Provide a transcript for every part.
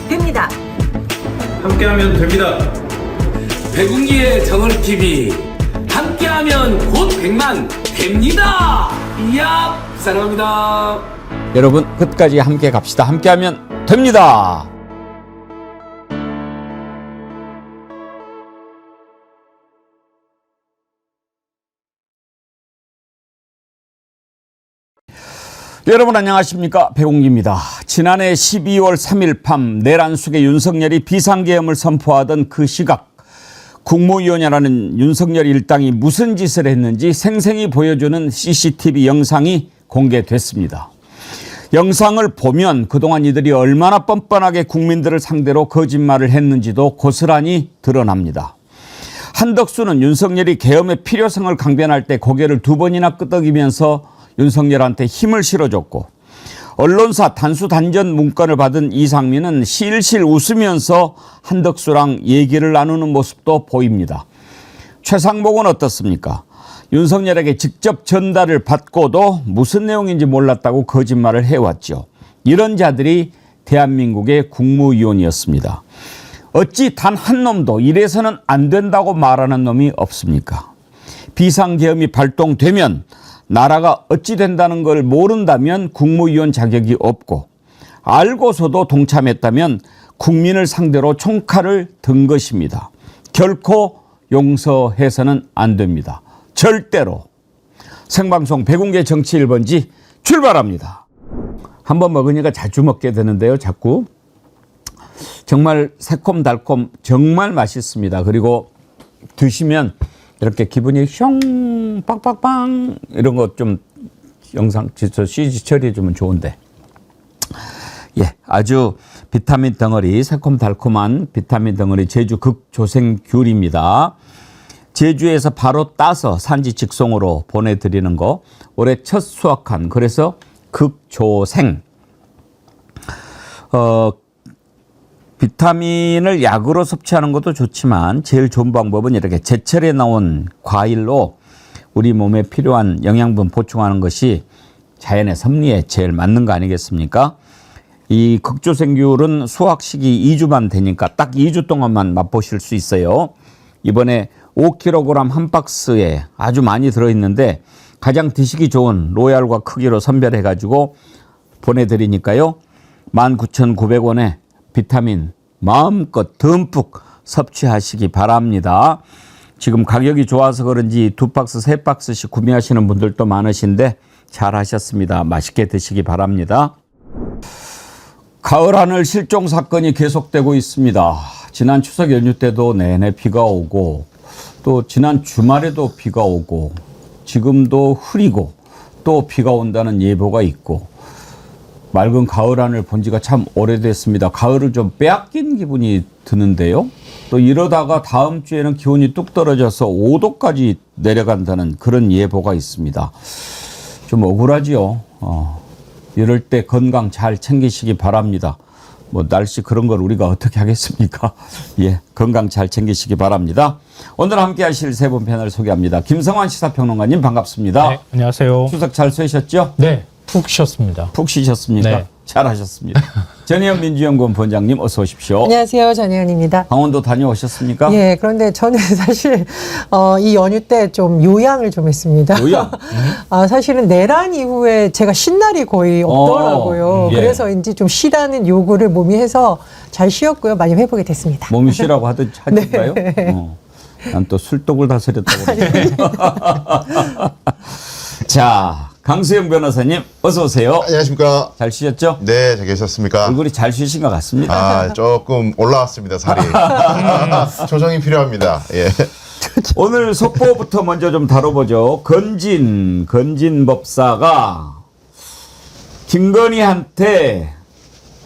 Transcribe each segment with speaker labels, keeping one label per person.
Speaker 1: 됩니다.
Speaker 2: 함께하면 됩니다.
Speaker 3: 백운기의 정원TV 함께하면 곧 100만 됩니다. 이야 사랑합니다.
Speaker 4: 여러분 끝까지 함께 갑시다. 함께하면 됩니다. 여러분 안녕하십니까, 백운기입니다. 지난해 12월 3일 밤 내란 속에 윤석열이 비상계엄을 선포하던 그 시각, 국무위원이라는 윤석열 일당이 무슨 짓을 했는지 생생히 보여주는 CCTV 영상이 공개됐습니다. 영상을 보면 그동안 이들이 얼마나 뻔뻔하게 국민들을 상대로 거짓말을 했는지도 고스란히 드러납니다. 한덕수는 윤석열이 계엄의 필요성을 강변할 때 고개를 2번이나 끄덕이면서 윤석열한테 힘을 실어줬고, 언론사 단수단전 문건을 받은 이상민은 실실 웃으면서 한덕수랑 얘기를 나누는 모습도 보입니다. 최상목은 어떻습니까? 윤석열에게 직접 전달을 받고도 무슨 내용인지 몰랐다고 거짓말을 해왔죠. 이런 자들이 대한민국의 국무위원이었습니다. 어찌 단 한 놈도 이래서는 안 된다고 말하는 놈이 없습니까? 비상계엄이 발동되면 나라가 어찌 된다는 걸 모른다면 국무위원 자격이 없고, 알고서도 동참했다면 국민을 상대로 총칼을 든 것입니다. 결코 용서해서는 안 됩니다. 절대로. 생방송 백운계 정치 1번지 출발합니다. 한번 먹으니까 자주 먹게 되는데요. 자꾸. 정말 새콤달콤 정말 맛있습니다. 그리고 드시면 이렇게 기분이 숑 빵빵빵 이런 거 좀 영상 CG 처리해 주면 좋은데, 예, 아주 비타민 덩어리, 새콤달콤한 비타민 덩어리 제주 극조생귤입니다. 제주에서 바로 따서 산지 직송으로 보내드리는 거, 올해 첫 수확한, 그래서 극조생. 비타민을 약으로 섭취하는 것도 좋지만 제일 좋은 방법은 이렇게 제철에 나온 과일로 우리 몸에 필요한 영양분 보충하는 것이 자연의 섭리에 제일 맞는 거 아니겠습니까? 이 극조생귤은 수확 시기 2주만 되니까 딱 2주 동안만 맛보실 수 있어요. 이번에 5kg 한 박스에 아주 많이 들어있는데 가장 드시기 좋은 로얄과 크기로 선별해가지고 보내드리니까요. 19,900원에 비타민 마음껏 듬뿍 섭취하시기 바랍니다. 지금 가격이 좋아서 그런지 2박스, 3박스씩 구매하시는 분들도 많으신데 잘 하셨습니다. 맛있게 드시기 바랍니다. 가을 하늘 실종 사건이 계속되고 있습니다. 지난 추석 연휴 때도 내내 비가 오고, 또 지난 주말에도 비가 오고, 지금도 흐리고 또 비가 온다는 예보가 있고, 맑은 가을 하늘 본 지가 참 오래됐습니다. 가을을 좀 빼앗긴 기분이 드는데요. 또 이러다가 다음 주에는 기온이 뚝 떨어져서 5도까지 내려간다는 그런 예보가 있습니다. 좀 억울하지요. 이럴 때 건강 잘 챙기시기 바랍니다. 뭐 날씨 그런 걸 우리가 어떻게 하겠습니까? 예, 건강 잘 챙기시기 바랍니다. 오늘 함께 하실 세 분 패널 소개합니다. 김성환 시사평론가님 반갑습니다.
Speaker 5: 네, 안녕하세요.
Speaker 4: 추석 잘 쏘셨죠?
Speaker 5: 네, 푹 쉬었습니다.
Speaker 4: 푹 쉬셨습니까?
Speaker 5: 네.
Speaker 4: 잘하셨습니다. 전혜연 민주연구원 본장님 어서 오십시오.
Speaker 1: 안녕하세요. 전혜연입니다.
Speaker 4: 강원도 다녀오셨습니까?
Speaker 1: 예, 그런데 저는 사실 이 연휴 때 좀 요양을 좀 했습니다.
Speaker 4: 요양?
Speaker 1: 사실은 내란 이후에 제가 쉰 날이 거의 없더라고요.
Speaker 4: 예.
Speaker 1: 그래서인지 좀 쉬라는 요구를 몸이 해서 잘 쉬었고요. 많이 회복이 됐습니다.
Speaker 4: 몸이 쉬라고 하던가요? 난 또 술독을 다스렸다고 그러네. 자, 강수영 변호사님 어서 오세요.
Speaker 6: 안녕하십니까.
Speaker 4: 잘 쉬셨죠?
Speaker 6: 네, 잘 계셨습니까?
Speaker 4: 얼굴이 잘 쉬신 것 같습니다.
Speaker 6: 아, 조금 올라왔습니다, 살이. 조정이 필요합니다. 예.
Speaker 4: 오늘 속보부터 먼저 좀 다뤄보죠. 건진 법사가 김건희한테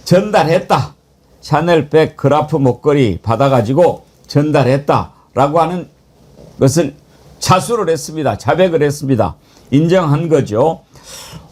Speaker 4: 전달했다. 샤넬백 그라프 목걸이 받아가지고 전달했다라고 하는 것을 자수를 했습니다. 자백을 했습니다. 인정한 거죠.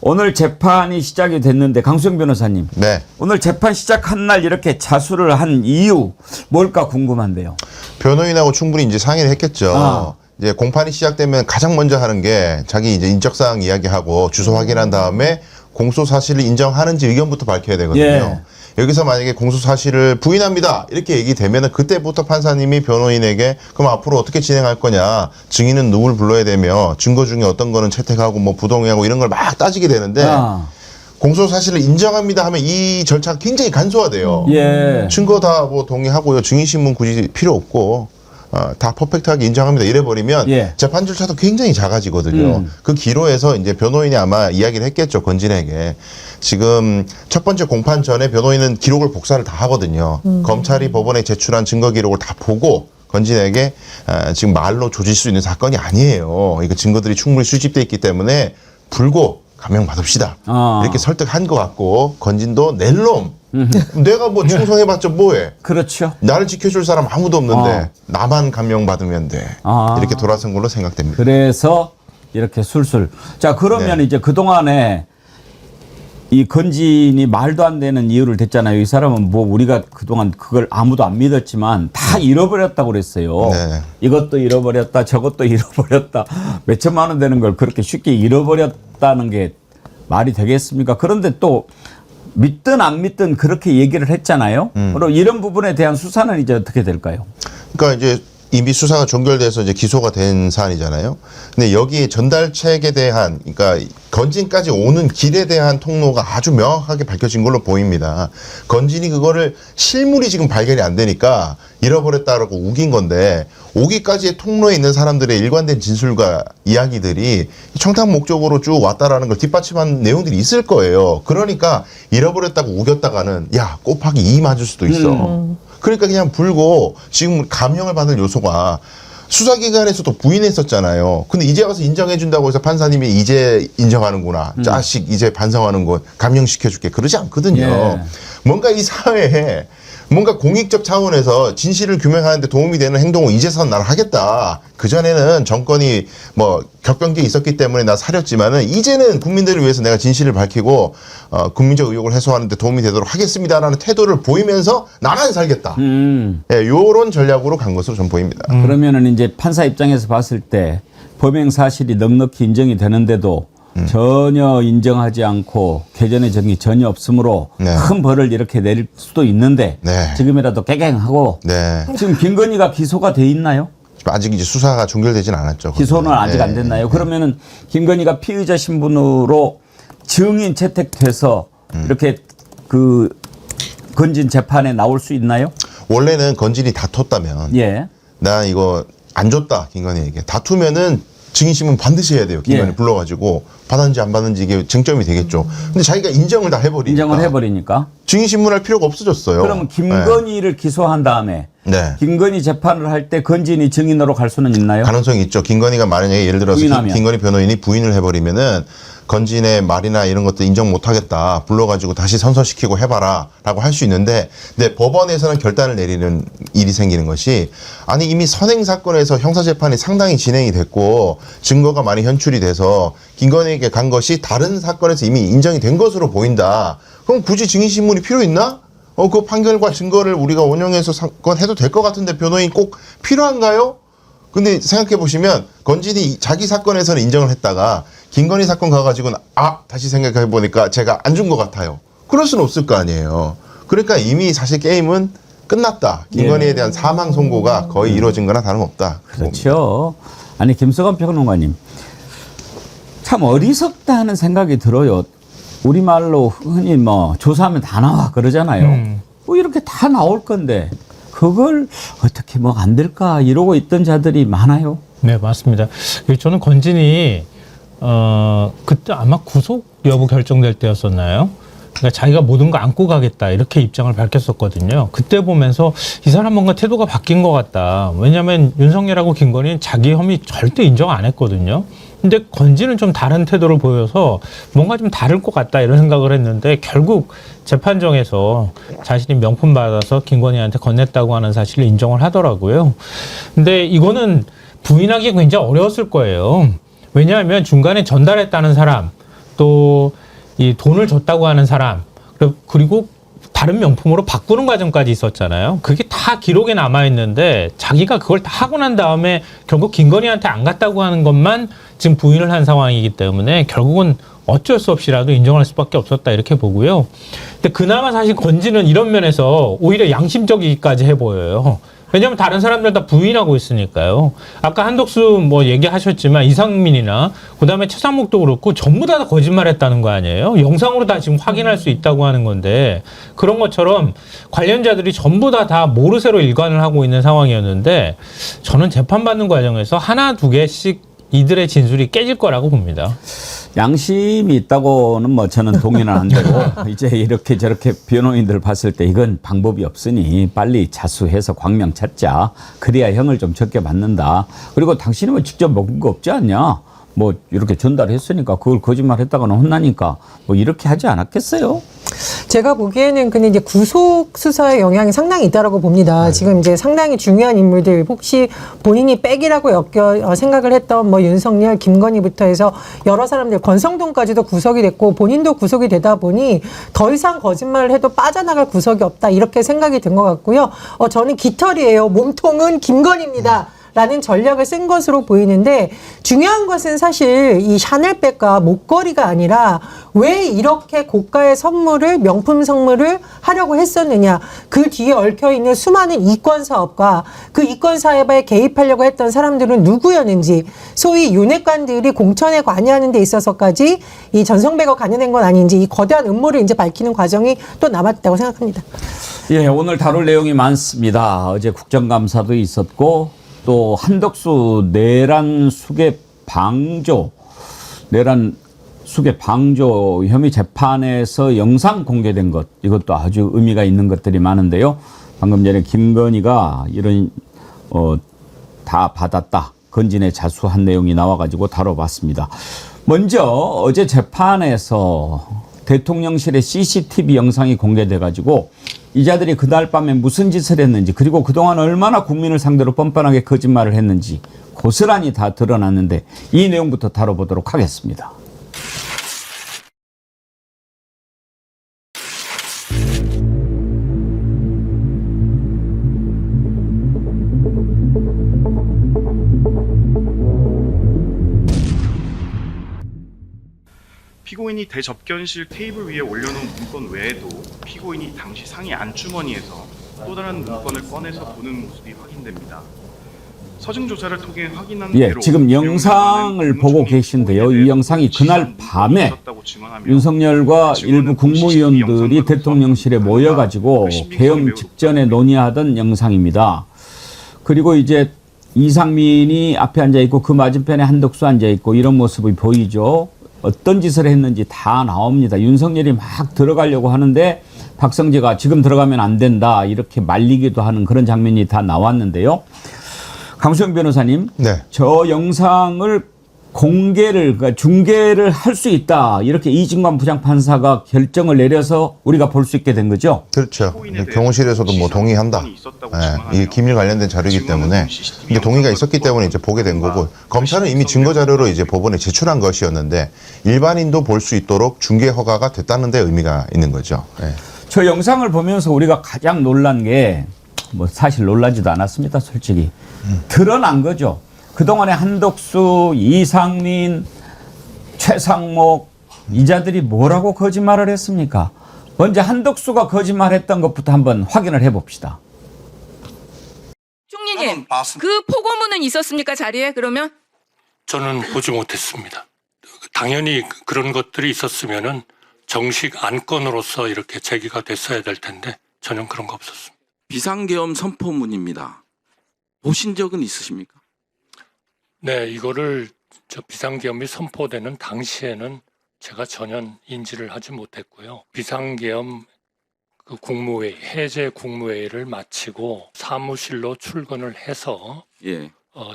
Speaker 4: 오늘 재판이 시작이 됐는데 강수영 변호사님.
Speaker 6: 네.
Speaker 4: 오늘 재판 시작한 날 이렇게 자수를 한 이유 뭘까 궁금한데요.
Speaker 6: 변호인하고 충분히 이제 상의를 했겠죠. 이제 공판이 시작되면 가장 먼저 하는 게 자기 이제 인적사항 이야기하고 주소 확인한 다음에 공소 사실을 인정하는지 의견부터 밝혀야 되거든요.
Speaker 4: 예.
Speaker 6: 여기서 만약에 공소 사실을 부인합니다 이렇게 얘기되면은 그때부터 판사님이 변호인에게 그럼 앞으로 어떻게 진행할 거냐, 증인은 누굴 불러야 되며 증거 중에 어떤 거는 채택하고 뭐 부동의하고 이런 걸 막 따지게 되는데 공소 사실을 인정합니다 하면 이 절차가 굉장히 간소화돼요.
Speaker 4: 예.
Speaker 6: 증거 다 뭐 동의하고요, 증인 신문 굳이 필요 없고 다 퍼펙트하게 인정합니다 이래버리면
Speaker 4: 예.
Speaker 6: 재판 절차도 굉장히 작아지거든요. 그 기로에서 이제 변호인이 아마 이야기를 했겠죠, 건진에게. 지금 첫 번째 공판 전에 변호인은 기록을 복사를 다 하거든요. 검찰이 법원에 제출한 증거 기록을 다 보고 건진에게 지금 말로 조질 수 있는 사건이 아니에요. 이거 증거들이 충분히 수집돼 있기 때문에 불고 감형 받읍시다. 이렇게 설득한 것 같고, 건진도 낼 놈. 내가 뭐 충성해봤자 뭐해.
Speaker 4: 그렇죠.
Speaker 6: 나를 지켜줄 사람 아무도 없는데 나만 감형받으면 돼. 이렇게 돌아선 걸로 생각됩니다.
Speaker 4: 그래서 이렇게 술술. 자, 그러면
Speaker 6: 네.
Speaker 4: 이제 그동안에 이 건진이 말도 안 되는 이유를 댔잖아요. 이 사람은 뭐 우리가 그동안 그걸 아무도 안 믿었지만 다 잃어버렸다고 그랬어요.
Speaker 6: 네.
Speaker 4: 이것도 잃어버렸다, 저것도 잃어버렸다. 몇 천만 원 되는 걸 그렇게 쉽게 잃어버렸다는 게 말이 되겠습니까? 그런데 또 믿든 안 믿든 그렇게 얘기를 했잖아요. 그럼 이런 부분에 대한 수사는 이제 어떻게 될까요?
Speaker 6: 그러니까 이제 이미 수사가 종결돼서 이제 기소가 된 사안이잖아요. 근데 여기 전달책에 대한, 그러니까 건진까지 오는 길에 대한 통로가 아주 명확하게 밝혀진 걸로 보입니다. 건진이 그거를 실물이 지금 발견이 안 되니까 잃어버렸다라고 우긴 건데, 오기까지의 통로에 있는 사람들의 일관된 진술과 이야기들이 청탁 목적으로 쭉 왔다라는 걸 뒷받침한 내용들이 있을 거예요. 그러니까 잃어버렸다고 우겼다가는 야, 곱하기 2 맞을 수도 있어. 그러니까 그냥 불고 지금 감형을 받을 요소가 수사기관에서도 부인했었잖아요. 근데 이제 와서 인정해준다고 해서 판사님이 이제 인정하는구나. 자식 이제 반성하는군. 감형시켜줄게. 그러지 않거든요.
Speaker 4: 예.
Speaker 6: 뭔가 이 사회에 뭔가 공익적 차원에서 진실을 규명하는데 도움이 되는 행동을 이제선 나를 하겠다. 그전에는 정권이 뭐 격변기에 있었기 때문에 나 사렸지만은 이제는 국민들을 위해서 내가 진실을 밝히고 국민적 의혹을 해소하는 데 도움이 되도록 하겠습니다라는 태도를 보이면서 나만 살겠다. 예, 요런 전략으로 간 것으로 전 보입니다.
Speaker 4: 그러면은 이제 판사 입장에서 봤을 때 범행 사실이 넉넉히 인정이 되는데도 전혀 인정하지 않고 개전의 정이 전혀 없으므로
Speaker 6: 네.
Speaker 4: 큰 벌을 이렇게 내릴 수도 있는데
Speaker 6: 네.
Speaker 4: 지금이라도 깨갱하고
Speaker 6: 네.
Speaker 4: 지금 김건희가 기소가 돼 있나요?
Speaker 6: 아직 이제 수사가 종결되진 않았죠.
Speaker 4: 기소는 아직
Speaker 6: 네.
Speaker 4: 안 됐나요? 그러면은 김건희가 피의자 신분으로 증인 채택돼서 이렇게 그 건진 재판에 나올 수 있나요?
Speaker 6: 원래는 건진이 다퉜다면
Speaker 4: 예.
Speaker 6: 나 이거 안 줬다 김건희에게 다투면은 증인신문 반드시 해야 돼요. 김건희
Speaker 4: 예.
Speaker 6: 불러가지고 받았는지 안 받았는지 이게 쟁점이 되겠죠. 근데 자기가 인정을 다 해버리니까
Speaker 4: 인정을 해버리니까.
Speaker 6: 증인신문할 필요가 없어졌어요.
Speaker 4: 그러면 김건희를 기소한 다음에
Speaker 6: 네.
Speaker 4: 김건희 재판을 할 때 건진이 증인으로 갈 수는 있나요?
Speaker 6: 가능성이 있죠. 김건희가 만약에 예를 들어서
Speaker 4: 부인하면.
Speaker 6: 김건희 변호인이 부인을 해버리면은 건진의 말이나 이런 것도 인정 못하겠다. 불러가지고 다시 선서시키고 해봐라 라고 할 수 있는데, 근데 법원에서는 결단을 내리는 일이 생기는 것이, 아니 이미 선행 사건에서 형사재판이 상당히 진행이 됐고 증거가 많이 현출이 돼서 김건희에게 간 것이 다른 사건에서 이미 인정이 된 것으로 보인다. 그럼 굳이 증인신문이 필요 있나? 그 판결과 증거를 우리가 원용해서 사건 해도 될 것 같은데 변호인 꼭 필요한가요? 근데 생각해 보시면 건진이 자기 사건에서는 인정을 했다가 김건희 사건 가가지고는 다시 생각해 보니까 제가 안 준 것 같아요. 그럴 수는 없을 거 아니에요. 그러니까 이미 사실 게임은 끝났다. 김건희에 대한 사망 선고가 거의 이루어진 거나 다름없다.
Speaker 4: 그렇죠. 아니 김서관 평론가님 참 어리석다 하는 생각이 들어요. 우리말로 흔히 뭐 조사하면 다 나와 그러잖아요. 뭐 이렇게 다 나올 건데 그걸 어떻게 뭐 안 될까 이러고 있던 자들이 많아요.
Speaker 5: 네, 맞습니다. 저는 건진이 그때 아마 구속 여부 결정될 때였었나요? 그러니까 자기가 모든 거 안고 가겠다 이렇게 입장을 밝혔었거든요. 그때 보면서 이 사람 뭔가 태도가 바뀐 것 같다. 왜냐하면 윤석열하고 김건희는 자기 혐의 절대 인정 안 했거든요. 근데 건진은 좀 다른 태도를 보여서 뭔가 좀 다를 것 같다 이런 생각을 했는데 결국 재판정에서 자신이 명품 받아서 김건희한테 건넸다고 하는 사실을 인정을 하더라고요. 근데 이거는 부인하기 굉장히 어려웠을 거예요. 왜냐하면 중간에 전달했다는 사람, 또 이 돈을 줬다고 하는 사람, 그리고 다른 명품으로 바꾸는 과정까지 있었잖아요. 그게 다 기록에 남아있는데 자기가 그걸 다 하고 난 다음에 결국 김건희한테 안 갔다고 하는 것만 지금 부인을 한 상황이기 때문에 결국은 어쩔 수 없이라도 인정할 수밖에 없었다 이렇게 보고요. 근데 그나마 사실 건지는 이런 면에서 오히려 양심적이기까지 해 보여요. 왜냐하면 다른 사람들 다 부인하고 있으니까요. 아까 한덕수 뭐 얘기하셨지만 이상민이나 그다음에 최상목도 그렇고 전부 다 거짓말했다는 거 아니에요? 영상으로 다 지금 확인할 수 있다고 하는 건데 그런 것처럼 관련자들이 전부 다 모르쇠로 일관을 하고 있는 상황이었는데 저는 재판받는 과정에서 하나 두 개씩 이들의 진술이 깨질 거라고 봅니다.
Speaker 4: 양심이 있다고는 뭐 저는 동의는 안 되고 이제 이렇게 저렇게 변호인들 봤을 때 이건 방법이 없으니 빨리 자수해서 광명 찾자. 그래야 형을 좀 적게 받는다. 그리고 당신이 뭐 직접 먹은 거 없지 않냐? 뭐 이렇게 전달했으니까 그걸 거짓말했다가는 혼나니까 뭐 이렇게 하지 않았겠어요?
Speaker 1: 제가 보기에는 근데 이제 구속 수사의 영향이 상당히 있다라고 봅니다. 지금 이제 상당히 중요한 인물들 혹시 본인이 백이라고 생각을 했던 뭐 윤석열, 김건희부터 해서 여러 사람들 권성동까지도 구속이 됐고 본인도 구속이 되다 보니 더 이상 거짓말을 해도 빠져나갈 구석이 없다 이렇게 생각이 든 것 같고요. 저는 깃털이에요. 몸통은 김건희입니다. 라는 전략을 쓴 것으로 보이는데 중요한 것은 사실 이 샤넬백과 목걸이가 아니라 왜 이렇게 고가의 선물을 명품 선물을 하려고 했었느냐. 그 뒤에 얽혀있는 수많은 이권 사업과 그 이권 사업에 개입하려고 했던 사람들은 누구였는지 소위 윤핵관들이 공천에 관여하는 데 있어서까지 이 전성배가 관여된 건 아닌지 이 거대한 음모를 이제 밝히는 과정이 또 남았다고 생각합니다. 예,
Speaker 4: 오늘 다룰 내용이 많습니다. 어제 국정감사도 있었고 또 한덕수 내란 수계 방조 혐의 재판에서 영상 공개된 것 이것도 아주 의미가 있는 것들이 많은데요. 방금 전에 김건희가 이런 다 받았다. 건진에 자수한 내용이 나와가지고 다뤄봤습니다. 먼저 어제 재판에서 대통령실의 CCTV 영상이 공개돼가지고 이자들이 그날 밤에 무슨 짓을 했는지 그리고 그동안 얼마나 국민을 상대로 뻔뻔하게 거짓말을 했는지 고스란히 다 드러났는데 이 내용부터 다뤄보도록 하겠습니다.
Speaker 7: 피고인이 대접견실 테이블 위에 올려놓은 문건 외에도 피고인이 당시 상의 안주머니에서 또 다른 문건을 꺼내서 보는 모습이 확인됩니다. 서증 조사를 통해 확인한 대로
Speaker 4: 지금 영상을 보고 계신데요. 이 영상이 그날 밤에 윤석열과 일부 국무위원들이 대통령실에 모여가지고 계엄 직전에 논의하던 영상입니다. 그리고 이제 이상민이 앞에 앉아있고 그 맞은편에 한덕수 앉아있고 이런 모습이 보이죠. 어떤 짓을 했는지 다 나옵니다. 윤석열이 막 들어가려고 하는데 박성재가 지금 들어가면 안 된다 이렇게 말리기도 하는 그런 장면이 다 나왔는데요. 강수영 변호사님,
Speaker 6: 네.
Speaker 4: 저 영상을 그러니까 중계를 할 수 있다 이렇게 이진관 부장판사가 결정을 내려서 우리가 볼 수 있게 된 거죠?
Speaker 6: 그렇죠. 경호실에서도 뭐 동의한다. 이게 기밀 관련된 자료이기 때문에 이게 동의가 있었기 때문에 이제 보게 된 거고 검찰은 이미 증거 자료로 이제 법원에 제출한 것이었는데 일반인도 볼 수 있도록 중계 허가가 됐다는 데 의미가 있는 거죠.
Speaker 4: 저 영상을 보면서 우리가 가장 놀란 게 뭐 사실 놀라지도 않았습니다. 솔직히 드러난 거죠. 그동안에 한덕수, 이상민, 최상목 이자들이 뭐라고 거짓말을 했습니까? 먼저 한덕수가 거짓말했던 것부터 한번 확인을 해봅시다.
Speaker 8: 총리님, 그 포고문은 있었습니까? 자리에 그러면?
Speaker 9: 저는 보지 못했습니다. 당연히 그런 것들이 있었으면은 정식 안건으로서 이렇게 제기가 됐어야 될 텐데 전혀 그런 거 없었습니다.
Speaker 10: 비상계엄 선포문입니다. 보신 적은 있으십니까?
Speaker 9: 네, 이거를 비상계엄이 선포되는 당시에는 제가 전혀 인지를 하지 못했고요. 비상계엄 그 국무회의, 해제 국무회의를 마치고 사무실로 출근을 해서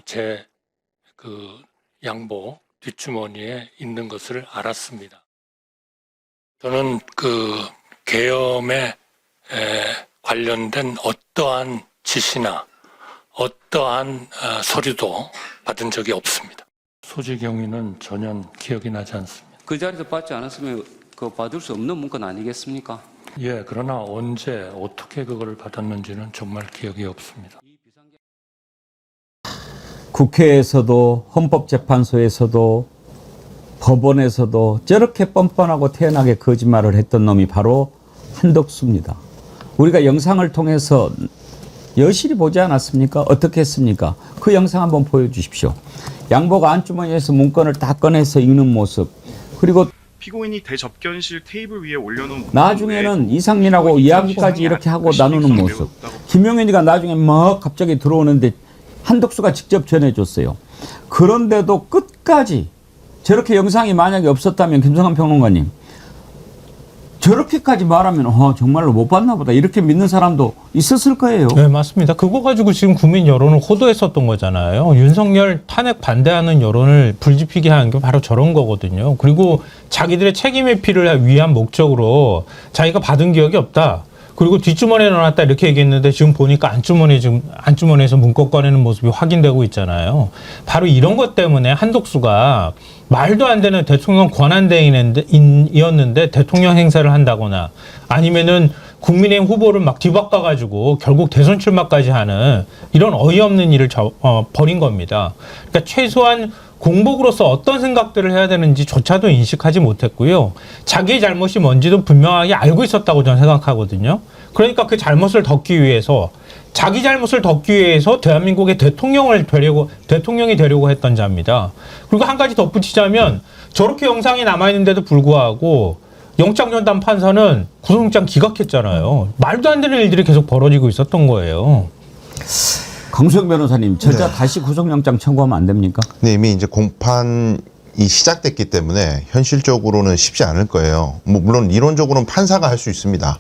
Speaker 9: 제 그 양복 뒷주머니에 있는 것을 알았습니다. 저는 그 계엄에 관련된 어떠한 지시나 어떠한 서류도 받은 적이 없습니다. 소지 경위는 전혀 기억이 나지 않습니다.
Speaker 11: 그 자리에서 받지 않았으면 그 받을 수 없는 문건 아니겠습니까?
Speaker 9: 예, 그러나 언제 어떻게 그걸 받았는지는 정말 기억이 없습니다.
Speaker 4: 국회에서도 헌법재판소에서도 법원에서도 저렇게 뻔뻔하고 태연하게 거짓말을 했던 놈이 바로 한덕수입니다. 우리가 영상을 통해서 여실히 보지 않았습니까? 어떻게 했습니까? 그 영상 한번 보여주십시오. 양복 안주머니에서 문건을 다 꺼내서 읽는 모습. 그리고
Speaker 7: 피고인이 대접견실 테이블 위에 올려놓은 문건
Speaker 4: 나중에는
Speaker 7: 외에
Speaker 4: 이상민하고 이야기까지 이렇게 하고 나누는 모습. 김용현이가 나중에 막 갑자기 들어오는데 한덕수가 직접 전해줬어요. 그런데도 끝까지 저렇게 영상이 만약에 없었다면 김성환 평론가님, 저렇게까지 말하면 정말로 못 봤나 보다 이렇게 믿는 사람도 있었을 거예요.
Speaker 5: 네, 맞습니다. 그거 가지고 지금 국민 여론을 호도했었던 거잖아요. 윤석열 탄핵 반대하는 여론을 불지피게 하는 게 바로 저런 거거든요. 그리고 자기들의 책임 회피를 위한 목적으로 자기가 받은 기억이 없다. 그리고 뒷주머니에 넣어놨다 이렇게 얘기했는데 지금 보니까 안주머니에서 문건 꺼내는 모습이 확인되고 있잖아요. 바로 이런 것 때문에 한덕수가 말도 안 되는 대통령 권한대행이었는데 대통령 행사를 한다거나 아니면은 국민의힘 후보를 막 뒤바꿔가지고 결국 대선 출마까지 하는 이런 어이없는 일을 벌인 겁니다. 그러니까 최소한 공복으로서 어떤 생각들을 해야 되는지조차도 인식하지 못했고요. 자기의 잘못이 뭔지도 분명하게 알고 있었다고 저는 생각하거든요. 그러니까 그 잘못을 덮기 위해서 자기 잘못을 덮기 위해서 대한민국의 대통령이 되려고 했던 자입니다. 그리고 한 가지 덧붙이자면 저렇게 영상이 남아있는데도 불구하고 영장전담 판사는 구속영장 기각했잖아요. 말도 안 되는 일들이 계속 벌어지고 있었던 거예요.
Speaker 4: 강수영 변호사님, 저자 다시 구속영장 청구하면 안 됩니까?
Speaker 6: 네, 이미 이제 공판이 시작됐기 때문에 현실적으로는 쉽지 않을 거예요. 뭐 물론 이론적으로는 판사가 할 수 있습니다.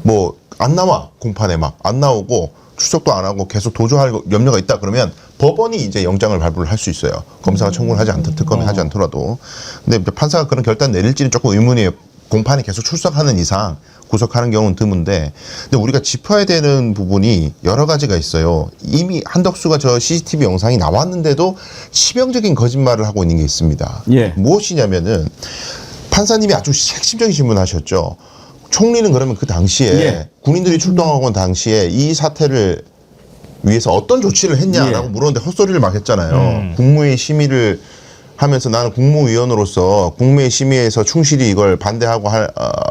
Speaker 6: 뭐 안 나와, 공판에 막 안 나오고 출석도 안 하고 계속 도주할 염려가 있다 그러면 법원이 이제 영장을 발부를 할 수 있어요. 검사가 청구를 하지 않든 특검이 하지 않더라도. 근데 판사가 그런 결단 내릴지는 조금 의문이에요. 공판에 계속 출석하는 이상 구속하는 경우는 드문데, 근데 우리가 짚어야 되는 부분이 여러 가지가 있어요. 이미 한덕수가 저 CCTV 영상이 나왔는데도 치명적인 거짓말을 하고 있는 게 있습니다.
Speaker 4: 예.
Speaker 6: 무엇이냐면은 판사님이 아주 핵심적인 질문하셨죠. 총리는 그러면 그 당시에
Speaker 4: 예.
Speaker 6: 군인들이 출동하고 온 당시에 이 사태를 위해서 어떤 조치를 했냐라고
Speaker 4: 예.
Speaker 6: 물었는데 헛소리를 막 했잖아요. 국무회의 심의를 하면서 나는 국무위원으로서 국무회의 심의에서 충실히 이걸 반대하고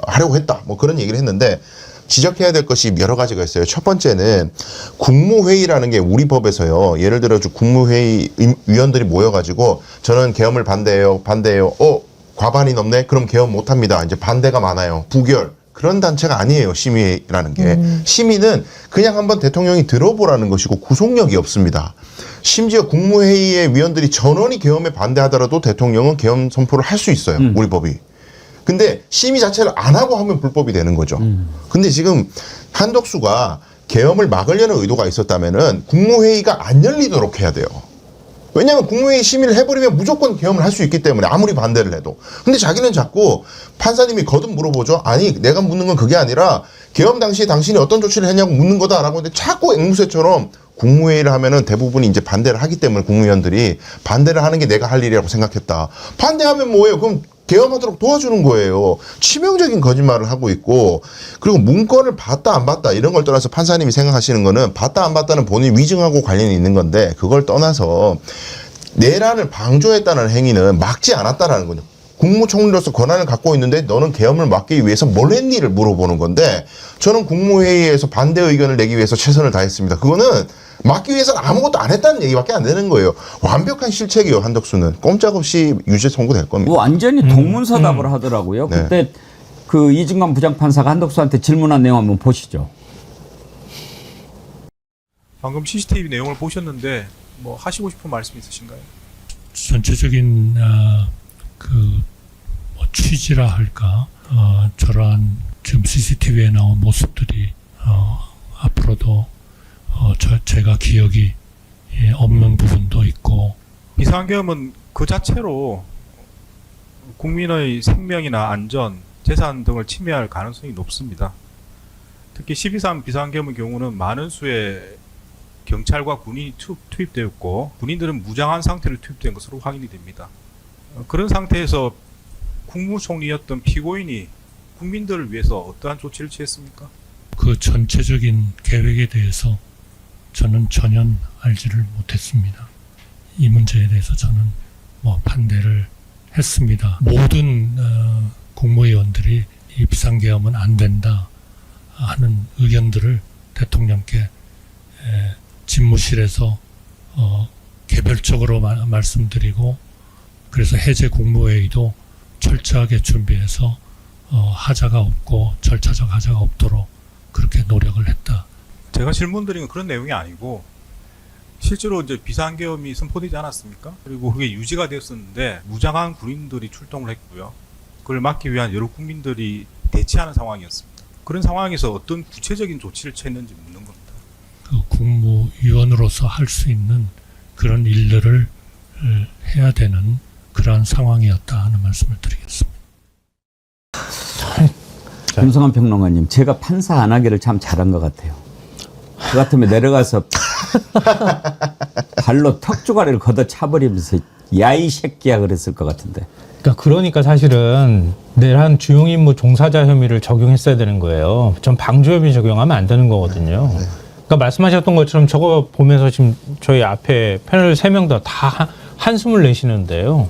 Speaker 6: 하려고 했다. 뭐 그런 얘기를 했는데 지적해야 될 것이 여러 가지가 있어요. 첫 번째는 국무회의라는 게 우리 법에서요. 예를 들어 국무회의 위원들이 모여가지고 저는 계엄을 반대해요. 과반이 넘네? 그럼 계엄 못합니다. 이제 반대가 많아요. 부결. 그런 단체가 아니에요. 심의라는 게. 심의는 그냥 한번 대통령이 들어보라는 것이고 구속력이 없습니다. 심지어 국무회의의 위원들이 전원이 계엄에 반대하더라도 대통령은 계엄 선포를 할 수 있어요. 우리 법이. 근데 심의 자체를 안 하고 하면 불법이 되는 거죠. 근데 지금 한덕수가 계엄을 막으려는 의도가 있었다면은 국무회의가 안 열리도록 해야 돼요. 왜냐하면 국무회의 심의를 해버리면 무조건 계엄을 할 수 있기 때문에 아무리 반대를 해도. 근데 자기는 자꾸 판사님이 거듭 물어보죠. 아니 내가 묻는 건 그게 아니라 계엄 당시에 당신이 어떤 조치를 했냐고 묻는 거다라고 하는데 자꾸 앵무새처럼 국무회의를 하면은 대부분이 이제 반대를 하기 때문에 국무위원들이 반대를 하는 게 내가 할 일이라고 생각했다. 반대하면 뭐예요? 그럼 계엄하도록 도와주는 거예요. 치명적인 거짓말을 하고 있고, 그리고 문건을 봤다 안 봤다 이런 걸 떠나서 판사님이 생각하시는 거는 봤다 안 봤다는 본인 위증하고 관련이 있는 건데 그걸 떠나서 내란을 방조했다는 행위는 막지 않았다라는 거죠. 국무총리로서 권한을 갖고 있는데 너는 계엄을 막기 위해서 뭘 했니를 물어보는 건데 저는 국무회의에서 반대 의견을 내기 위해서 최선을 다했습니다. 그거는 막기 위해서는 아무것도 안 했다는 얘기밖에 안 되는 거예요. 완벽한 실책이에요. 한덕수는 꼼짝없이 유죄 선고될 겁니다.
Speaker 4: 완전히 동문서답을 하더라고요.
Speaker 6: 네.
Speaker 4: 그때 그 이중관 부장판사가 한덕수한테 질문한 내용 한번 보시죠.
Speaker 2: 방금 CCTV 내용을 보셨는데 뭐 하시고 싶은 말씀 있으신가요?
Speaker 9: 전체적인 뭐 취지라 할까, 저러한 지금 CCTV에 나온 모습들이 앞으로도 제가 기억이 없는 부분도 있고,
Speaker 2: 비상계엄은 그 자체로 국민의 생명이나 안전, 재산 등을 침해할 가능성이 높습니다. 특히 12.3 비상계엄의 경우는 많은 수의 경찰과 군인이 투입되었고 군인들은 무장한 상태로 투입된 것으로 확인이 됩니다. 그런 상태에서 국무총리였던 피고인이 국민들을 위해서 어떠한 조치를 취했습니까?
Speaker 9: 그 전체적인 계획에 대해서 저는 전혀 알지를 못했습니다. 이 문제에 대해서 저는 뭐 반대를 했습니다. 모든 국무위원들이 이 비상계엄은 안 된다 하는 의견들을 대통령께 집무실에서 개별적으로 말씀드리고, 그래서 해제 국무회의도 철저하게 준비해서 하자가 없고 절차적 하자가 없도록 그렇게 노력을 했다.
Speaker 2: 제가 질문드린 건 그런 내용이 아니고 실제로 이제 비상계엄이 선포되지 않았습니까? 그리고 그게 유지가 됐었는데 무장한 군인들이 출동을 했고요. 그걸 막기 위한 여러 국민들이 대치하는 상황이었습니다. 그런 상황에서 어떤 구체적인 조치를 취했는지 묻는 겁니다.
Speaker 9: 그 국무위원으로서 할 수 있는 그런 일들을 해야 되는 그러한 상황이었다 하는 말씀을 드리겠습니다.
Speaker 4: 김성환 평론가님, 제가 판사 안 하기를 참 잘한 것 같아요. 그 같으면 내려가서 발로 턱주가리를 걷어차버리면서 야이 새끼야 그랬을 것 같은데.
Speaker 5: 그러니까 사실은 내란 주요 임무 종사자 혐의를 적용했어야 되는 거예요. 전 방조 혐의 적용하면 안 되는 거거든요. 그러니까 말씀하셨던 것처럼 저거 보면서 지금 저희 앞에 패널 3명 다 한숨을 내시는데요.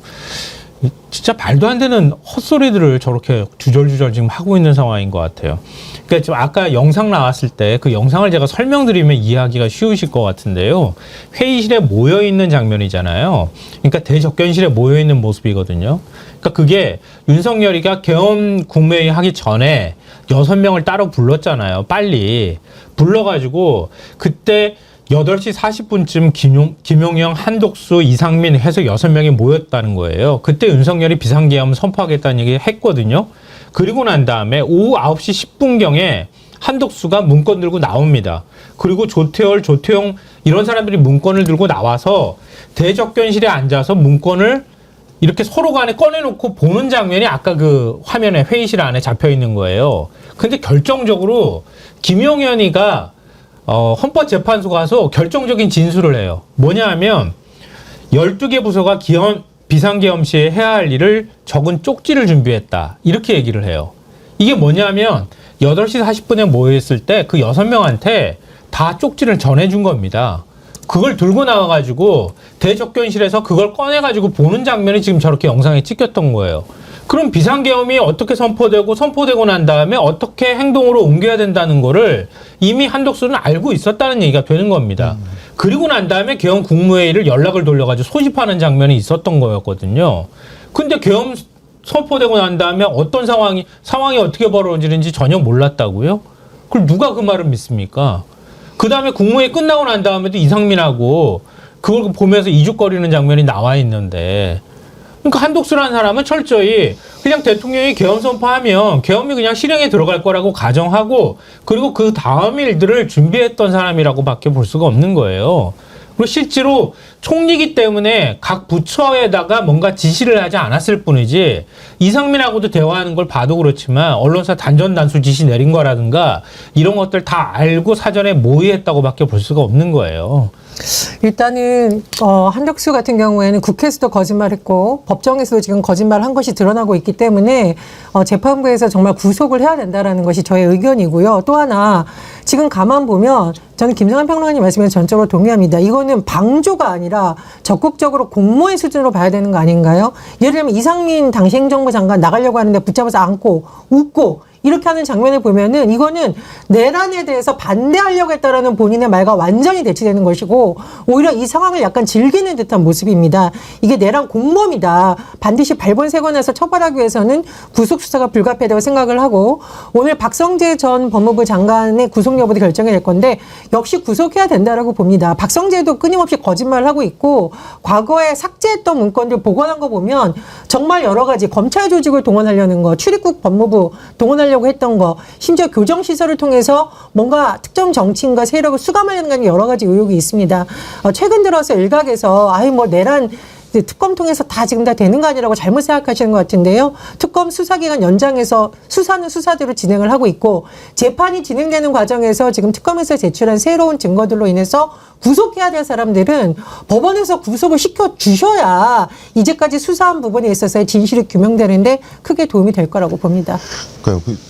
Speaker 5: 진짜 말도 안 되는 헛소리들을 저렇게 주절주절 지금 하고 있는 상황인 것 같아요. 그러니까 지금 아까 영상 나왔을 때 그 영상을 제가 설명드리면 이해하기가 쉬우실 것 같은데요. 회의실에 모여 있는 장면이잖아요. 그러니까 대접견실에 모여 있는 모습이거든요. 그러니까 그게 윤석열이가 계엄 국무회의 하기 전에 6명을 따로 불렀잖아요. 빨리 불러가지고 그때 8시 40분쯤 김용영, 한독수, 이상민 해서 6명이 모였다는 거예요. 그때 윤석열이 비상계엄 선포하겠다는 얘기 했거든요. 그리고 난 다음에 오후 9시 10분경에 한독수가 문건 들고 나옵니다. 그리고 조태열, 조태용 이런 사람들이 문건을 들고 나와서 대접견실에 앉아서 문건을 이렇게 서로 간에 꺼내놓고 보는 장면이 아까 그 화면에 회의실 안에 잡혀 있는 거예요. 근데 결정적으로 김용현이가 헌법재판소 가서 결정적인 진술을 해요. 뭐냐 하면 12개 부서가 비상계엄 시에 해야 할 일을 적은 쪽지를 준비했다. 이렇게 얘기를 해요. 이게 뭐냐면 8시 40분에 모여있을 때 그 6명한테 다 쪽지를 전해준 겁니다. 그걸 들고 나와가지고 대접견실에서 그걸 꺼내가지고 보는 장면이 지금 저렇게 영상에 찍혔던 거예요. 그럼 비상계엄이 어떻게 선포되고 난 다음에 어떻게 행동으로 옮겨야 된다는 거를 이미 한독수는 알고 있었다는 얘기가 되는 겁니다. 그리고 난 다음에 계엄 국무회의를 연락을 돌려가지고 소집하는 장면이 있었던 거였거든요. 근데 계엄 선포되고 난 다음에 어떤 상황이 어떻게 벌어지는지 전혀 몰랐다고요? 그걸 누가 그 말을 믿습니까? 그 다음에 국무회의 끝나고 난 다음에도 이상민하고 그걸 보면서 이죽거리는 장면이 나와 있는데, 그러니까 한독수라는 사람은 철저히 그냥 대통령이 계엄 선포하면 계엄이 그냥 실행에 들어갈 거라고 가정하고, 그리고 그 다음 일들을 준비했던 사람이라고 밖에 볼 수가 없는 거예요. 그리고 실제로 총리기 때문에 각 부처에다가 뭔가 지시를 하지 않았을 뿐이지, 이상민하고도 대화하는 걸 봐도 그렇지만 언론사 단전단수 지시 내린 거라든가 이런 것들 다 알고 사전에 모의했다고 밖에 볼 수가 없는 거예요.
Speaker 1: 일단은 한덕수 같은 경우에는 국회에서도 거짓말했고 법정에서도 지금 거짓말한 것이 드러나고 있기 때문에 재판부에서 정말 구속을 해야 된다라는 것이 저의 의견이고요. 또 하나 지금 가만 보면 저는 김성환 평론가님 말씀에 전적으로 동의합니다. 이거는 방조가 아니라 적극적으로 공모의 수준으로 봐야 되는 거 아닌가요? 예를 들면 이상민 당시 행정부 장관 나가려고 하는데 붙잡아서 안고 웃고 이렇게 하는 장면을 보면은 이거는 내란에 대해서 반대하려고 했다라는 본인의 말과 완전히 대치되는 것이고, 오히려 이 상황을 약간 즐기는 듯한 모습입니다. 이게 내란 공범이다. 반드시 발본색원에서 처벌하기 위해서는 구속수사가 불가피하다고 생각을 하고, 오늘 박성재 전 법무부 장관의 구속 여부도 결정이 될 건데 역시 구속해야 된다라고 봅니다. 박성재도 끊임없이 거짓말을 하고 있고, 과거에 삭제했던 문건들 복원한 거 보면 정말 여러 가지 검찰 조직을 동원하려는 거, 출입국 법무부 동원하려고 했던 거, 심지어 교정시설을 통해서 뭔가 특정 정치인과 세력을 수감하려는 거 여러 가지 의혹이 있습니다. 최근 들어서 일각에서 내란 특검 통해서 다 지금 다 되는 거 아니라고 잘못 생각하시는 것 같은데요. 특검 수사기간 연장해서 수사는 수사대로 진행을 하고 있고, 재판이 진행되는 과정에서 지금 특검에서 제출한 새로운 증거들로 인해서 구속해야 될 사람들은 법원에서 구속을 시켜주셔야 이제까지 수사한 부분에 있어서의 진실이 규명되는데 크게 도움이 될 거라고 봅니다.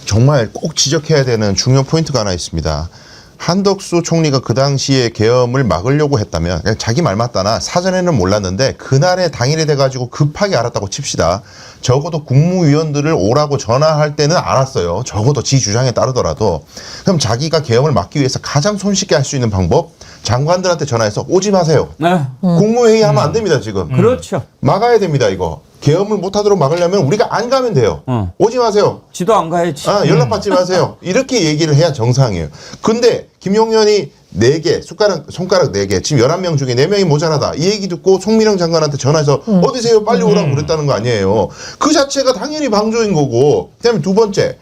Speaker 6: 정말 꼭 지적해야 되는 중요 포인트가 하나 있습니다. 한덕수 총리가 그 당시에 계엄을 막으려고 했다면 그냥 자기 말 맞다나 사전에는 몰랐는데 그날의 당일이 돼가지고 급하게 알았다고 칩시다. 적어도 국무위원들을 오라고 전화할 때는 알았어요. 적어도 지 주장에 따르더라도. 그럼 자기가 계엄을 막기 위해서 가장 손쉽게 할 수 있는 방법, 장관들한테 전화해서 오지 마세요. 국무회의 하면 안 됩니다 지금.
Speaker 4: 그렇죠.
Speaker 6: 막아야 됩니다 이거. 계엄을 못하도록 막으려면 우리가 안 가면 돼요. 오지 마세요.
Speaker 4: 지도 안 가야지.
Speaker 6: 연락받지 마세요. 이렇게 얘기를 해야 정상이에요. 근데 김용현이 4개, 손가락 4개, 지금 11명 중에 4명이 모자라다. 이 얘기 듣고 송민영 장관한테 전화해서 어디세요? 빨리 오라고 그랬다는 거 아니에요. 그 자체가 당연히 방조인 거고. 그다음에 두 번째.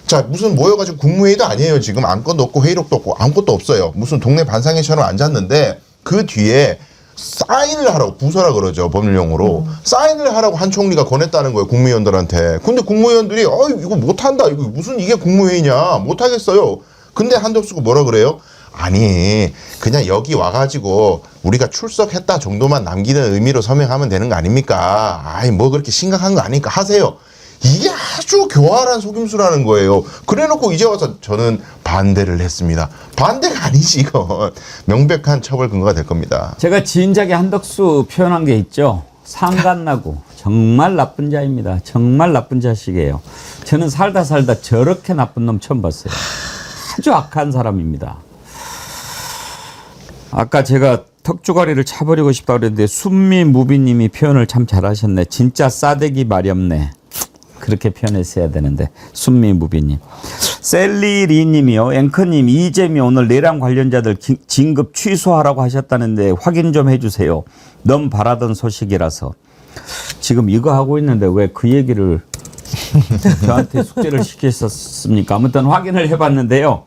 Speaker 6: 자, 무슨 모여가지고 국무회의도 아니에요. 지금 안건도 없고 회의록도 없고 아무것도 없어요. 무슨 동네 반상회처럼 앉았는데 그 뒤에 사인을 하라고, 부서라 그러죠. 법률용어로. 사인을 하라고 한 총리가 권했다는 거예요. 국무위원들한테. 근데 국무위원들이 이거 못한다. 이거 무슨 이게 국무회의냐. 못하겠어요. 근데 한덕수가 뭐라 그래요? 아니 그냥 여기 와가지고 우리가 출석했다 정도만 남기는 의미로 서명하면 되는 거 아닙니까? 아이 뭐 그렇게 심각한 거 아니니까 하세요. 이게 아주 교활한 속임수라는 거예요. 그래놓고 이제 와서 저는 반대를 했습니다. 반대가 아니지 이건. 명백한 처벌 근거가 될 겁니다.
Speaker 4: 제가 진작에 한덕수 표현한 게 있죠. 상간나고 정말 나쁜 자입니다. 정말 나쁜 자식이에요. 저는 살다 저렇게 나쁜 놈 처음 봤어요. 아주 악한 사람입니다. 아까 제가 턱주가리를 차버리고 싶다고 그랬는데 순미무비님이 표현을 참 잘하셨네. 진짜 싸대기 말이 없네. 그렇게 표현했어야 되는데 순미무비님. 셀리리님이요. 앵커님 이재명 오늘 내란 관련자들 진급 취소하라고 하셨다는데 확인 좀 해주세요. 너무 바라던 소식이라서. 지금 이거 하고 있는데 왜 그 얘기를 저한테 숙제를 시켰었습니까? 아무튼 확인을 해봤는데요.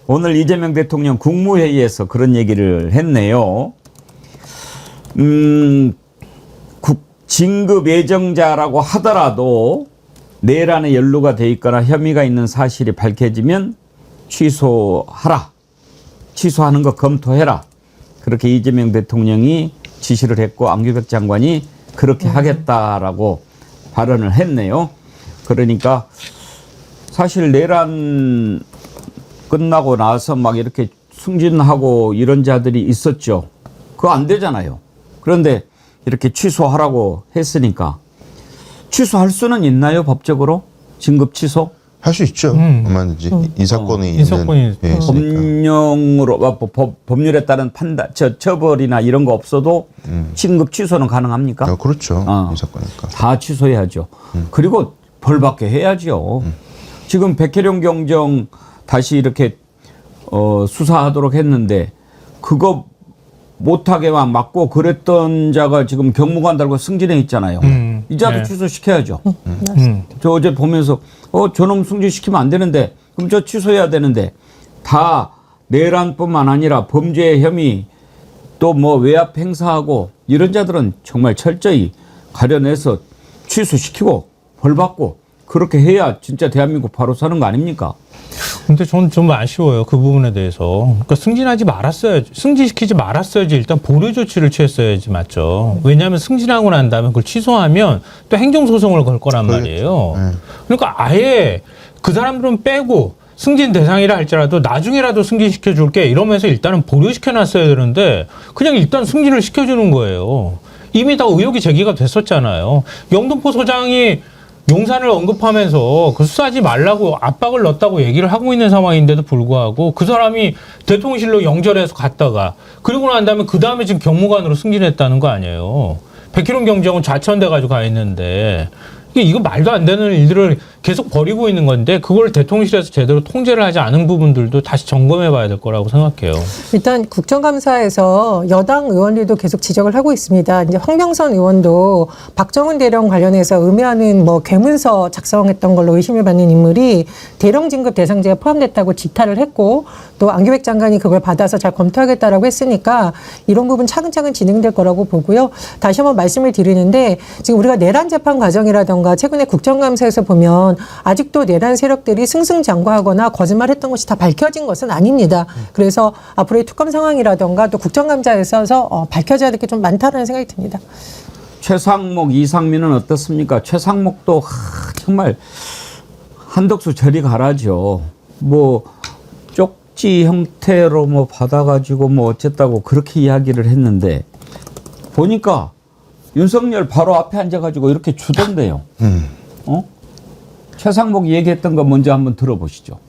Speaker 4: 오늘 이재명 대통령 국무회의에서 그런 얘기를 했네요. 진급 예정자라고 하더라도 내란에 연루가 돼 있거나 혐의가 있는 사실이 밝혀지면 취소하라. 취소하는 거 검토해라. 그렇게 이재명 대통령이 지시를 했고 안규백 장관이 그렇게 하겠다라고 발언을 했네요. 그러니까 사실 내란 끝나고 나서 막 이렇게 승진하고 이런 자들이 있었죠. 그거 안 되잖아요. 그런데 이렇게 취소하라고 했으니까 취소할 수는 있나요? 법적으로? 진급 취소?
Speaker 6: 할 수 있죠. 얼마든지. 인사권이 있는. 예,
Speaker 4: 법령으로 법률에 따른 판단, 처벌이나 이런 거 없어도 진급 취소는 가능합니까?
Speaker 6: 그렇죠. 인사권이니까.
Speaker 4: 다 취소해야죠. 그리고 벌 받게 해야죠. 지금 백혜령 경정 다시 이렇게 수사하도록 했는데 그거 못하게만 막고 그랬던 자가 지금 경무관 달고 승진해 있잖아요. 이 자도 취소시켜야죠. 저 어제 보면서 저놈 승진시키면 안 되는데 그럼 저 취소해야 되는데 다 내란뿐만 아니라 범죄 혐의 또 뭐 외압 행사하고 이런 자들은 정말 철저히 가려내서 취소시키고 벌 받고 그렇게 해야 진짜 대한민국 바로 사는 거 아닙니까?
Speaker 5: 근데 저는 좀 아쉬워요. 그 부분에 대해서. 그러니까 승진시키지 말았어야지 일단 보류 조치를 취했어야지 맞죠. 왜냐하면 승진하고 난 다음에 그걸 취소하면 또 행정소송을 걸 거란 말이에요. 그러니까 아예 그 사람들은 빼고 승진 대상이라 할지라도 나중에라도 승진시켜 줄게 이러면서 일단은 보류시켜 놨어야 되는데 그냥 일단 승진을 시켜주는 거예요. 이미 다 의혹이 제기가 됐었잖아요. 영등포 소장이 용산을 언급하면서 그 수사하지 말라고 압박을 넣었다고 얘기를 하고 있는 상황인데도 불구하고 그 사람이 대통령실로 영절해서 갔다가 그리고 난 다음에 그 다음에 지금 경무관으로 승진했다는 거 아니에요. 백희룡 경정은 좌천돼가지고 가 있는데 이거 말도 안 되는 일들을 계속 벌이고 있는 건데 그걸 대통령실에서 제대로 통제를 하지 않은 부분들도 다시 점검해 봐야 될 거라고 생각해요.
Speaker 1: 일단 국정감사에서 여당 의원들도 계속 지적을 하고 있습니다. 이제 황병선 의원도 박정훈 대령 관련해서 의뢰하는 뭐 괴문서 작성했던 걸로 의심을 받는 인물이 대령 진급 대상자에 포함됐다고 지탄을 했고 또 안규백 장관이 그걸 받아서 잘 검토하겠다라고 했으니까 이런 부분 차근차근 진행될 거라고 보고요. 다시 한번 말씀을 드리는데 지금 우리가 내란 재판 과정이라던가 최근에 국정감사에서 보면 아직도 내란 세력들이 승승장구하거나 거짓말했던 것이 다 밝혀진 것은 아닙니다. 그래서 앞으로의 특검 상황이라던가 또 국정감사에서 밝혀져야 될 게 좀 많다는 생각이 듭니다.
Speaker 4: 최상목, 이상민은 어떻습니까? 최상목도 정말 한덕수 저리 가라죠. 뭐 쪽지 형태로 뭐 받아가지고 뭐 어쨌다고 그렇게 이야기를 했는데 보니까 윤석열 바로 앞에 앉아가지고 이렇게 주던데요. 최상목이 얘기했던 거 먼저 한번 들어보시죠.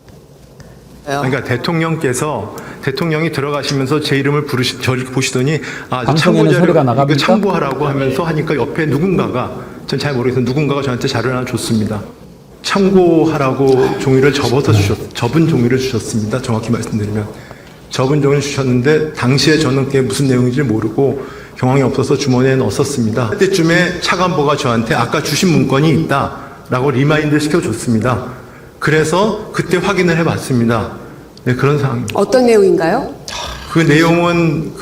Speaker 12: 그러니까 대통령이 들어가시면서 제 이름을 저를 보시더니
Speaker 4: 방송에는 소리가 나갑니까?
Speaker 12: 참고하라고 하면서 하니까 옆에 누군가가 전 잘 모르겠어요. 누군가가 저한테 자료를 하나 줬습니다. 참고하라고 종이를 접은 종이를 주셨습니다. 정확히 말씀드리면 접은 종이를 주셨는데 당시에 저는 그게 무슨 내용인지 모르고 경황이 없어서 주머니에 넣었습니다. 그때쯤에 차관보가 저한테 아까 주신 문건이 있다라고 리마인드 시켜줬습니다. 그래서 그때 확인을 해봤습니다. 네, 그런 상황입니다.
Speaker 13: 어떤 내용인가요?
Speaker 12: 그 내용은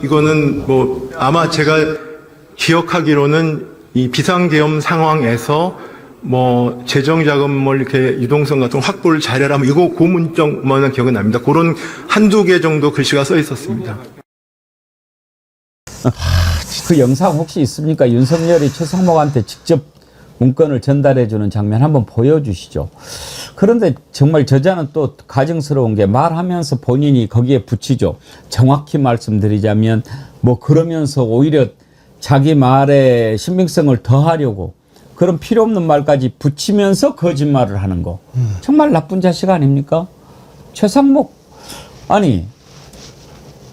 Speaker 12: 이거는 아마 제가 기억하기로는 이 비상계엄 상황에서 재정 자금을 이렇게 유동성 같은 확보를 잘해라 이거 고문정만 기억은 납니다. 그런 한두 개 정도 글씨가 써 있었습니다.
Speaker 4: 그 영상 혹시 있습니까? 윤석열이 최상목한테 직접 문건을 전달해주는 장면 한번 보여주시죠. 그런데 정말 저자는 또 가증스러운 게 말하면서 본인이 거기에 붙이죠. 정확히 말씀드리자면 그러면서 오히려 자기 말의 신빙성을 더하려고 그런 필요 없는 말까지 붙이면서 거짓말을 하는 거. 정말 나쁜 자식 아닙니까? 최상목 아니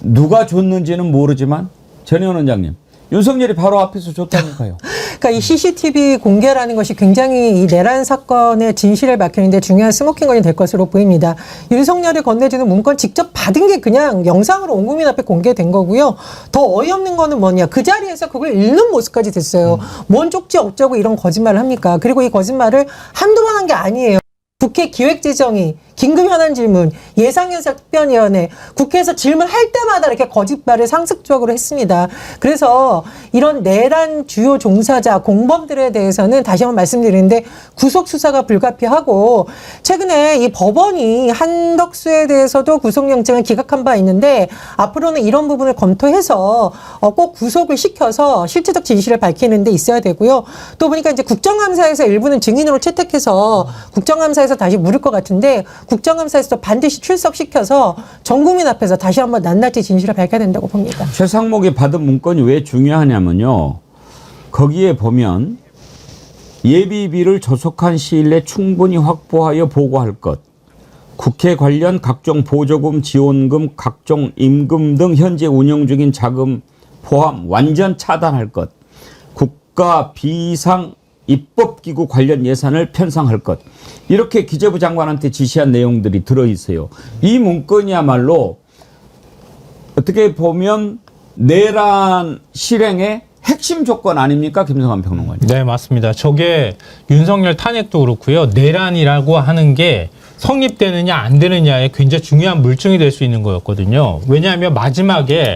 Speaker 4: 누가 줬는지는 모르지만 전혜원 원장님 윤석열이 바로 앞에서 줬다니까요.
Speaker 1: 그러니까 이 CCTV 공개라는 것이 굉장히 이 내란 사건의 진실을 밝히는데 중요한 스모킹건이 될 것으로 보입니다. 윤석열이 건네주는 문건 직접 받은 게 그냥 영상으로 온 국민 앞에 공개된 거고요. 더 어이없는 거는 뭐냐. 그 자리에서 그걸 읽는 모습까지 됐어요. 뭔 쪽지 어쩌고 이런 거짓말을 합니까? 그리고 이 거짓말을 한두 번 한 게 아니에요. 국회 기획재정위, 긴급현안질문, 예상연설특별위원회, 국회에서 질문할 때마다 이렇게 거짓말을 상습적으로 했습니다. 그래서 이런 내란 주요 종사자, 공범들에 대해서는 다시 한번 말씀드리는데 구속수사가 불가피하고 최근에 이 법원이 한덕수에 대해서도 구속영장을 기각한 바 있는데 앞으로는 이런 부분을 검토해서 꼭 구속을 시켜서 실체적 진실을 밝히는 데 있어야 되고요. 또 보니까 이제 국정감사에서 일부는 증인으로 채택해서 국정감사에서 다시 물을 것 같은데 국정감사에서 반드시 출석시켜서 전 국민 앞에서 다시 한번 낱낱이 진실을 밝혀야 된다고 봅니다.
Speaker 4: 최상목이 받은 문건이 왜 중요하냐면요. 거기에 보면 예비비를 조속한 시일 내 충분히 확보하여 보고할 것. 국회 관련 각종 보조금, 지원금, 각종 임금 등 현재 운영 중인 자금 포함 완전 차단할 것. 국가 비상 입법기구 관련 예산을 편성할 것. 이렇게 기재부 장관한테 지시한 내용들이 들어있어요. 이 문건이야말로 어떻게 보면 내란 실행의 핵심 조건 아닙니까? 김성환 평론가님.
Speaker 5: 네, 맞습니다. 저게 윤석열 탄핵도 그렇고요. 내란이라고 하는 게 성립되느냐 안 되느냐에 굉장히 중요한 물증이 될 수 있는 거였거든요. 왜냐하면 마지막에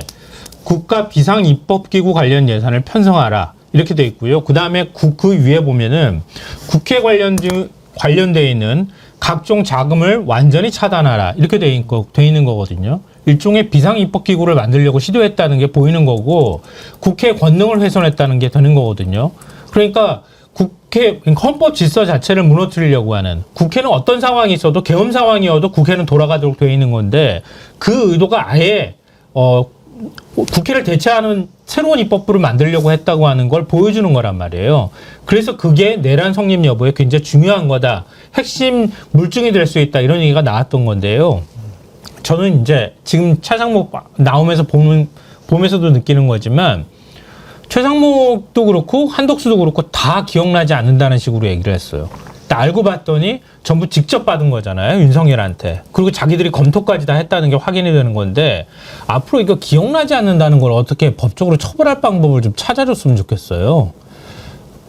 Speaker 5: 국가 비상입법기구 관련 예산을 편성하라. 이렇게 돼 있고요. 그 다음에 그 위에 보면은 국회 관련돼 있는 각종 자금을 완전히 차단하라. 이렇게 돼 있는 거거든요. 일종의 비상입법기구를 만들려고 시도했다는 게 보이는 거고 국회 권능을 훼손했다는 게 되는 거거든요. 그러니까 헌법 질서 자체를 무너뜨리려고 하는 국회는 어떤 상황이 있어도 계엄 상황이어도 국회는 돌아가도록 되어 있는 건데 그 의도가 아예 국회를 대체하는 새로운 입법부를 만들려고 했다고 하는 걸 보여주는 거란 말이에요. 그래서 그게 내란 성립 여부에 굉장히 중요한 거다. 핵심 물증이 될 수 있다. 이런 얘기가 나왔던 건데요. 저는 이제 지금 최상목 나오면서 보면서도 느끼는 거지만 최상목도 그렇고 한덕수도 그렇고 다 기억나지 않는다는 식으로 얘기를 했어요. 알고 봤더니 전부 직접 받은 거잖아요. 윤석열한테. 그리고 자기들이 검토까지 다 했다는 게 확인이 되는 건데 앞으로 이거 기억나지 않는다는 걸 어떻게 법적으로 처벌할 방법을 좀 찾아줬으면 좋겠어요.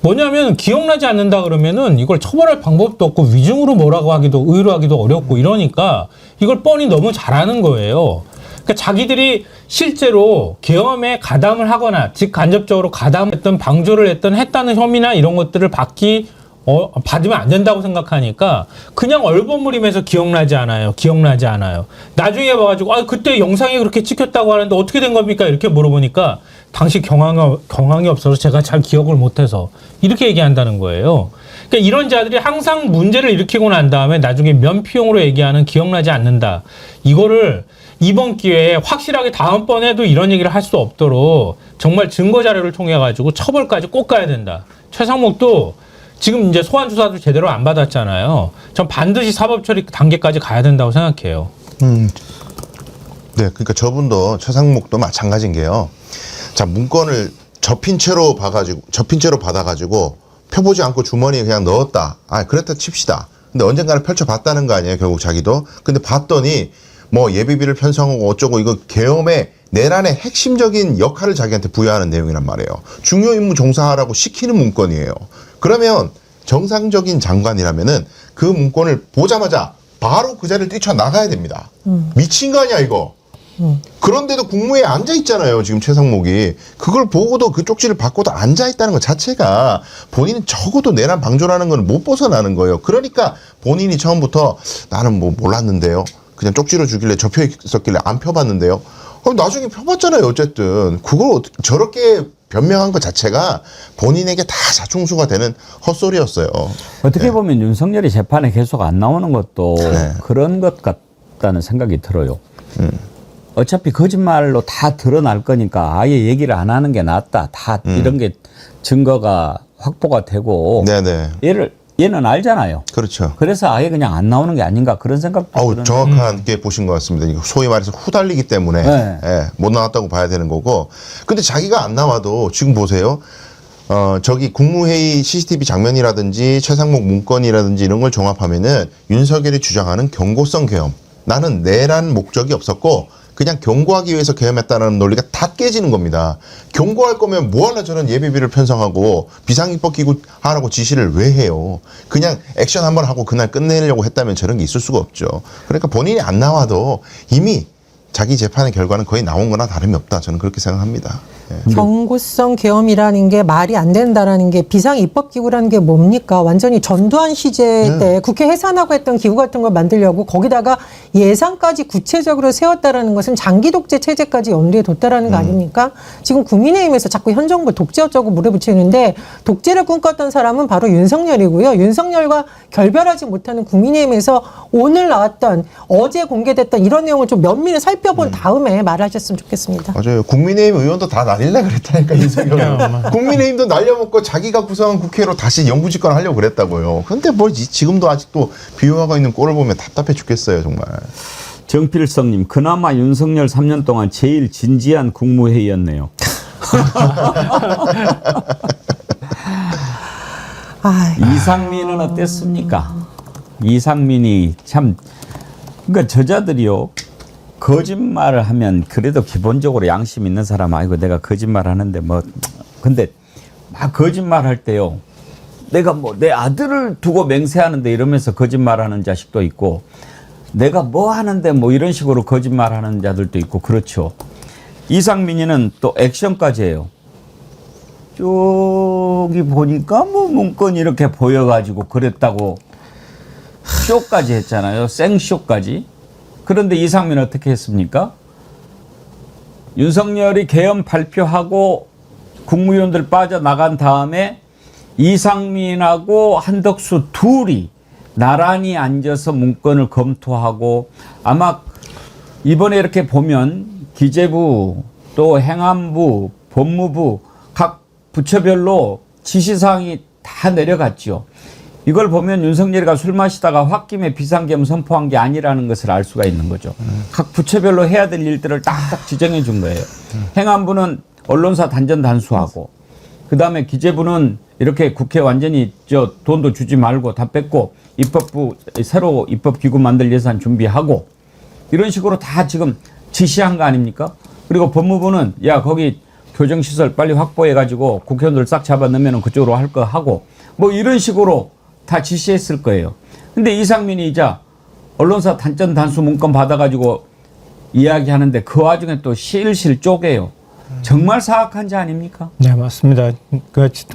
Speaker 5: 뭐냐면 기억나지 않는다 그러면은 이걸 처벌할 방법도 없고 위증으로 뭐라고 하기도 의뢰하기도 어렵고 이러니까 이걸 뻔히 너무 잘하는 거예요. 그러니까 자기들이 실제로 계엄에 가담을 하거나 즉 간접적으로 가담했던 방조를 했다는 혐의나 이런 것들을 받으면 안 된다고 생각하니까 그냥 얼버무리면서 기억나지 않아요. 나중에 봐가지고 그때 영상이 그렇게 찍혔다고 하는데 어떻게 된 겁니까? 이렇게 물어보니까 당시 경황이 없어서 제가 잘 기억을 못해서 이렇게 얘기한다는 거예요. 그러니까 이런 자들이 항상 문제를 일으키고 난 다음에 나중에 면피용으로 얘기하는 기억나지 않는다. 이거를 이번 기회에 확실하게 다음번에도 이런 얘기를 할 수 없도록 정말 증거 자료를 통해 가지고 처벌까지 꼭 가야 된다. 최상목도 지금 이제 소환 조사도 제대로 안 받았잖아요. 전 반드시 사법 처리 단계까지 가야 된다고 생각해요.
Speaker 6: 네, 그러니까 저분도 최상목도 마찬가지인 게요. 자, 문건을 접힌 채로 받아가지고 펴보지 않고 주머니에 그냥 넣었다. 아, 그랬다 칩시다. 근데 언젠가는 펼쳐봤다는 거 아니에요, 결국 자기도. 근데 봤더니 뭐 예비비를 편성하고 어쩌고 이거 계엄의 내란의 핵심적인 역할을 자기한테 부여하는 내용이란 말이에요. 중요 임무 종사하라고 시키는 문건이에요. 그러면 정상적인 장관이라면은 그 문건을 보자마자 바로 그 자리를 뛰쳐나가야 됩니다. 미친 거 아니야 이거. 그런데도 국무회의에 앉아있잖아요. 지금 최상목이. 그걸 보고도 그 쪽지를 받고도 앉아있다는 것 자체가 본인은 적어도 내란 방조라는 건 못 벗어나는 거예요. 그러니까 본인이 처음부터 나는 뭐 몰랐는데요. 그냥 쪽지로 주길래 접혀 있었길래 안 펴봤는데요. 그럼 나중에 펴봤잖아요. 어쨌든. 그걸 저렇게 변명한 것 자체가 본인에게 다 자충수가 되는 헛소리였어요.
Speaker 4: 어떻게 보면 윤석열이 재판에 계속 안 나오는 것도 그런 것 같다는 생각이 들어요. 어차피 거짓말로 다 드러날 거니까 아예 얘기를 안 하는 게 낫다. 다 이런 게 증거가 확보가 되고 얘는 알잖아요.
Speaker 6: 그렇죠.
Speaker 4: 그래서 아예 그냥 안 나오는 게 아닌가 그런 생각도 드는.
Speaker 6: 정확하게 보신 것 같습니다. 소위 말해서 후달리기 때문에 못 나왔다고 봐야 되는 거고. 근데 자기가 안 나와도 지금 보세요. 저기 국무회의 CCTV 장면이라든지 최상목 문건이라든지 이런 걸 종합하면은 윤석열이 주장하는 경고성 계엄. 나는 내란 목적이 없었고 그냥 경고하기 위해서 계엄했다는 논리가 다 깨지는 겁니다. 경고할 거면 뭐하나 저런 예비비를 편성하고 비상입법기구 하라고 지시를 왜 해요. 그냥 액션 한번 하고 그날 끝내려고 했다면 저런 게 있을 수가 없죠. 그러니까 본인이 안 나와도 이미 자기 재판의 결과는 거의 나온 거나 다름이 없다. 저는 그렇게 생각합니다.
Speaker 1: 경고성 계엄이라는 게 말이 안 된다라는 게 비상입법기구라는 게 뭡니까? 완전히 전두환 시제 때 국회 해산하고 했던 기구 같은 걸 만들려고 거기다가 예산까지 구체적으로 세웠다라는 것은 장기 독재 체제까지 염두에 뒀다라는 거 아닙니까? 지금 국민의힘에서 자꾸 현 정부 독재 어쩌고 물어붙이는데 독재를 꿈꿨던 사람은 바로 윤석열이고요. 윤석열과 결별하지 못하는 국민의힘에서 오늘 나왔던 어제 공개됐던 이런 내용을 좀 면밀히 살펴본 다음에 말하셨으면 좋겠습니다.
Speaker 6: 맞아요. 국민의힘 의원도 다 날릴라 그랬다니까 윤석열. 국민의힘도 날려먹고 자기가 구성한 국회로 다시 영구집권 하려고 그랬다고요. 근데 뭐 지금도 아직도 비호하고 있는 꼴을 보면 답답해 죽겠어요 정말.
Speaker 4: 정필성님, 그나마 윤석열 3년 동안 제일 진지한 국무회의였네요. 이상민은 어땠습니까? 이상민이 참, 그러니까 저자들이요. 거짓말을 하면 그래도 기본적으로 양심 있는 사람 아니고 내가 거짓말 하는데 뭐 근데 막 거짓말 할 때요. 내가 뭐 내 아들을 두고 맹세하는데 이러면서 거짓말 하는 자식도 있고 내가 뭐 하는데 뭐 이런 식으로 거짓말 하는 자들도 있고 그렇죠. 이상민이는 또 액션까지 해요. 저기 보니까 뭐 문건이 이렇게 보여가지고 그랬다고 쇼까지 했잖아요. 생쇼까지. 그런데 이상민은 어떻게 했습니까? 윤석열이 계엄 발표하고 국무위원들 빠져나간 다음에 이상민하고 한덕수 둘이 나란히 앉아서 문건을 검토하고 아마 이번에 이렇게 보면 기재부 또 행안부 법무부 각 부처별로 지시사항이 다 내려갔죠. 이걸 보면 윤석열이가 술 마시다가 홧김에 비상계엄 선포한 게 아니라는 것을 알 수가 있는 거죠. 각 부처별로 해야 될 일들을 딱딱 지정해 준 거예요. 행안부는 언론사 단전 단수하고 그다음에 기재부는 이렇게 국회 완전히 돈도 주지 말고 다 뺏고 입법부 새로 입법기구 만들 예산 준비하고 이런 식으로 다 지금 지시한 거 아닙니까? 그리고 법무부는 야 거기 교정시설 빨리 확보해가지고 국회의원들 싹 잡아넣으면 그쪽으로 할 거 하고 뭐 이런 식으로 다 지시했을 거예요. 근데 이상민이 이제 언론사 단전 단수 문건 받아가지고 이야기하는데 그 와중에 또 실실 쪼개요. 정말 사악한 자 아닙니까?
Speaker 5: 네, 맞습니다.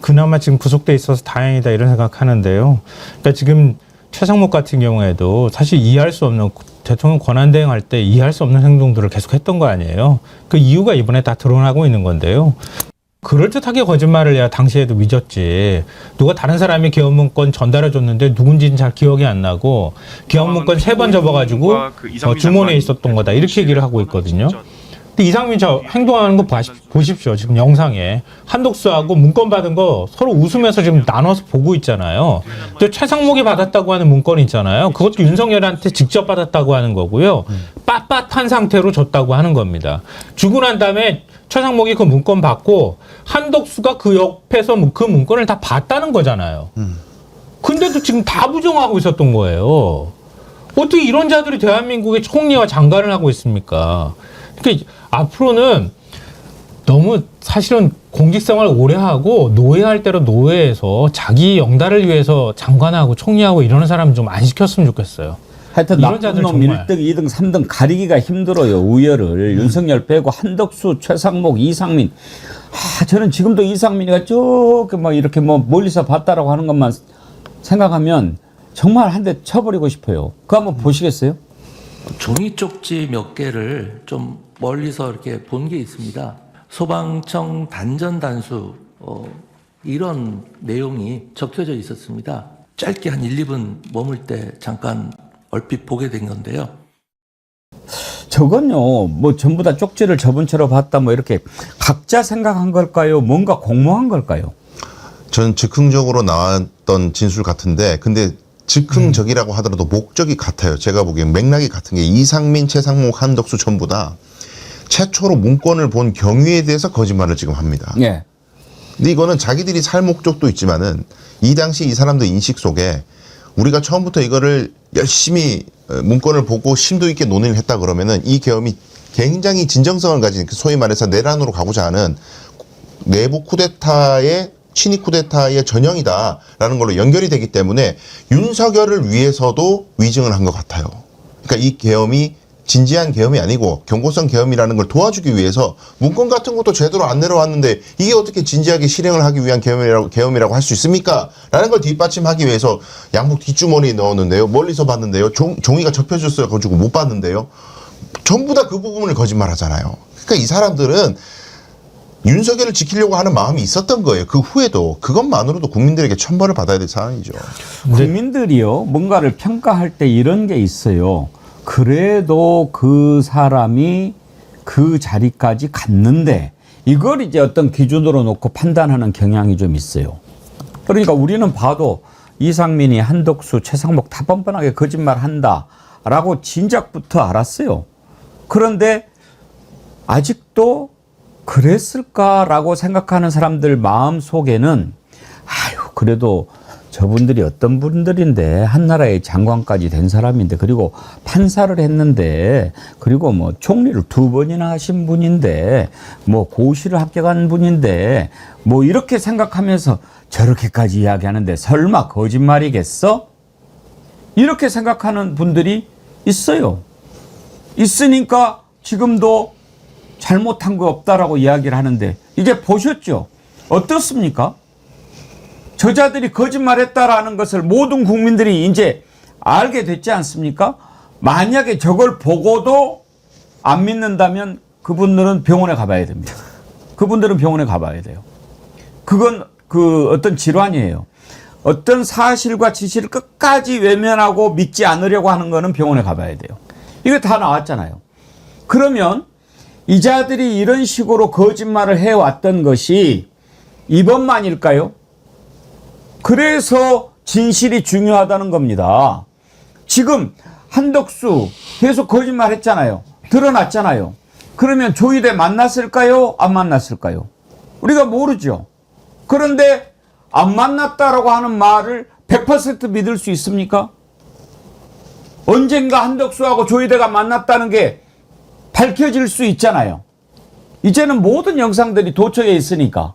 Speaker 5: 그나마 지금 구속돼 있어서 다행이다 이런 생각하는데요. 그러니까 지금 최상목 같은 경우에도 사실 이해할 수 없는 대통령 권한대행할 때 이해할 수 없는 행동들을 계속했던 거 아니에요. 그 이유가 이번에 다 드러나고 있는 건데요. 그럴듯하게 거짓말을 해야 당시에도 믿었지. 누가 다른 사람이 개헌 문건 전달해 줬는데 누군지는 잘 기억이 안 나고 개헌 문건 3번 접어가지고 주머니에 있었던 거다 이렇게 얘기를 하고 있거든요. 근데 이상민 저 행동하는 거 보십시오. 지금 영상에 한독수하고 문건 받은 거 서로 웃으면서 지금 나눠서 보고 있잖아요. 또 최상목이 받았다고 하는 문건이 있잖아요. 그것도 윤석열한테 직접 받았다고 하는 거고요. 빳빳한 상태로 줬다고 하는 겁니다. 주고 난 다음에 최상목이 그 문건 받고 한덕수가 그 옆에서 그 문건을 다 봤다는 거잖아요. 근데도 지금 다 부정하고 있었던 거예요. 어떻게 이런 자들이 대한민국의 총리와 장관을 하고 있습니까? 그러니까 앞으로는 너무 사실은 공직생활 오래 하고 노예할 대로 노예해서 자기 영달을 위해서 장관하고 총리하고 이러는 사람 좀 안 시켰으면 좋겠어요.
Speaker 4: 하여튼 나쁜 놈 1등, 2등, 3등 가리기가 힘들어요. 우열을. 윤석열 빼고 한덕수, 최상목, 이상민. 저는 지금도 이상민이가 저렇게 뭐 이렇게 뭐 멀리서 봤다라고 하는 것만 생각하면 정말 한 대 쳐버리고 싶어요. 그거 한번 보시겠어요?
Speaker 13: 종이 쪽지 몇 개를 좀 멀리서 이렇게 본 게 있습니다. 소방청 단전 단수 이런 내용이 적혀져 있었습니다. 짧게 한 1, 2분 머물 때 잠깐 얼핏 보게 된 건데요.
Speaker 4: 저건요, 뭐 전부 다 쪽지를 저번 채로 봤다 뭐 이렇게 각자 생각한 걸까요? 뭔가 공모한 걸까요?
Speaker 6: 전 즉흥적으로 나왔던 진술 같은데, 근데 즉흥적이라고 하더라도 목적이 같아요. 제가 보기엔 맥락이 같은 게 이상민, 최상목, 한덕수 전부 다 최초로 문건을 본 경위에 대해서 거짓말을 지금 합니다.
Speaker 4: 예.
Speaker 6: 근데 이거는 자기들이 살 목적도 있지만은 이 당시 이 사람들 인식 속에 우리가 처음부터 이거를 열심히 문건을 보고 심도 있게 논의를 했다 그러면은 이 계엄이 굉장히 진정성을 가진 소위 말해서 내란으로 가고자 하는 내부 쿠데타의 친위 쿠데타의 전형이다라는 걸로 연결이 되기 때문에 윤석열을 위해서도 위증을 한 것 같아요. 그러니까 이 계엄이 진지한 계엄이 아니고 경고성 계엄이라는 걸 도와주기 위해서 문건 같은 것도 제대로 안 내려왔는데 이게 어떻게 진지하게 실행을 하기 위한 계엄이라고 할 수 있습니까? 라는 걸 뒷받침하기 위해서 양복 뒷주머니에 넣었는데요. 멀리서 봤는데요. 종이가 접혀졌어요. 가지고 못 봤는데요. 전부 다 그 부분을 거짓말하잖아요. 그러니까 이 사람들은 윤석열을 지키려고 하는 마음이 있었던 거예요. 그 후에도 그것만으로도 국민들에게 천벌을 받아야 될 상황이죠.
Speaker 4: 국민들이요, 뭔가를 평가할 때 이런 게 있어요. 그래도 그 사람이 그 자리까지 갔는데 이걸 이제 어떤 기준으로 놓고 판단하는 경향이 좀 있어요. 그러니까 우리는 봐도 이상민이 한덕수, 최상목 다 뻔뻔하게 거짓말 한다라고 진작부터 알았어요. 그런데 아직도 그랬을까라고 생각하는 사람들 마음 속에는 그래도 저분들이 어떤 분들인데 한나라의 장관까지 된 사람인데 그리고 판사를 했는데 그리고 뭐 총리를 2번이나 하신 분인데 뭐 고시를 합격한 분인데 뭐 이렇게 생각하면서 저렇게까지 이야기하는데 설마 거짓말이겠어? 이렇게 생각하는 분들이 있어요. 있으니까 지금도 잘못한 거 없다라고 이야기를 하는데 이제 보셨죠? 어떻습니까? 저자들이 거짓말했다라는 것을 모든 국민들이 이제 알게 됐지 않습니까? 만약에 저걸 보고도 안 믿는다면 그분들은 병원에 가봐야 됩니다. 그분들은 병원에 가봐야 돼요. 그건 그 어떤 질환이에요. 어떤 사실과 지시를 끝까지 외면하고 믿지 않으려고 하는 거는 병원에 가봐야 돼요. 이거 다 나왔잖아요. 그러면 이 자들이 이런 식으로 거짓말을 해왔던 것이 이번만일까요? 그래서 진실이 중요하다는 겁니다. 지금 한덕수 계속 거짓말했잖아요. 드러났잖아요. 그러면 조희대 만났을까요? 안 만났을까요? 우리가 모르죠. 그런데 안 만났다라고 하는 말을 100% 믿을 수 있습니까? 언젠가 한덕수하고 조희대가 만났다는 게 밝혀질 수 있잖아요. 이제는 모든 영상들이 도처에 있으니까.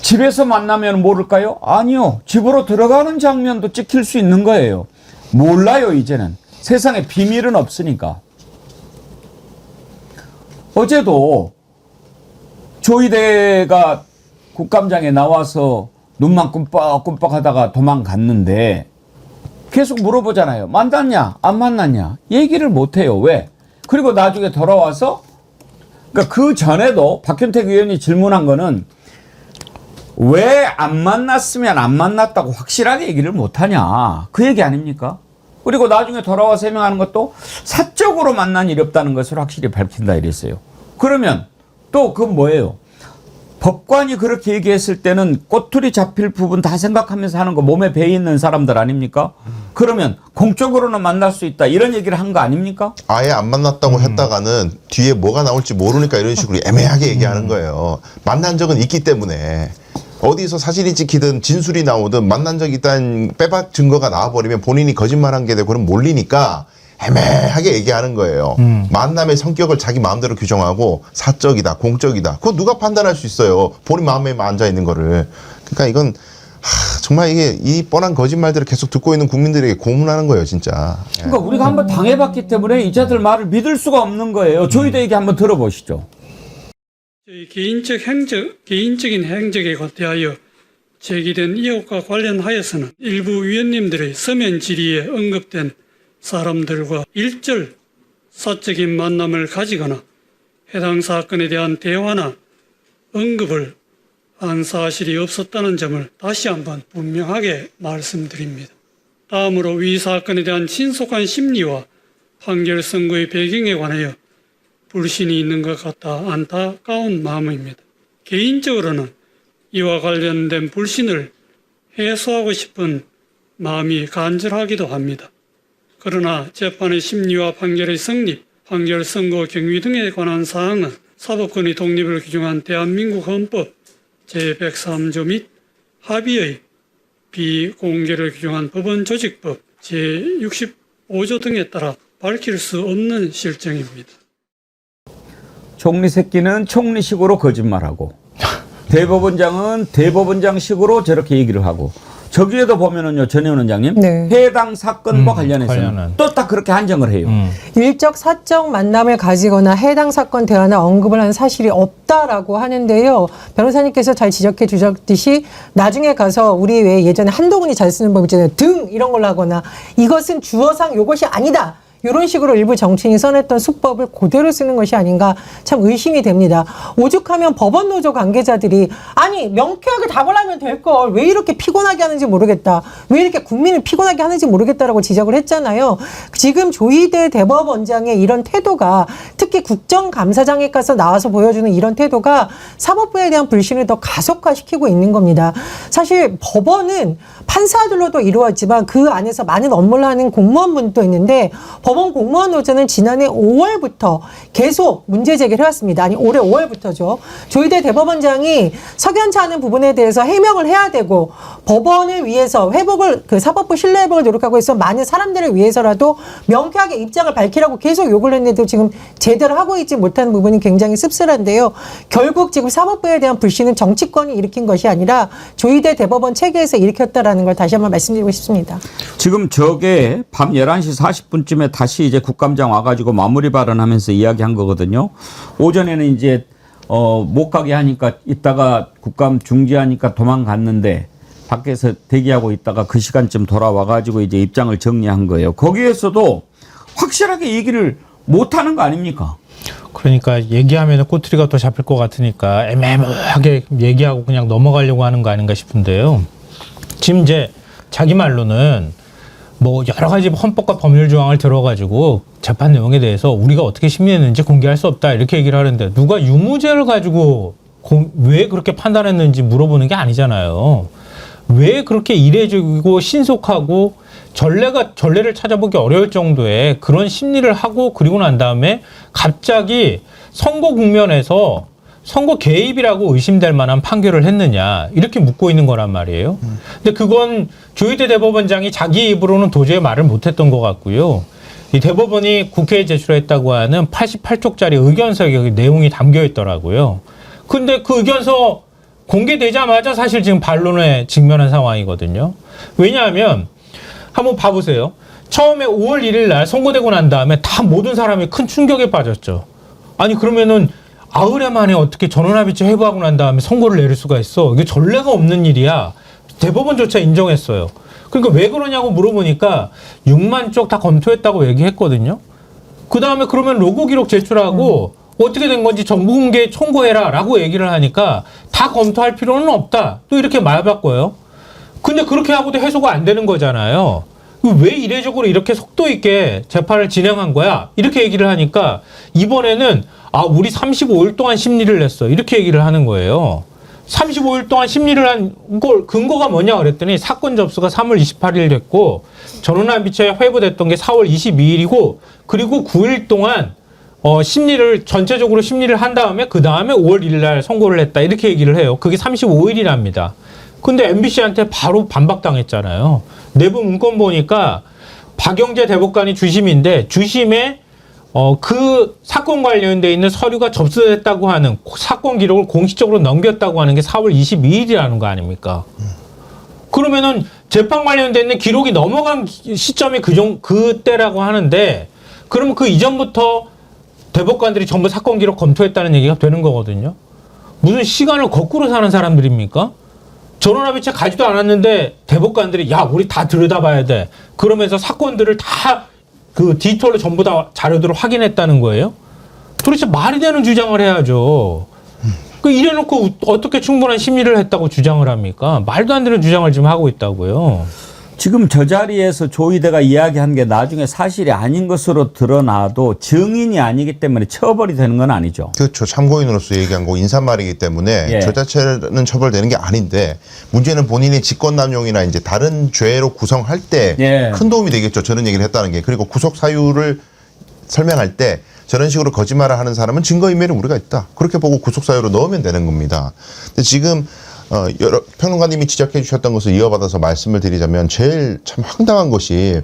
Speaker 4: 집에서 만나면 모를까요? 아니요. 집으로 들어가는 장면도 찍힐 수 있는 거예요. 몰라요, 이제는. 세상에 비밀은 없으니까. 어제도 조희대가 국감장에 나와서 눈만 끔뻑끔뻑 하다가 도망갔는데 계속 물어보잖아요. 만났냐? 안 만났냐? 얘기를 못해요. 왜? 그리고 나중에 돌아와서 그러니까 그 전에도 박현택 의원이 질문한 거는 왜 안 만났으면 안 만났다고 확실하게 얘기를 못하냐. 그 얘기 아닙니까? 그리고 나중에 돌아와서 해명하는 것도 사적으로 만난 일이 없다는 것을 확실히 밝힌다 이랬어요. 그러면 또 그건 뭐예요? 법관이 그렇게 얘기했을 때는 꼬투리 잡힐 부분 다 생각하면서 하는 거 몸에 배 있는 사람들 아닙니까? 그러면 공적으로는 만날 수 있다 이런 얘기를 한 거 아닙니까?
Speaker 6: 아예 안 만났다고 했다가는 뒤에 뭐가 나올지 모르니까 이런 식으로 애매하게 얘기하는 거예요. 만난 적은 있기 때문에 어디서 사진이 찍히든 진술이 나오든 만난 적이 있다는 빼박 증거가 나와버리면 본인이 거짓말한 게 되고 그럼 몰리니까 애매하게 얘기하는 거예요. 만남의 성격을 자기 마음대로 규정하고 사적이다, 공적이다. 그거 누가 판단할 수 있어요. 본인 마음에 앉아 있는 거를. 그러니까 이건 정말 이게 이 뻔한 거짓말들을 계속 듣고 있는 국민들에게 고문하는 거예요, 진짜.
Speaker 4: 그러니까 우리가 한번 당해봤기 때문에 이자들 말을 믿을 수가 없는 거예요. 조희대 얘기 한번 들어보시죠.
Speaker 14: 저희 개인적인 행적에 대하여 제기된 의혹과 관련하여서는 일부 위원님들의 서면 질의에 언급된 사람들과 일절 사적인 만남을 가지거나 해당 사건에 대한 대화나 언급을 한 사실이 없었다는 점을 다시 한번 분명하게 말씀드립니다. 다음으로 위 사건에 대한 신속한 심리와 판결 선고의 배경에 관하여 불신이 있는 것 같아 안타까운 마음입니다. 개인적으로는 이와 관련된 불신을 해소하고 싶은 마음이 간절하기도 합니다. 그러나 재판의 심리와 판결의 성립, 판결 선고 경위 등에 관한 사항은 사법권의 독립을 규정한 대한민국 헌법 제103조 및 합의의 비공개를 규정한 법원조직법 제65조 등에 따라 밝힐 수 없는 실정입니다.
Speaker 4: 총리 새끼는 총리식으로 거짓말하고 대법원장은 대법원장식으로 저렇게 얘기를 하고 저기에도 보면은요, 전혜원 원장님,
Speaker 1: 네.
Speaker 4: 해당 사건과 관련해서는 또 딱 그렇게 한정을 해요.
Speaker 1: 일적 사적 만남을 가지거나 해당 사건 대화나 언급을 한 사실이 없다라고 하는데요. 변호사님께서 잘 지적해 주셨듯이 나중에 가서 우리 왜 예전에 한동훈이 잘 쓰는 법 있잖아요. 등 이런 걸로 하거나 이것은 주어상 요것이 아니다. 이런 식으로 일부 정치인이 써냈던 수법을 그대로 쓰는 것이 아닌가 참 의심이 됩니다. 오죽하면 법원 노조 관계자들이 아니 명쾌하게 답을 하면 될 걸 왜 이렇게 피곤하게 하는지 모르겠다. 왜 이렇게 국민을 피곤하게 하는지 모르겠다라고 지적을 했잖아요. 지금 조희대 대법원장의 이런 태도가 특히 국정감사장에 가서 나와서 보여주는 이런 태도가 사법부에 대한 불신을 더 가속화시키고 있는 겁니다. 사실 법원은 판사들로도 이루어지만 그 안에서 많은 업무를 하는 공무원분도 있는데 법원 공무원 노조는 지난해 5월부터 계속 문제 제기를 해왔습니다. 아니 올해 5월부터죠. 조희대 대법원장이 석연치 않은 부분에 대해서 해명을 해야 되고 법원을 위해서 회복을 그 사법부 신뢰 회복을 노력하고 있어 많은 사람들을 위해서라도 명쾌하게 입장을 밝히라고 계속 요구를 했는데도 지금 제대로 하고 있지 못한 부분이 굉장히 씁쓸한데요. 결국 지금 사법부에 대한 불신은 정치권이 일으킨 것이 아니라 조희대 대법원 체계에서 일으켰다라는 걸 다시 한번 말씀드리고 싶습니다.
Speaker 4: 지금 저게 밤 11시 40분쯤에 다시 이제 국감장 와가지고 마무리 발언하면서 이야기한 거거든요. 오전에는 이제 못 가게 하니까 이따가 국감 중지하니까 도망갔는데 밖에서 대기하고 있다가 그 시간쯤 돌아와가지고 이제 입장을 정리한 거예요. 거기에서도 확실하게 얘기를 못 하는 거 아닙니까?
Speaker 5: 그러니까 얘기하면 꼬투리가 또 잡힐 것 같으니까 애매하게 얘기하고 그냥 넘어가려고 하는 거 아닌가 싶은데요. 지금 이제 자기 말로는 뭐 여러 가지 헌법과 법률 조항을 들어가지고 재판 내용에 대해서 우리가 어떻게 심리했는지 공개할 수 없다 이렇게 얘기를 하는데 누가 유무죄를 가지고 왜 그렇게 판단했는지 물어보는 게 아니잖아요. 왜 그렇게 이례적이고 신속하고 전례를 찾아보기 어려울 정도의 그런 심리를 하고 그리고 난 다음에 갑자기 선거 국면에서 선거 개입이라고 의심될 만한 판결을 했느냐 이렇게 묻고 있는 거란 말이에요. 근데 그건 조희대 대법원장이 자기 입으로는 도저히 말을 못했던 것 같고요. 이 대법원이 국회에 제출했다고 하는 88쪽짜리 의견서에 내용이 담겨 있더라고요. 근데 그 의견서 공개되자마자 사실 지금 반론에 직면한 상황이거든요. 왜냐하면 한번 봐보세요. 처음에 5월 1일 날 선고되고 난 다음에 다 모든 사람이 큰 충격에 빠졌죠. 아니 그러면은 아흘에 만에 어떻게 전원합의체 회부하고 난 다음에 선고를 내릴 수가 있어. 이게 전례가 없는 일이야. 대법원조차 인정했어요. 그러니까 왜 그러냐고 물어보니까 6만 쪽 다 검토했다고 얘기했거든요. 그 다음에 그러면 로고 기록 제출하고 어떻게 된 건지 정보 공개 청구해라라고 얘기를 하니까 다 검토할 필요는 없다. 또 이렇게 말 바꿔요. 근데 그렇게 하고도 해소가 안 되는 거잖아요. 왜 이례적으로 이렇게 속도 있게 재판을 진행한 거야? 이렇게 얘기를 하니까 이번에는 우리 35일 동안 심리를 냈어. 이렇게 얘기를 하는 거예요. 35일 동안 심리를 한 걸 근거가 뭐냐 그랬더니 사건 접수가 3월 28일 됐고 전원합의체 회부됐던 게 4월 22일이고 그리고 9일 동안 전체적으로 심리를 한 다음에 그 다음에 5월 1일 날 선고를 했다. 이렇게 얘기를 해요. 그게 35일이랍니다. 근데 MBC한테 바로 반박당했잖아요. 내부 문건 보니까 박영재 대법관이 주심인데 주심에 그 사건 관련돼 있는 서류가 접수됐다고 하는 사건 기록을 공식적으로 넘겼다고 하는 게 4월 22일이라는 거 아닙니까? 그러면은 재판 관련돼 있는 기록이 넘어간 시점이 그때라고 하는데 그러면 그 이전부터 대법관들이 전부 사건 기록 검토했다는 얘기가 되는 거거든요. 무슨 시간을 거꾸로 사는 사람들입니까? 전원합의체 가지도 않았는데 대법관들이 야 우리 다 들여다봐야 돼. 그러면서 사건들을 다 그 디지털로 전부 다 자료들을 확인했다는 거예요? 도대체 말이 되는 주장을 해야죠. 이래놓고 어떻게 충분한 심리를 했다고 주장을 합니까? 말도 안 되는 주장을 지금 하고 있다고요.
Speaker 4: 지금 저 자리에서 조희대가 이야기한 게 나중에 사실이 아닌 것으로 드러나도 증인이 아니기 때문에 처벌이 되는 건 아니죠.
Speaker 6: 그렇죠. 참고인으로서 얘기한 거 인사말이기 때문에
Speaker 4: 예.
Speaker 6: 저 자체는 처벌되는 게 아닌데 문제는 본인이 직권남용이나 이제 다른 죄로 구성할 때 큰
Speaker 4: 예.
Speaker 6: 도움이 되겠죠. 저런 얘기를 했다는 게. 그리고 구속 사유를 설명할 때 저런 식으로 거짓말을 하는 사람은 증거인멸이 우리가 있다. 그렇게 보고 구속 사유로 넣으면 되는 겁니다. 근데 지금 여러 평론가님이 지적해 주셨던 것을 이어받아서 말씀을 드리자면 제일 참 황당한 것이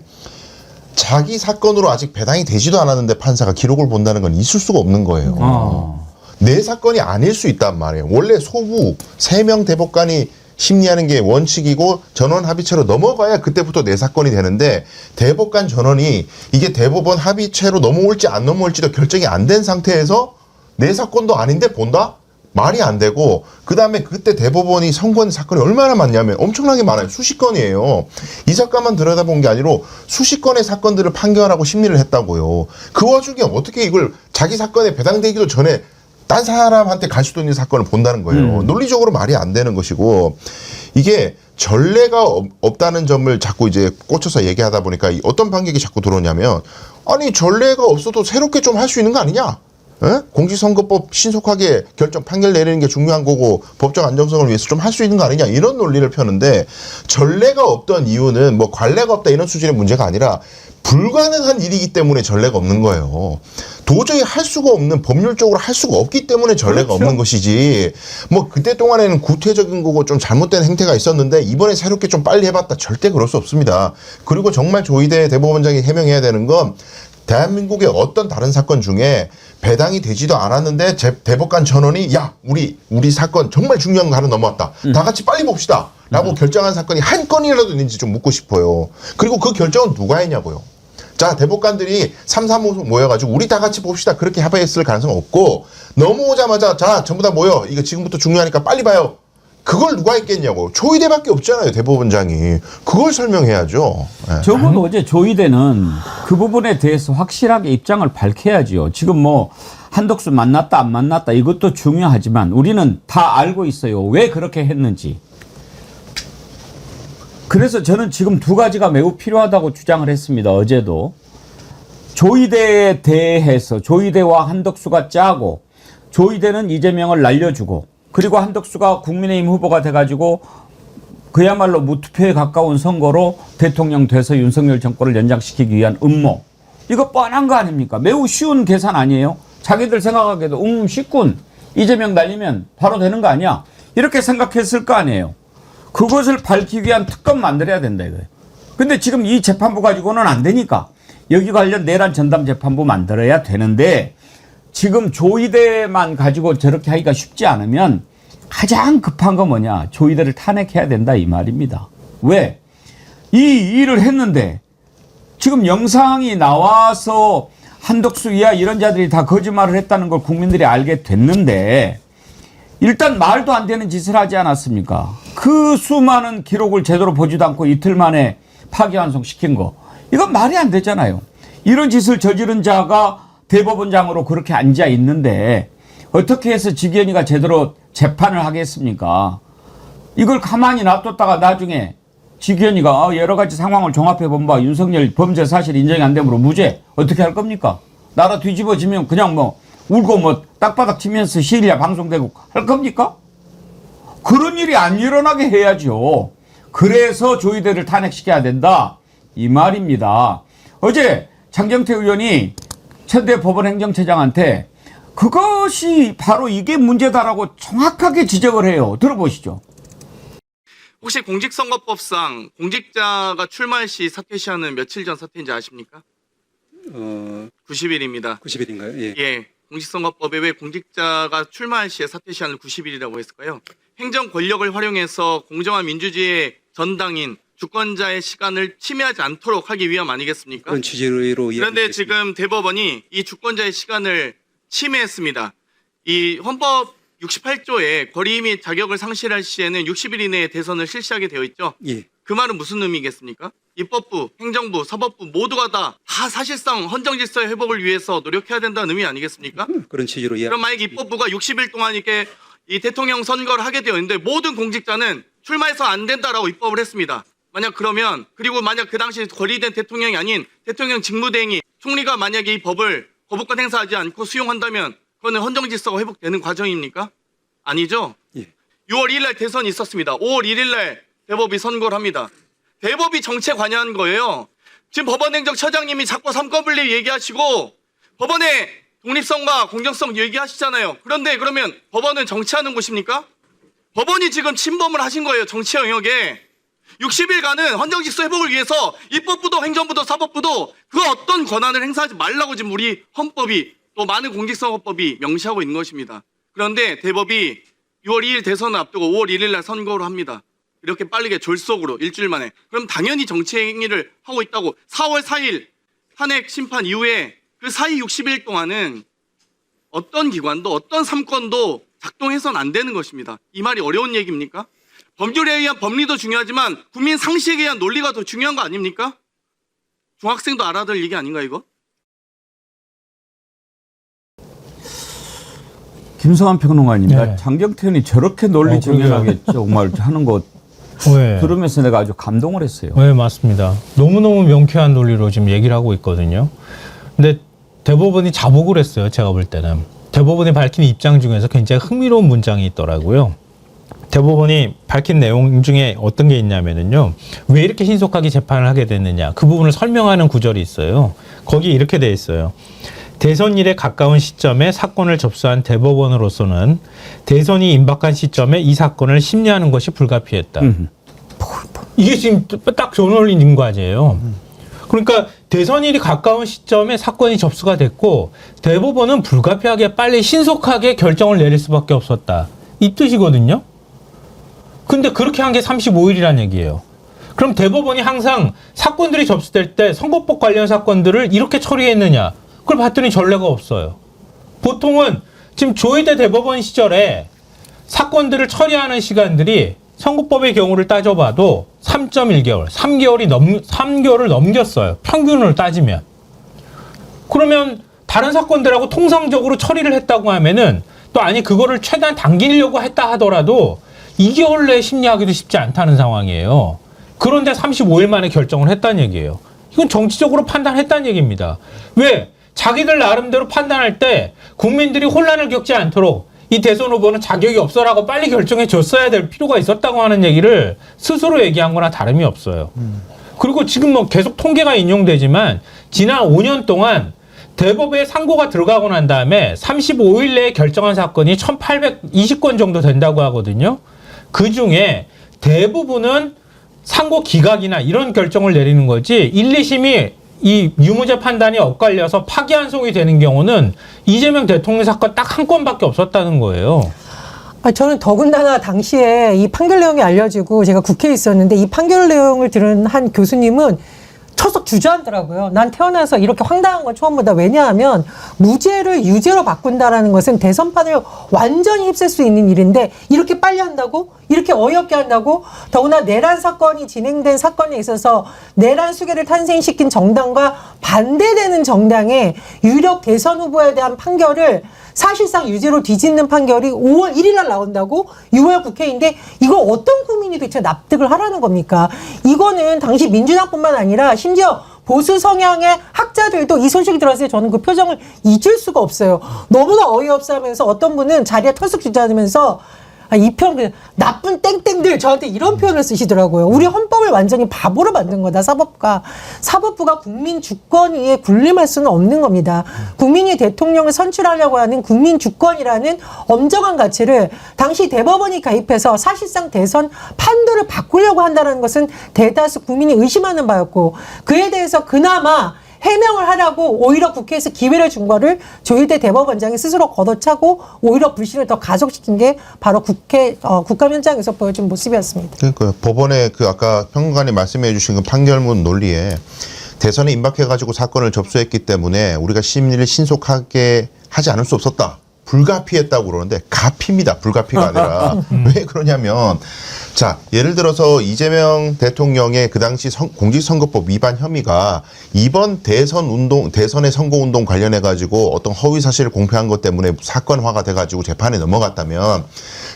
Speaker 6: 자기 사건으로 아직 배당이 되지도 않았는데 판사가 기록을 본다는 건 있을 수가 없는 거예요. 내 사건이 아닐 수 있단 말이에요. 원래 소부 3명 대법관이 심리하는 게 원칙이고 전원 합의체로 넘어가야 그때부터 내 사건이 되는데 대법관 전원이 이게 대법원 합의체로 넘어올지 안 넘어올지도 결정이 안 된 상태에서 내 사건도 아닌데 본다? 말이 안 되고 그다음에 그때 대법원이 선고한 사건이 얼마나 많냐면 엄청나게 많아요. 수십 건이에요. 이 사건만 들여다본 게 아니라 수십 건의 사건들을 판결하고 심리를 했다고요. 그 와중에 어떻게 이걸 자기 사건에 배당되기도 전에 딴 사람한테 갈 수도 있는 사건을 본다는 거예요. 논리적으로 말이 안 되는 것이고 이게 전례가 없다는 점을 자꾸 이제 꽂혀서 얘기하다 보니까 어떤 반격이 자꾸 들어오냐면 아니 전례가 없어도 새롭게 좀 할 수 있는 거 아니냐? 에? 공직선거법 신속하게 판결 내리는 게 중요한 거고 법적 안정성을 위해서 좀 할 수 있는 거 아니냐 이런 논리를 펴는데 전례가 없던 이유는 뭐 관례가 없다 이런 수준의 문제가 아니라 불가능한 일이기 때문에 전례가 없는 거예요. 도저히 할 수가 없는 법률적으로 할 수가 없기 때문에 전례가
Speaker 4: 그렇죠.
Speaker 6: 없는 것이지 뭐 그때 동안에는 구태적인 거고 좀 잘못된 행태가 있었는데 이번에 새롭게 좀 빨리 해봤다 절대 그럴 수 없습니다. 그리고 정말 조희대 대법원장이 해명해야 되는 건 대한민국의 어떤 다른 사건 중에 배당이 되지도 않았는데 대법관 전원이 야 우리 사건 정말 중요한 거 하나 넘어왔다. 다 같이 빨리 봅시다. 라고 결정한 사건이 한 건이라도 있는지 좀 묻고 싶어요. 그리고 그 결정은 누가 했냐고요. 자 대법관들이 3-3-5 모여가지고 우리 다 같이 봅시다. 그렇게 합의했을 가능성은 없고 넘어오자마자 자 전부 다 모여. 이거 지금부터 중요하니까 빨리 봐요. 그걸 누가 했겠냐고. 조희대밖에 없잖아요. 대법원장이. 그걸 설명해야죠. 네.
Speaker 4: 적어도 어제 조희대는 그 부분에 대해서 확실하게 입장을 밝혀야지요. 지금 뭐 한덕수 만났다 안 만났다 이것도 중요하지만 우리는 다 알고 있어요. 왜 그렇게 했는지. 그래서 저는 지금 두 가지가 매우 필요하다고 주장을 했습니다. 어제도. 조희대에 대해서 조희대와 한덕수가 짜고 조희대는 이재명을 날려주고 그리고 한덕수가 국민의힘 후보가 돼가지고 그야말로 무투표에 가까운 선거로 대통령 돼서 윤석열 정권을 연장시키기 위한 음모. 이거 뻔한 거 아닙니까? 매우 쉬운 계산 아니에요? 자기들 생각하기에도 쉽군. 이재명 날리면 바로 되는 거 아니야? 이렇게 생각했을 거 아니에요? 그것을 밝히기 위한 특검 만들어야 된다 이거예요. 근데 지금 이 재판부 가지고는 안 되니까 여기 관련 내란 전담 재판부 만들어야 되는데 지금 조희대만 가지고 저렇게 하기가 쉽지 않으면 가장 급한 건 뭐냐. 조희대를 탄핵해야 된다 이 말입니다. 왜? 이 일을 했는데 지금 영상이 나와서 한덕수 이하 이런 자들이 다 거짓말을 했다는 걸 국민들이 알게 됐는데 일단 말도 안 되는 짓을 하지 않았습니까? 그 수많은 기록을 제대로 보지도 않고 이틀 만에 파기환송시킨 거. 이건 말이 안 되잖아요. 이런 짓을 저지른 자가 대법원장으로 그렇게 앉아 있는데 어떻게 해서 지기현이가 제대로 재판을 하겠습니까? 이걸 가만히 놔뒀다가 나중에 지기현이가 여러 가지 상황을 종합해 본바 윤석열 범죄 사실 인정이 안 되므로 무죄 어떻게 할 겁니까? 나라 뒤집어지면 그냥 뭐 울고 뭐 땅바닥 치면서 시리아 방송되고 할 겁니까? 그런 일이 안 일어나게 해야죠. 그래서 조희대를 탄핵시켜야 된다. 이 말입니다. 어제 장경태 의원이 천대 법원행정처장한테 그것이 바로 이게 문제다라고 정확하게 지적을 해요. 들어보시죠.
Speaker 15: 혹시 공직선거법상 공직자가 출마할 시 사퇴 시한은 며칠 전 사퇴인지 아십니까? 90일입니다.
Speaker 16: 90일인가요? 예.
Speaker 15: 예. 공직선거법에 왜 공직자가 출마할 시에 사퇴 시한을 90일이라고 했을까요? 행정 권력을 활용해서 공정한 민주주의의 전당인 주권자의 시간을 침해하지 않도록 하기 위함 아니겠습니까?
Speaker 16: 그런 취지로
Speaker 15: 그런데 지금 대법원이 이 주권자의 시간을 침해했습니다. 이 헌법 68조에 권리 및 자격을 상실할 시에는 60일 이내에 대선을 실시하게 되어 있죠.
Speaker 16: 예.
Speaker 15: 그 말은 무슨 의미겠습니까? 입법부, 행정부, 사법부 모두가 다 사실상 헌정 질서의 회복을 위해서 노력해야 된다는 의미 아니겠습니까?
Speaker 16: 그런 취지로
Speaker 15: 그럼 만약 입법부가 60일 동안 이렇게 이 대통령 선거를 하게 되어 있는데 모든 공직자는 출마해서 안 된다라고 입법을 했습니다. 만약 그러면 그리고 만약 그 당시 권리된 대통령이 아닌 대통령 직무대행이 총리가 만약에 이 법을 거부권 행사하지 않고 수용한다면 그거는 헌정 질서가 회복되는 과정입니까? 아니죠.
Speaker 16: 예.
Speaker 15: 6월 2일 날 대선이 있었습니다. 5월 1일 날 대법이 선고를 합니다. 대법이 정치에 관여한 거예요. 지금 법원행정처장님이 자꾸 삼권분립 얘기하시고 법원의 독립성과 공정성 얘기하시잖아요. 그런데 그러면 법원은 정치하는 곳입니까? 법원이 지금 침범을 하신 거예요. 정치 영역에. 60일간은 헌정 질서 회복을 위해서 입법부도 행정부도 사법부도 그 어떤 권한을 행사하지 말라고 지금 우리 헌법이 또 많은 공직선거법이 명시하고 있는 것입니다. 그런데 대법이 6월 2일 대선을 앞두고 5월 1일 날 선고를 합니다. 이렇게 빠르게 졸속으로 일주일 만에. 그럼 당연히 정치 행위를 하고 있다고 4월 4일 탄핵 심판 이후에 그 사이 60일 동안은 어떤 기관도 어떤 삼권도 작동해서는 안 되는 것입니다. 이 말이 어려운 얘기입니까? 법률에 의한 법리도 중요하지만 국민 상식에 의한 논리가 더 중요한 거 아닙니까? 중학생도 알아들 얘기 아닌가 이거?
Speaker 4: 김성환 평론가입니다.
Speaker 5: 네.
Speaker 4: 장경태 의원이 저렇게 논리 정연하게 정말 하는 거
Speaker 5: 네.
Speaker 4: 들으면서 내가 아주 감동을 했어요.
Speaker 5: 네, 맞습니다. 너무너무 명쾌한 논리로 지금 얘기를 하고 있거든요. 근데 대법원이 자복을 했어요. 제가 볼 때는. 대법원이 밝힌 입장 중에서 굉장히 흥미로운 문장이 있더라고요. 대법원이 밝힌 내용 중에 어떤 게 있냐면요. 왜 이렇게 신속하게 재판을 하게 됐느냐. 그 부분을 설명하는 구절이 있어요. 거기 이렇게 돼 있어요. 대선일에 가까운 시점에 사건을 접수한 대법원으로서는 대선이 임박한 시점에 이 사건을 심리하는 것이 불가피했다. 이게 지금 딱 조논리인 과제예요. 그러니까 대선일이 가까운 시점에 사건이 접수가 됐고 대법원은 불가피하게 빨리 신속하게 결정을 내릴 수밖에 없었다. 이 뜻이거든요. 근데 그렇게 한 게 35일이란 얘기예요. 그럼 대법원이 항상 사건들이 접수될 때 선거법 관련 사건들을 이렇게 처리했느냐? 그걸 봤더니 전례가 없어요. 보통은 지금 조희대 대법원 시절에 사건들을 처리하는 시간들이 선거법의 경우를 따져봐도 3.1개월, 3개월을 넘겼어요. 평균을 따지면. 그러면 다른 사건들하고 통상적으로 처리를 했다고 하면은 또 아니 그거를 최대한 당기려고 했다 하더라도 2개월 내에 심리하기도 쉽지 않다는 상황이에요. 그런데 35일 만에 결정을 했다는 얘기예요. 이건 정치적으로 판단했다는 얘기입니다. 왜? 자기들 나름대로 판단할 때 국민들이 혼란을 겪지 않도록 이 대선 후보는 자격이 없어라고 빨리 결정해 줬어야 될 필요가 있었다고 하는 얘기를 스스로 얘기한 거나 다름이 없어요. 그리고 지금 뭐 계속 통계가 인용되지만 지난 5년 동안 대법에 상고가 들어가고 난 다음에 35일 내에 결정한 사건이 1820건 정도 된다고 하거든요. 그 중에 대부분은 상고 기각이나 이런 결정을 내리는 거지 1, 2심이 이 유무죄 판단이 엇갈려서 파기환송이 되는 경우는 이재명 대통령 사건 딱 한 건밖에 없었다는 거예요.
Speaker 1: 저는 더군다나 당시에 이 판결 내용이 알려지고 제가 국회에 있었는데 이 판결 내용을 들은 한 교수님은 철썩 주저하더라고요. 난 태어나서 이렇게 황당한 건 처음 보다. 왜냐하면 무죄를 유죄로 바꾼다라는 것은 대선판을 완전히 휩쓸 수 있는 일인데 이렇게 빨리 한다고? 이렇게 어이없게 한다고? 더구나 내란 사건이 진행된 사건에 있어서 내란 수계를 탄생시킨 정당과 반대되는 정당의 유력 대선 후보에 대한 판결을 사실상 유죄로 뒤집는 판결이 5월 1일 날 나온다고? 6월 국회인데 이거 어떤 국민이 도대체 납득을 하라는 겁니까? 이거는 당시 민주당뿐만 아니라 심지어 보수 성향의 학자들도 이 소식이 들었을 때 저는 그 표정을 잊을 수가 없어요. 너무나 어이없어 하면서 어떤 분은 자리에 털썩 주저하면서 이 표현, 나쁜 땡땡들 저한테 이런 표현을 쓰시더라고요. 우리 헌법을 완전히 바보로 만든 거다, 사법부가. 사법부가 국민 주권위에 군림할 수는 없는 겁니다. 국민이 대통령을 선출하려고 하는 국민 주권이라는 엄정한 가치를 당시 대법원이 가입해서 사실상 대선 판도를 바꾸려고 한다는 것은 대다수 국민이 의심하는 바였고, 그에 대해서 그나마 해명을 하라고 오히려 국회에서 기회를 준 거를 조희대 대법원장이 스스로 걷어차고 오히려 불신을 더 가속시킨 게 바로 국감 현장에서 보여준 모습이었습니다.
Speaker 6: 그러니까 법원의 그 아까 평론가님 말씀해 주신 그 판결문 논리에 대선에 임박해가지고 사건을 접수했기 때문에 우리가 심리를 신속하게 하지 않을 수 없었다. 불가피했다고 그러는데 가피입니다. 불가피가 아니라. 왜 그러냐면 자, 예를 들어서 이재명 대통령의 그 당시 공직선거법 위반 혐의가 이번 대선의 선거운동 관련해가지고 어떤 허위사실을 공표한 것 때문에 사건화가 돼가지고 재판에 넘어갔다면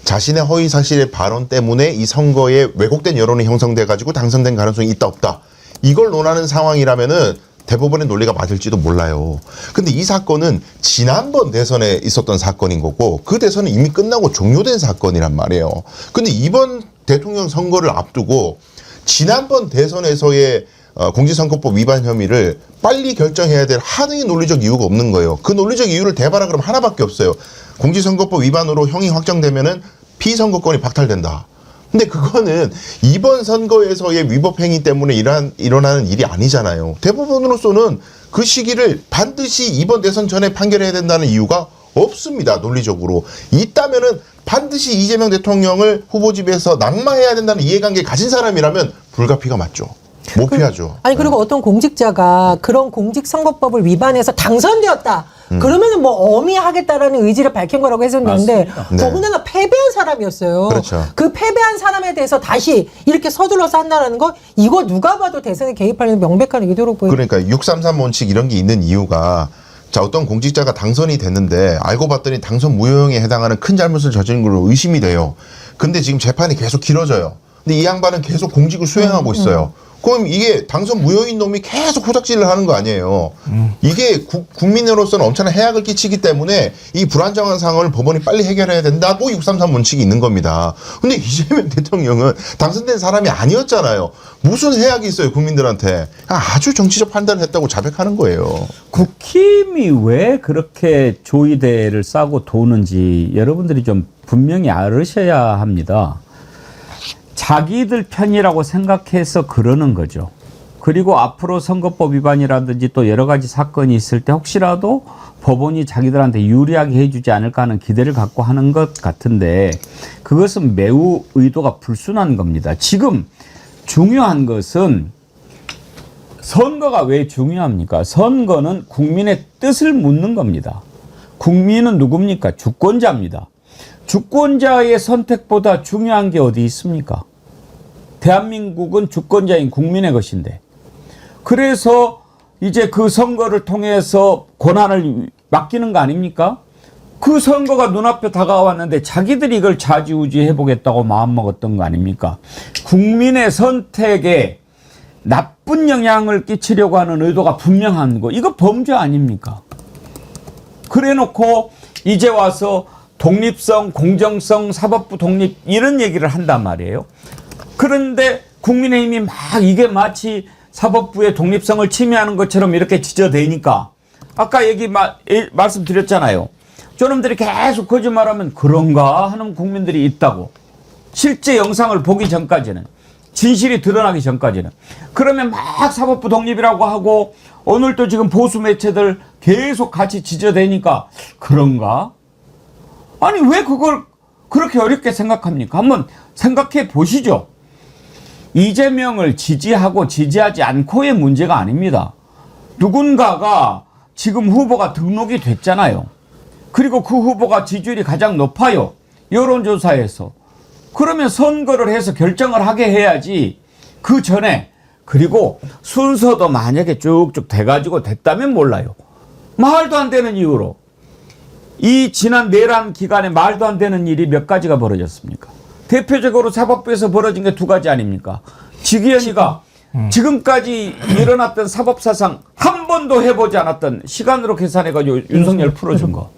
Speaker 6: 자신의 허위사실의 발언 때문에 이 선거에 왜곡된 여론이 형성돼가지고 당선된 가능성이 있다 없다. 이걸 논하는 상황이라면은 대법원의 논리가 맞을지도 몰라요. 근데 이 사건은 지난번 대선에 있었던 사건인 거고 그 대선은 이미 끝나고 종료된 사건이란 말이에요. 근데 이번 대통령 선거를 앞두고 지난번 대선에서의 공직선거법 위반 혐의를 빨리 결정해야 될 하등의 논리적 이유가 없는 거예요. 그 논리적 이유를 대봐라 그러면 하나밖에 없어요. 공직선거법 위반으로 형이 확정되면은 피선거권이 박탈된다. 근데 그거는 이번 선거에서의 위법 행위 때문에 일어나는 일이 아니잖아요. 대법원으로서는 그 시기를 반드시 이번 대선 전에 판결해야 된다는 이유가 없습니다. 논리적으로. 있다면은 반드시 이재명 대통령을 후보집에서 낙마해야 된다는 이해관계 가진 사람이라면 불가피가 맞죠. 못 피하죠.
Speaker 1: 아니 그리고 어떤 공직자가 그런 공직선거법을 위반해서 당선되었다. 그러면은 뭐 엄히하겠다라는 의지를 밝힌 거라고 해석되는데 더군다나 패배한 사람이었어요.
Speaker 6: 그렇죠.
Speaker 1: 그 패배한 사람에 대해서 다시 이렇게 서둘러서 한다는 거 이거 누가 봐도 대선에 개입하는 명백한 의도로 보여요.
Speaker 6: 그러니까 633 원칙 이런 게 있는 이유가 자 어떤 공직자가 당선이 됐는데 알고 봤더니 당선 무효형에 해당하는 큰 잘못을 저지른 걸로 의심이 돼요. 근데 지금 재판이 계속 길어져요. 근데 이 양반은 계속 공직을 수행하고 있어요. 그럼 이게 당선 무효인 놈이 계속 후작질을 하는 거 아니에요. 이게 국민으로서는 엄청난 해악을 끼치기 때문에 이 불안정한 상황을 법원이 빨리 해결해야 된다고 633 원칙이 있는 겁니다. 근데 이재명 대통령은 당선된 사람이 아니었잖아요. 무슨 해악이 있어요, 국민들한테. 아주 정치적 판단을 했다고 자백하는 거예요.
Speaker 4: 국힘이 왜 그렇게 조의대를 싸고 도는지 여러분들이 좀 분명히 알으셔야 합니다. 자기들 편이라고 생각해서 그러는 거죠. 그리고 앞으로 선거법 위반이라든지 또 여러 가지 사건이 있을 때 혹시라도 법원이 자기들한테 유리하게 해주지 않을까 하는 기대를 갖고 하는 것 같은데 그것은 매우 의도가 불순한 겁니다. 지금 중요한 것은 선거가 왜 중요합니까? 선거는 국민의 뜻을 묻는 겁니다. 국민은 누굽니까? 주권자입니다. 주권자의 선택보다 중요한 게 어디 있습니까? 대한민국은 주권자인 국민의 것인데 그래서 이제 그 선거를 통해서 권한을 맡기는 거 아닙니까? 그 선거가 눈앞에 다가왔는데 자기들이 이걸 좌지우지 해보겠다고 마음먹었던 거 아닙니까? 국민의 선택에 나쁜 영향을 끼치려고 하는 의도가 분명한 거 이거 범죄 아닙니까? 그래놓고 이제 와서 독립성, 공정성, 사법부 독립 이런 얘기를 한단 말이에요. 그런데 국민의힘이 막 이게 마치 사법부의 독립성을 침해하는 것처럼 이렇게 지저대니까 아까 말씀드렸잖아요. 저놈들이 계속 거짓말하면 그런가 하는 국민들이 있다고. 실제 영상을 보기 전까지는. 진실이 드러나기 전까지는. 그러면 막 사법부 독립이라고 하고 오늘 또 지금 보수 매체들 계속 같이 지저대니까 그런가? 아니 왜 그걸 그렇게 어렵게 생각합니까? 한번 생각해 보시죠. 이재명을 지지하고 지지하지 않고의 문제가 아닙니다. 누군가가 지금 후보가 등록이 됐잖아요. 그리고 그 후보가 지지율이 가장 높아요. 여론조사에서. 그러면 선거를 해서 결정을 하게 해야지 그 전에 그리고 순서도 만약에 쭉쭉 돼가지고 됐다면 몰라요. 말도 안 되는 이유로 이 지난 내란 기간에 말도 안 되는 일이 몇 가지가 벌어졌습니까? 대표적으로 사법부에서 벌어진 게 두 가지 아닙니까? 지기현이가 지금까지 일어났던 사법사상 한 번도 해보지 않았던 시간으로 계산해가지고 윤석열 풀어준 거.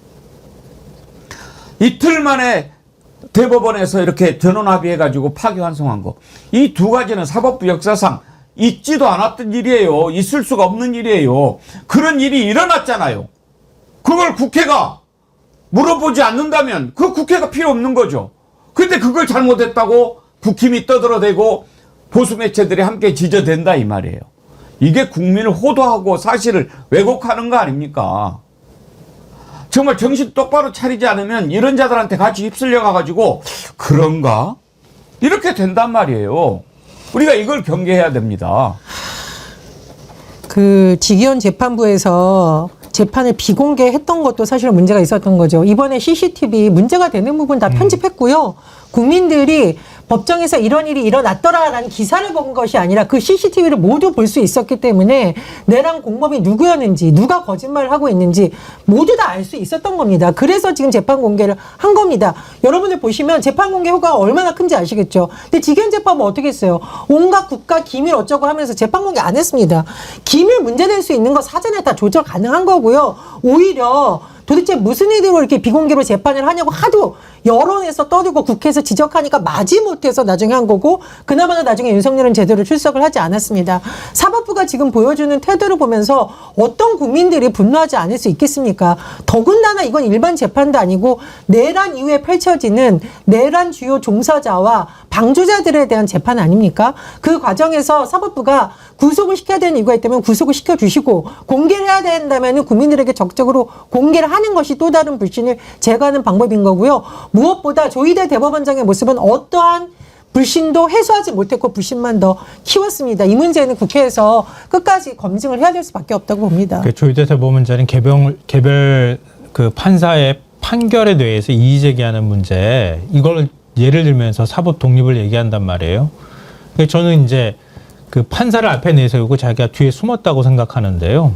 Speaker 4: 이틀 만에 대법원에서 이렇게 전원 합의해가지고 파기환송한 거. 이 두 가지는 사법부 역사상 있지도 않았던 일이에요. 있을 수가 없는 일이에요. 그런 일이 일어났잖아요. 그걸 국회가 물어보지 않는다면 그 국회가 필요 없는 거죠. 근데 그걸 잘못했다고 국힘이 떠들어대고 보수 매체들이 함께 지저댄다 이 말이에요. 이게 국민을 호도하고 사실을 왜곡하는 거 아닙니까? 정말 정신 똑바로 차리지 않으면 이런 자들한테 같이 휩쓸려 가가지고 그런가? 이렇게 된단 말이에요. 우리가 이걸 경계해야 됩니다.
Speaker 1: 그 지기현 재판부에서 재판을 비공개했던 것도 사실 문제가 있었던 거죠. 이번에 CCTV 문제가 되는 부분 다 편집했고요. 국민들이 법정에서 이런 일이 일어났더라라는 기사를 본 것이 아니라 그 CCTV를 모두 볼 수 있었기 때문에 내란 공범이 누구였는지, 누가 거짓말을 하고 있는지 모두 다 알 수 있었던 겁니다. 그래서 지금 재판 공개를 한 겁니다. 여러분들 보시면 재판 공개 효과가 얼마나 큰지 아시겠죠? 근데 지기현 재판은 어떻게 했어요? 온갖 국가 기밀 어쩌고 하면서 재판 공개 안 했습니다. 기밀 문제될 수 있는 거 사전에 다 조절 가능한 거고요. 오히려 도대체 무슨 의도로 이렇게 비공개로 재판을 하냐고 하도 여론에서 떠들고 국회에서 지적하니까 마지못해서 나중에 한 거고, 그나마나 나중에 윤석열은 제대로 출석을 하지 않았습니다. 사법부가 지금 보여주는 태도를 보면서 어떤 국민들이 분노하지 않을 수 있겠습니까? 더군다나 이건 일반 재판도 아니고 내란 이후에 펼쳐지는 내란 주요 종사자와 방조자들에 대한 재판 아닙니까? 그 과정에서 사법부가 구속을 시켜야 되는 이유가 있다면 구속을 시켜주시고, 공개를 해야 된다면 국민들에게 적극적으로 공개를 하는 것이 또 다른 불신을 제거하는 방법인 거고요. 무엇보다 조희대 대법원장의 모습은 어떠한 불신도 해소하지 못했고 불신만 더 키웠습니다. 이 문제는 국회에서 끝까지 검증을 해야 될 수밖에 없다고 봅니다.
Speaker 5: 조희대 대법원장은 개별 그 판사의 판결에 대해서 이의 제기하는 문제, 이걸 예를 들면서 사법 독립을 얘기한단 말이에요. 저는 이제 그 판사를 앞에 내세우고 자기가 뒤에 숨었다고 생각하는데요.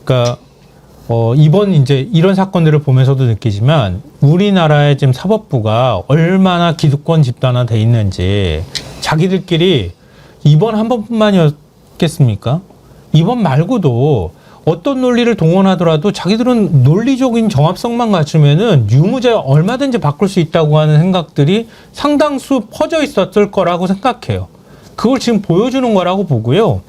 Speaker 5: 그러니까 이번 이제 이런 사건들을 보면서도 느끼지만 우리나라의 지금 사법부가 얼마나 기득권 집단화돼 있는지, 자기들끼리 이번 한 번뿐만이었겠습니까? 이번 말고도 어떤 논리를 동원하더라도 자기들은 논리적인 정합성만 갖추면은 유무죄 얼마든지 바꿀 수 있다고 하는 생각들이 상당수 퍼져 있었을 거라고 생각해요. 그걸 지금 보여주는 거라고 보고요.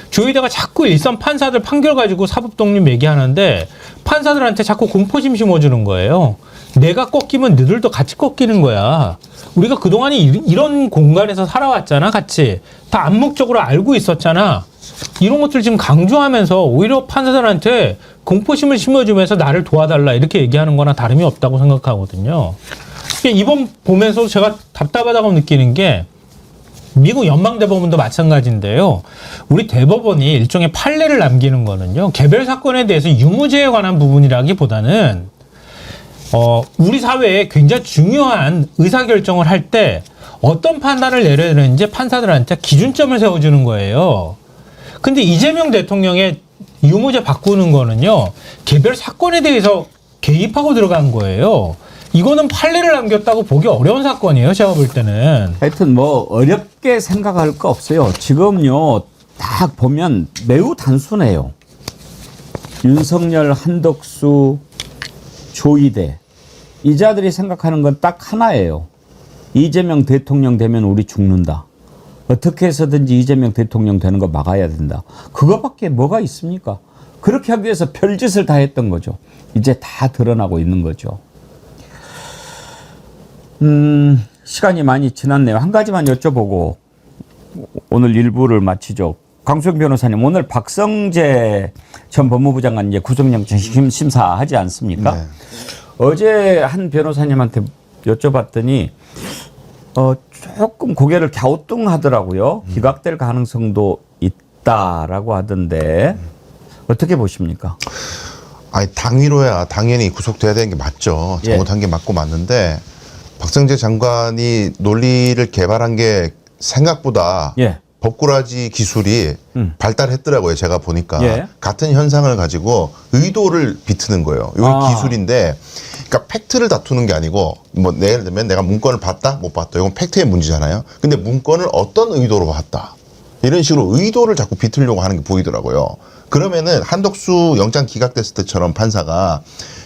Speaker 5: 조희대가 자꾸 일선 판사들 판결 가지고 사법 독립 얘기하는데 판사들한테 자꾸 공포심 심어주는 거예요. 내가 꺾이면 너희들도 같이 꺾이는 거야. 우리가 그동안에 이런 공간에서 살아왔잖아, 같이. 다 암묵적으로 알고 있었잖아. 이런 것들 지금 강조하면서 오히려 판사들한테 공포심을 심어주면서 나를 도와달라 이렇게 얘기하는 거나 다름이 없다고 생각하거든요. 이번 보면서 제가 답답하다고 느끼는 게 미국 연방대법원도 마찬가지인데요. 우리 대법원이 일종의 판례를 남기는 거는요, 개별 사건에 대해서 유무죄에 관한 부분이라기보다는 우리 사회에 굉장히 중요한 의사결정을 할 때 어떤 판단을 내려야 되는지 판사들한테 기준점을 세워주는 거예요. 근데 이재명 대통령의 유무죄 바꾸는 거는요, 개별 사건에 대해서 개입하고 들어간 거예요. 이거는 판례를 남겼다고 보기 어려운 사건이에요, 제가 볼 때는.
Speaker 4: 하여튼 뭐 어렵게 생각할 거 없어요. 지금요 딱 보면 매우 단순해요. 윤석열, 한덕수, 조희대 이 자들이 생각하는 건 딱 하나예요. 이재명 대통령 되면 우리 죽는다. 어떻게 해서든지 이재명 대통령 되는 거 막아야 된다. 그거밖에 뭐가 있습니까? 그렇게 하기 위해서 별짓을 다 했던 거죠. 이제 다 드러나고 있는 거죠. 시간이 많이 지났네요. 한 가지만 여쭤보고 오늘 일부를 마치죠. 강수영 변호사님, 오늘 박성재 전 법무부 장관 이제 구속영장 심사하지 않습니까? 네. 어제 한 변호사님한테 여쭤봤더니 조금 고개를 갸우뚱하더라고요. 기각될 가능성도 있다라고 하던데 어떻게 보십니까?
Speaker 6: 아니, 당위로야 당연히 구속돼야 되는 게 맞죠. 잘못한 게 맞고 맞는데 박성재 장관이 논리를 개발한 게 생각보다 법꾸라지 기술이 발달했더라고요. 제가 보니까
Speaker 4: 예.
Speaker 6: 같은 현상을 가지고 의도를 비트는 거예요. 이건 기술인데, 그러니까 팩트를 다투는 게 아니고, 뭐 예를 들면 내가 문건을 봤다, 못 봤다. 이건 팩트의 문제잖아요. 근데 문건을 어떤 의도로 봤다. 이런 식으로 의도를 자꾸 비틀려고 하는 게 보이더라고요. 그러면은 한덕수 영장 기각됐을 때처럼 판사가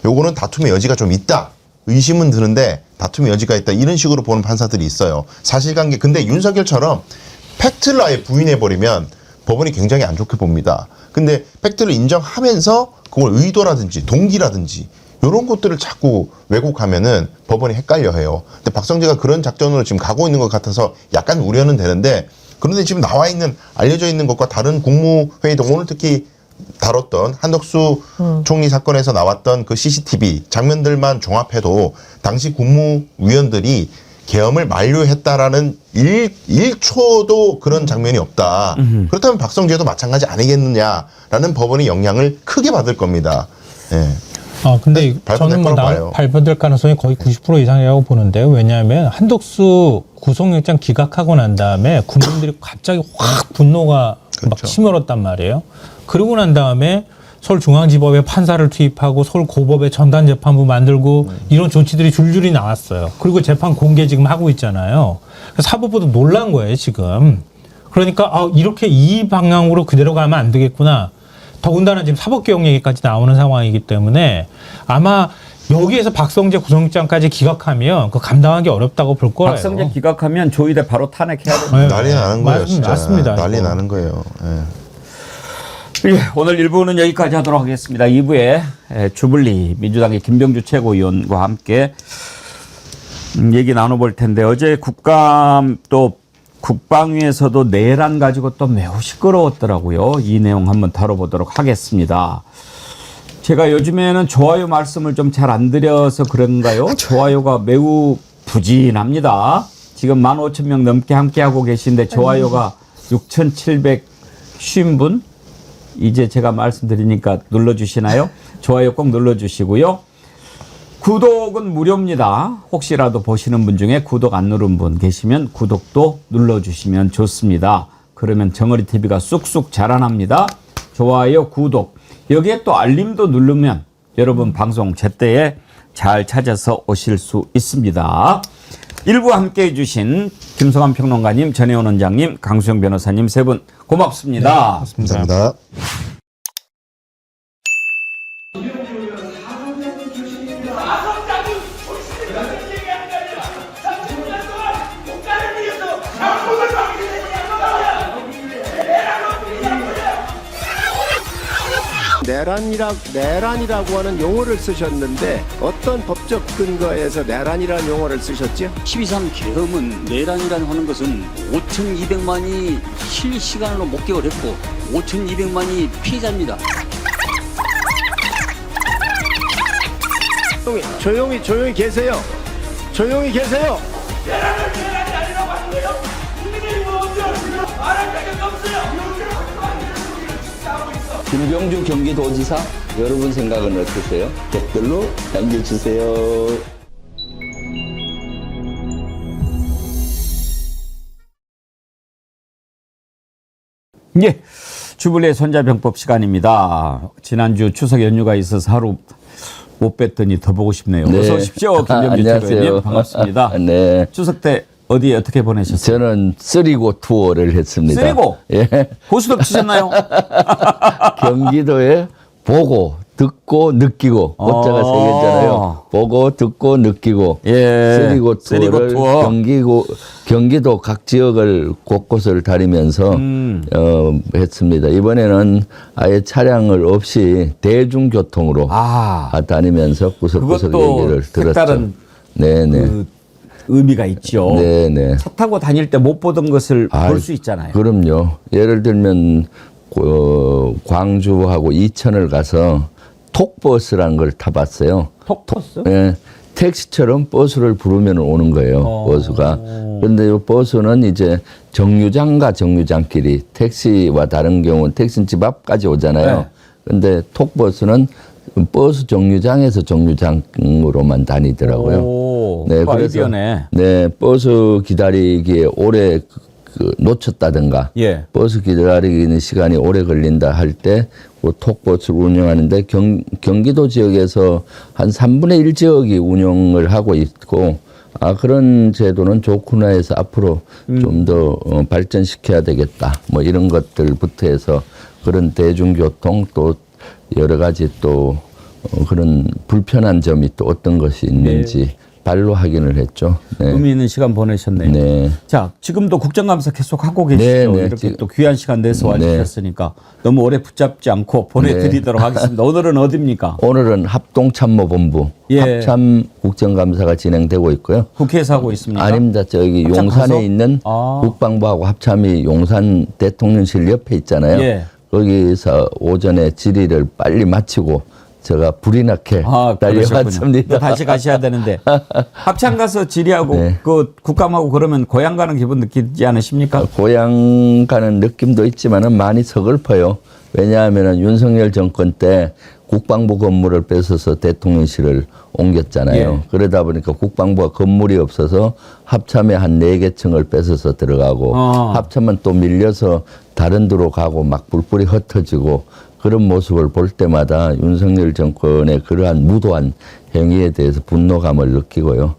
Speaker 6: 요거는 다툼의 여지가 좀 있다. 의심은 드는데 다툼의 여지가 있다. 이런 식으로 보는 판사들이 있어요. 사실관계. 근데 윤석열처럼 팩트를 아예 부인해버리면 법원이 굉장히 안 좋게 봅니다. 근데 팩트를 인정하면서 그걸 의도라든지 동기라든지 이런 것들을 자꾸 왜곡하면은 법원이 헷갈려해요. 근데 박성재가 그런 작전으로 지금 가고 있는 것 같아서 약간 우려는 되는데, 그런데 지금 나와 있는 알려져 있는 것과 다른 국무회의도 오늘 특히 다뤘던 한덕수 총리 사건에서 나왔던 그 CCTV 장면들만 종합해도 당시 국무위원들이 계엄을 만료했다라는 1초도 그런 장면이 없다. 그렇다면 박성재도 마찬가지 아니겠느냐라는 법원의 영향을 크게 받을 겁니다. 예.
Speaker 5: 근데 저는 뭐
Speaker 6: 봐요.
Speaker 5: 발표될 가능성이 거의 90% 이상이라고 보는데요. 왜냐하면 한덕수 구속영장 기각하고 난 다음에 국민들이 갑자기 확 분노가 막 치밀었단 말이에요. 그러고 난 다음에 서울중앙지법에 판사를 투입하고 서울고법에 전담재판부 만들고 이런 조치들이 줄줄이 나왔어요. 그리고 재판 공개 지금 하고 있잖아요. 사법부도 놀란 거예요, 지금. 그러니까 이렇게 이 방향으로 그대로 가면 안 되겠구나. 더군다나 지금 사법개혁 얘기까지 나오는 상황이기 때문에 아마 여기에서 박성재 구속영장까지 기각하면 그 감당하기 어렵다고 볼 거예요.
Speaker 4: 박성재 기각하면 조희대 바로 탄핵해야 됩니다.
Speaker 6: 난리 나는 거예요, 진짜.
Speaker 5: 맞습니다.
Speaker 6: 난리 나는 거예요. 예.
Speaker 4: 예, 오늘 1부는 여기까지 하도록 하겠습니다. 2부에 주블리 민주당의 김병주 최고위원과 함께 얘기 나눠볼 텐데, 어제 국감 또 국방위에서도 내란 가지고 또 매우 시끄러웠더라고요. 이 내용 한번 다뤄보도록 하겠습니다. 제가 요즘에는 좋아요 말씀을 좀 잘 안 드려서 그런가요? 좋아요가 매우 부진합니다. 지금 15,000명 넘게 함께하고 계신데 좋아요가 6,750분? 이제 제가 말씀드리니까 눌러주시나요? 좋아요 꼭 눌러주시고요. 구독은 무료입니다. 혹시라도 보시는 분 중에 구독 안 누른 분 계시면 구독도 눌러주시면 좋습니다. 그러면 정어리TV가 쑥쑥 자라납니다. 좋아요, 구독. 여기에 또 알림도 누르면 여러분 방송 제때에 잘 찾아서 오실 수 있습니다. 일부 함께해 주신 김성환 평론가님, 전혜원 원장님, 강수영 변호사님 세 분 고맙습니다.
Speaker 5: 네,
Speaker 6: 감사합니다.
Speaker 16: 내란이라고 하는 용어를 쓰셨는데 어떤 법적 근거에서 내란이라는 용어를 쓰셨죠?
Speaker 11: 12.3 계엄은 내란이라는 하는 것은 5,200만이 실시간으로 목격을 했고 5,200만이 피해자입니다.
Speaker 16: 조용히 계세요. 조용히 계세요.
Speaker 17: 내란이 아니라고 하는 거예요? 국민들이 먼저 말할 자격이 없어요.
Speaker 18: 김병주 경기도지사, 여러분 생각은 어떠세요? 댓글로 남겨주세요.
Speaker 4: 예, 주블리의 손자병법 시간입니다. 지난주 추석 연휴가 있어서 하루 못 뵀더니 더 보고 싶네요.
Speaker 18: 네.
Speaker 4: 어서 오십시오. 김병주 최고위원님 반갑습니다.
Speaker 18: 네.
Speaker 4: 추석 때 어디에 어떻게 보내셨어요?
Speaker 18: 저는 쓰리고 투어를 했습니다.
Speaker 4: 쓰리고?
Speaker 18: 예.
Speaker 4: 고스톱 치셨나요?
Speaker 18: 경기도에 보고 듣고 느끼고 오자가 세 개잖아요. 보고 듣고 느끼고 쓰리고 투어를 경기도 각 지역을 곳곳을 다니면서 했습니다. 이번에는 아예 차량을 없이 대중교통으로 다니면서 구석구석 얘기를 들었죠.
Speaker 4: 색다른
Speaker 18: 네네.
Speaker 4: 의미가 있죠.
Speaker 18: 네네.
Speaker 4: 차 타고 다닐 때 못 보던 것을 볼 수 있잖아요.
Speaker 18: 그럼요. 예를 들면 광주하고 이천을 가서 톡버스라는 걸 타봤어요.
Speaker 4: 톡버스?
Speaker 18: 네. 택시처럼 버스를 부르면 오는 거예요. 버스가. 그런데 이 버스는 이제 정류장과 정류장끼리, 택시와 다른 경우는 택시는 집 앞까지 오잖아요. 그런데 톡버스는 버스 정류장에서 정류장으로만 다니더라고요.
Speaker 4: 네, 그래서
Speaker 18: 네, 버스 기다리기에 오래 그 놓쳤다든가
Speaker 4: 예.
Speaker 18: 버스 기다리는 시간이 오래 걸린다 할 때 그 톡버스를 운영하는데 경기도 지역에서 한 3분의 1 지역이 운영을 하고 있고 그런 제도는 좋구나 해서 앞으로 좀 더 발전시켜야 되겠다. 뭐 이런 것들부터 해서 그런 대중교통 또 여러 가지 또 그런 불편한 점이 또 어떤 것이 있는지 발로 확인을 했죠. 네.
Speaker 4: 의미 있는 시간 보내셨네요.
Speaker 18: 네.
Speaker 4: 자, 지금도 국정감사 계속 하고 계시죠.
Speaker 18: 네, 네.
Speaker 4: 이렇게 또 귀한 시간 내서 와주셨으니까 너무 오래 붙잡지 않고 보내드리도록 하겠습니다. 오늘은 어디입니까?
Speaker 18: 오늘은 합동참모본부 합참 국정감사가 진행되고 있고요.
Speaker 4: 국회에서 하고 있습니까?
Speaker 18: 아닙니다. 저기
Speaker 4: 합참
Speaker 18: 용산에
Speaker 4: 가서?
Speaker 18: 있는 국방부하고 합참이 용산 대통령실 옆에 있잖아요.
Speaker 4: 예.
Speaker 18: 거기서 오전에 질의를 빨리 마치고 제가 불이 나게 달려왔습니다.
Speaker 4: 다시 가셔야 되는데 합참 가서 질의하고 그 국감하고 그러면 고향 가는 기분 느끼지 않으십니까?
Speaker 18: 고향 가는 느낌도 있지만은 많이 서글퍼요. 왜냐하면은 윤석열 정권 때 국방부 건물을 뺏어서 대통령실을 옮겼잖아요.
Speaker 4: 예.
Speaker 18: 그러다 보니까 국방부가 건물이 없어서 합참에 한 4개 층을 뺏어서 들어가고 합참은 또 밀려서 다른 데로 가고 막 뿔뿔이 흩어지고 그런 모습을 볼 때마다 윤석열 정권의 그러한 무도한 행위에 대해서 분노감을 느끼고요.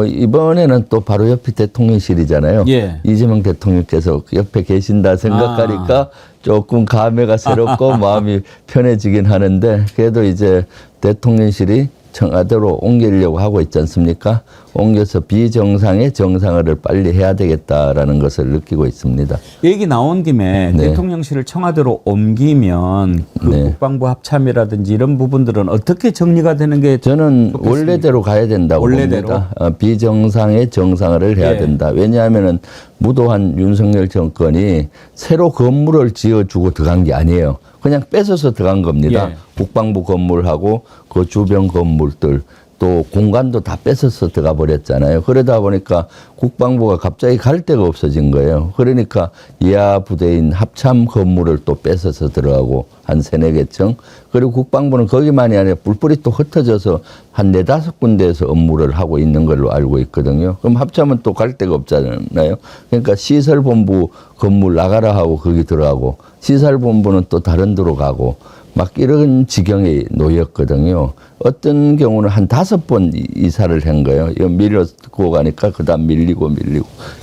Speaker 18: 이번에는 또 바로 옆이 대통령실이잖아요.
Speaker 4: 예.
Speaker 18: 이재명 대통령께서 옆에 계신다 생각하니까 조금 감회가 새롭고 마음이 편해지긴 하는데 그래도 이제 대통령실이 청와대로 옮기려고 하고 있지 않습니까? 옮겨서 비정상의 정상화를 빨리 해야 되겠다라는 것을 느끼고 있습니다.
Speaker 4: 얘기 나온 김에 대통령실을 청와대로 옮기면 그 국방부 합참이라든지 이런 부분들은 어떻게 정리가 되는 게
Speaker 18: 저는 원래대로 가야 된다고 봅니다. 비정상의 정상화를 해야 된다. 왜냐하면은 무도한 윤석열 정권이 새로 건물을 지어주고 들어간 게 아니에요. 그냥 뺏어서 들어간 겁니다. 국방부 건물하고 그 주변 건물들 또 공간도 다 뺏어서 들어가 버렸잖아요. 그러다 보니까 국방부가 갑자기 갈 데가 없어진 거예요. 그러니까 이하 부대인 합참 건물을 또 뺏어서 들어가고 한 3-4개 층. 그리고 국방부는 거기만이 아니라 뿔뿔이 또 흩어져서 한 4-5군데에서 업무를 하고 있는 걸로 알고 있거든요. 그럼 합참은 또 갈 데가 없잖아요. 그러니까 시설본부 건물 나가라 하고 거기 들어가고 시설본부는 또 다른 데로 가고 막 이런 지경에 놓였거든요. 어떤 경우는 한 5번 이사를 한 거예요. 이거 밀고 가니까 그다음 밀리고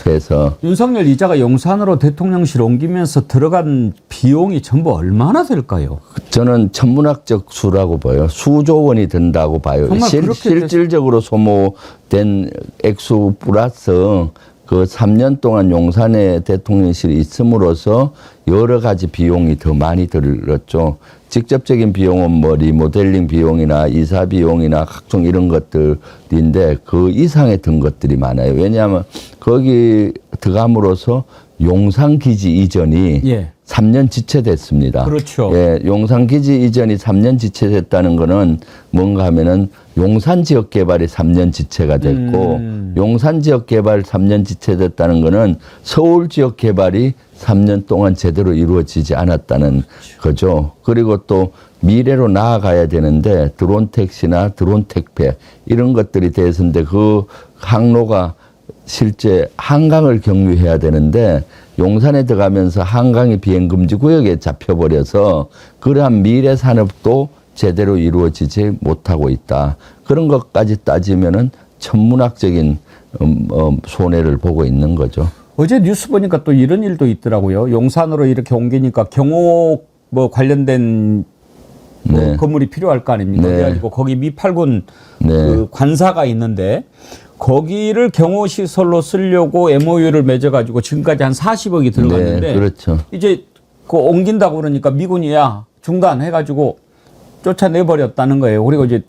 Speaker 18: 해서.
Speaker 4: 윤석열 이자가 용산으로 대통령실 옮기면서 들어간 비용이 전부 얼마나 될까요?
Speaker 18: 저는 천문학적 수라고 봐요. 수조 원이 든다고 봐요. 실질적으로 소모된 액수 플러스 그 3년 동안 용산에 대통령실이 있음으로써 여러 가지 비용이 더 많이 들었죠. 직접적인 비용은 뭐 리모델링 비용이나 이사 비용이나 각종 이런 것들인데 그 이상에 든 것들이 많아요. 왜냐하면 거기 들어감으로써 용산기지 이전이 3년 지체됐습니다.
Speaker 4: 그렇죠.
Speaker 18: 예, 용산기지 이전이 3년 지체됐다는 거는 뭔가 하면은 용산 지역 개발이 3년 지체가 됐고 용산 지역 개발 3년 지체됐다는 거는 서울 지역 개발이 3년 동안 제대로 이루어지지 않았다는 거죠. 그리고 또 미래로 나아가야 되는데 드론 택시나 드론 택배 이런 것들이 대해서인데 그 항로가 실제 한강을 경유해야 되는데 용산에 들어가면서 한강이 비행금지 구역에 잡혀버려서 그러한 미래 산업도 제대로 이루어지지 못하고 있다. 그런 것까지 따지면은 천문학적인 손해를 보고 있는 거죠.
Speaker 4: 어제 뉴스 보니까 또 이런 일도 있더라고요. 용산으로 이렇게 옮기니까 경호 뭐 관련된 뭐 건물이 필요할 거 아닙니까? 그래가지고 거기 미팔군 그 관사가 있는데 거기를 경호시설로 쓰려고 MOU를 맺어가지고 지금까지 한 40억이 들어갔는데
Speaker 18: 그렇죠.
Speaker 4: 이제 그 옮긴다고 그러니까 미군이 중단해가지고 쫓아내버렸다는 거예요. 그리고 이제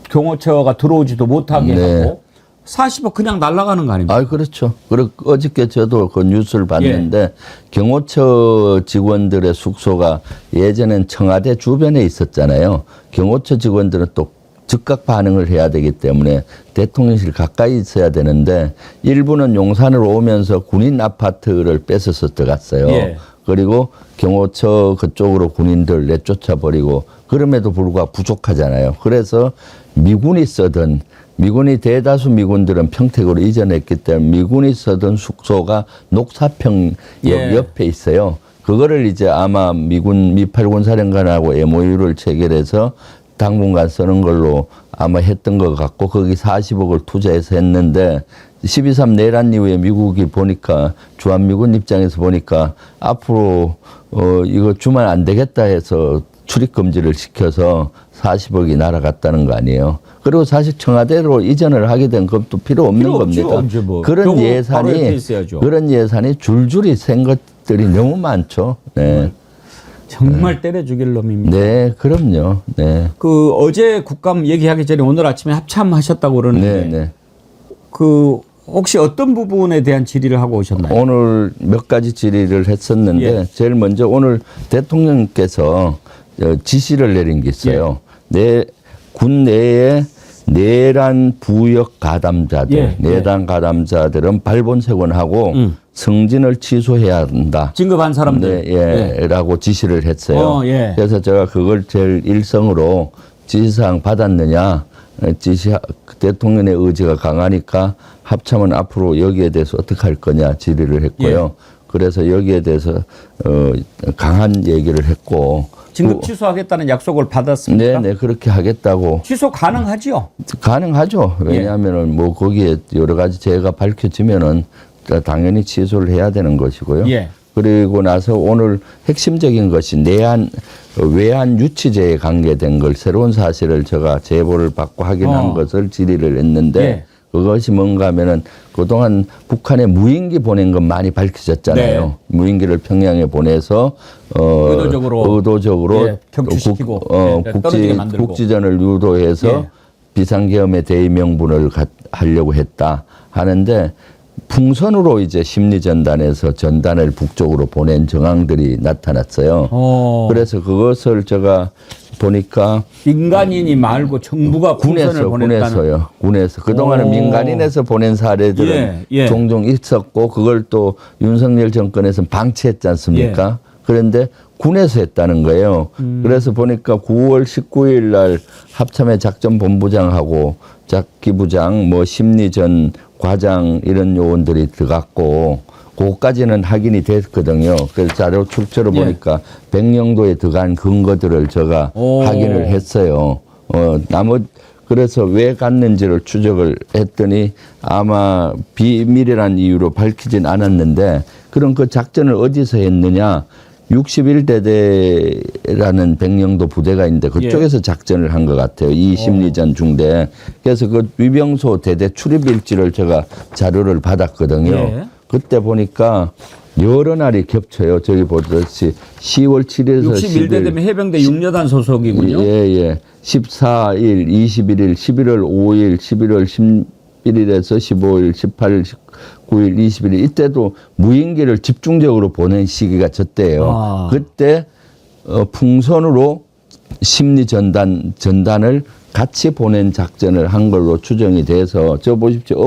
Speaker 4: 경호처가 들어오지도 못하게 하고 40억 그냥 날아가는 거 아닙니까?
Speaker 18: 그렇죠. 그리고 어저께 저도 그 뉴스를 봤는데 경호처 직원들의 숙소가 예전엔 청와대 주변에 있었잖아요. 경호처 직원들은 또 즉각 반응을 해야 되기 때문에 대통령실 가까이 있어야 되는데 일부는 용산으로 오면서 군인 아파트를 뺏어서 들어갔어요. 그리고 경호처 그쪽으로 군인들 내쫓아 버리고 그럼에도 불구하고 부족하잖아요. 그래서 미군이 쓰던 미군이 대다수 미군들은 평택으로 이전했기 때문에 미군이 쓰던 숙소가 녹사평
Speaker 4: 예.
Speaker 18: 옆에 있어요. 그거를 이제 아마 미군 미8군 사령관하고 MOU를 체결해서 당분간 쓰는 걸로 아마 했던 것 같고 거기 40억을 투자해서 했는데 12.3 내란 이후에 미국이 보니까 주한미군 입장에서 보니까 앞으로 이거 주면 안 되겠다 해서 출입 금지를 시켜서 40억이 날아갔다는 거 아니에요. 그리고 사실 청와대로 이전을 하게 된 것도 필요 없는 겁니다.
Speaker 4: 뭐.
Speaker 18: 그런 예산이 줄줄이 센 것들이 너무 많죠. 네.
Speaker 4: 정말 때려 죽일 놈입니다.
Speaker 18: 네, 그럼요. 네.
Speaker 4: 그 어제 국감 얘기하기 전에 오늘 아침에 합참하셨다고 그러는데
Speaker 18: 네.
Speaker 4: 그 혹시 어떤 부분에 대한 질의를 하고 오셨나요?
Speaker 18: 오늘 몇 가지 질의를 했었는데
Speaker 4: 예.
Speaker 18: 제일 먼저 오늘 대통령께서 지시를 내린 게 있어요. 군 내에 내란 부역 가담자들, 내란 가담자들은 발본색원하고 승진을 취소해야 한다.
Speaker 4: 진급한 사람들.
Speaker 18: 라고 지시를 했어요. 그래서 제가 그걸 제일 일성으로 지시사항 받았느냐. 대통령의 의지가 강하니까 합참은 앞으로 여기에 대해서 어떻게 할 거냐 질의를 했고요. 그래서 여기에 대해서 강한 얘기를 했고.
Speaker 4: 진급 취소하겠다는 약속을 받았습니까?
Speaker 18: 네, 그렇게 하겠다고.
Speaker 4: 취소 가능하지요?
Speaker 18: 가능하죠. 왜냐하면은 뭐 거기에 여러 가지 죄가 밝혀지면은 당연히 취소를 해야 되는 것이고요. 그리고 나서 오늘 핵심적인 것이 외환 유치제에 관계된 걸 새로운 사실을 제가 제보를 받고 확인한 것을 질의를 했는데 그것이 뭔가 하면은 그동안 북한에 무인기 보낸 건 많이 밝혀졌잖아요. 무인기를 평양에 보내서 의도적으로
Speaker 4: 경추시키고
Speaker 18: 국지전을 유도해서 비상계엄의 대의명분을 하려고 했다 하는데 풍선으로 이제 심리전단에서 전단을 북쪽으로 보낸 정황들이 나타났어요. 그래서 그것을 제가 보니까
Speaker 4: 민간인이 말고 정부가 풍선을 보냈다는.
Speaker 18: 군에서 그동안은 민간인에서 보낸 사례들은 종종 있었고 그걸 또 윤석열 정권에서는 방치했지 않습니까? 그런데 군에서 했다는 거예요. 그래서 보니까 9월 19일 날 합참의 작전본부장하고 작기부장, 뭐 심리전 과장 이런 요원들이 들어갔고 그것까지는 확인이 됐거든요. 그래서 자료 출처를 보니까 백령도에 들어간 근거들을 제가 확인을 했어요. 그래서 왜 갔는지를 추적을 했더니 아마 비밀이라는 이유로 밝히진 않았는데 그럼 그 작전을 어디서 했느냐. 61대대라는 백령도 부대가 있는데 그쪽에서 작전을 한 것 같아요. 이 심리전 중대. 그래서 그 위병소 대대 출입일지를 제가 자료를 받았거든요. 그때 보니까 여러 날이 겹쳐요. 저기 보듯이 10월 7일에서
Speaker 4: 61대 되면 해병대 6여단 소속이군요.
Speaker 18: 14일, 21일, 11월 5일, 11월 11일에서 15일, 18일, 19일, 21일 이때도 무인기를 집중적으로 보낸 시기가 저때예요. 그때 풍선으로 심리전단을 같이 보낸 작전을 한 걸로 추정이 돼서 저 보십시오.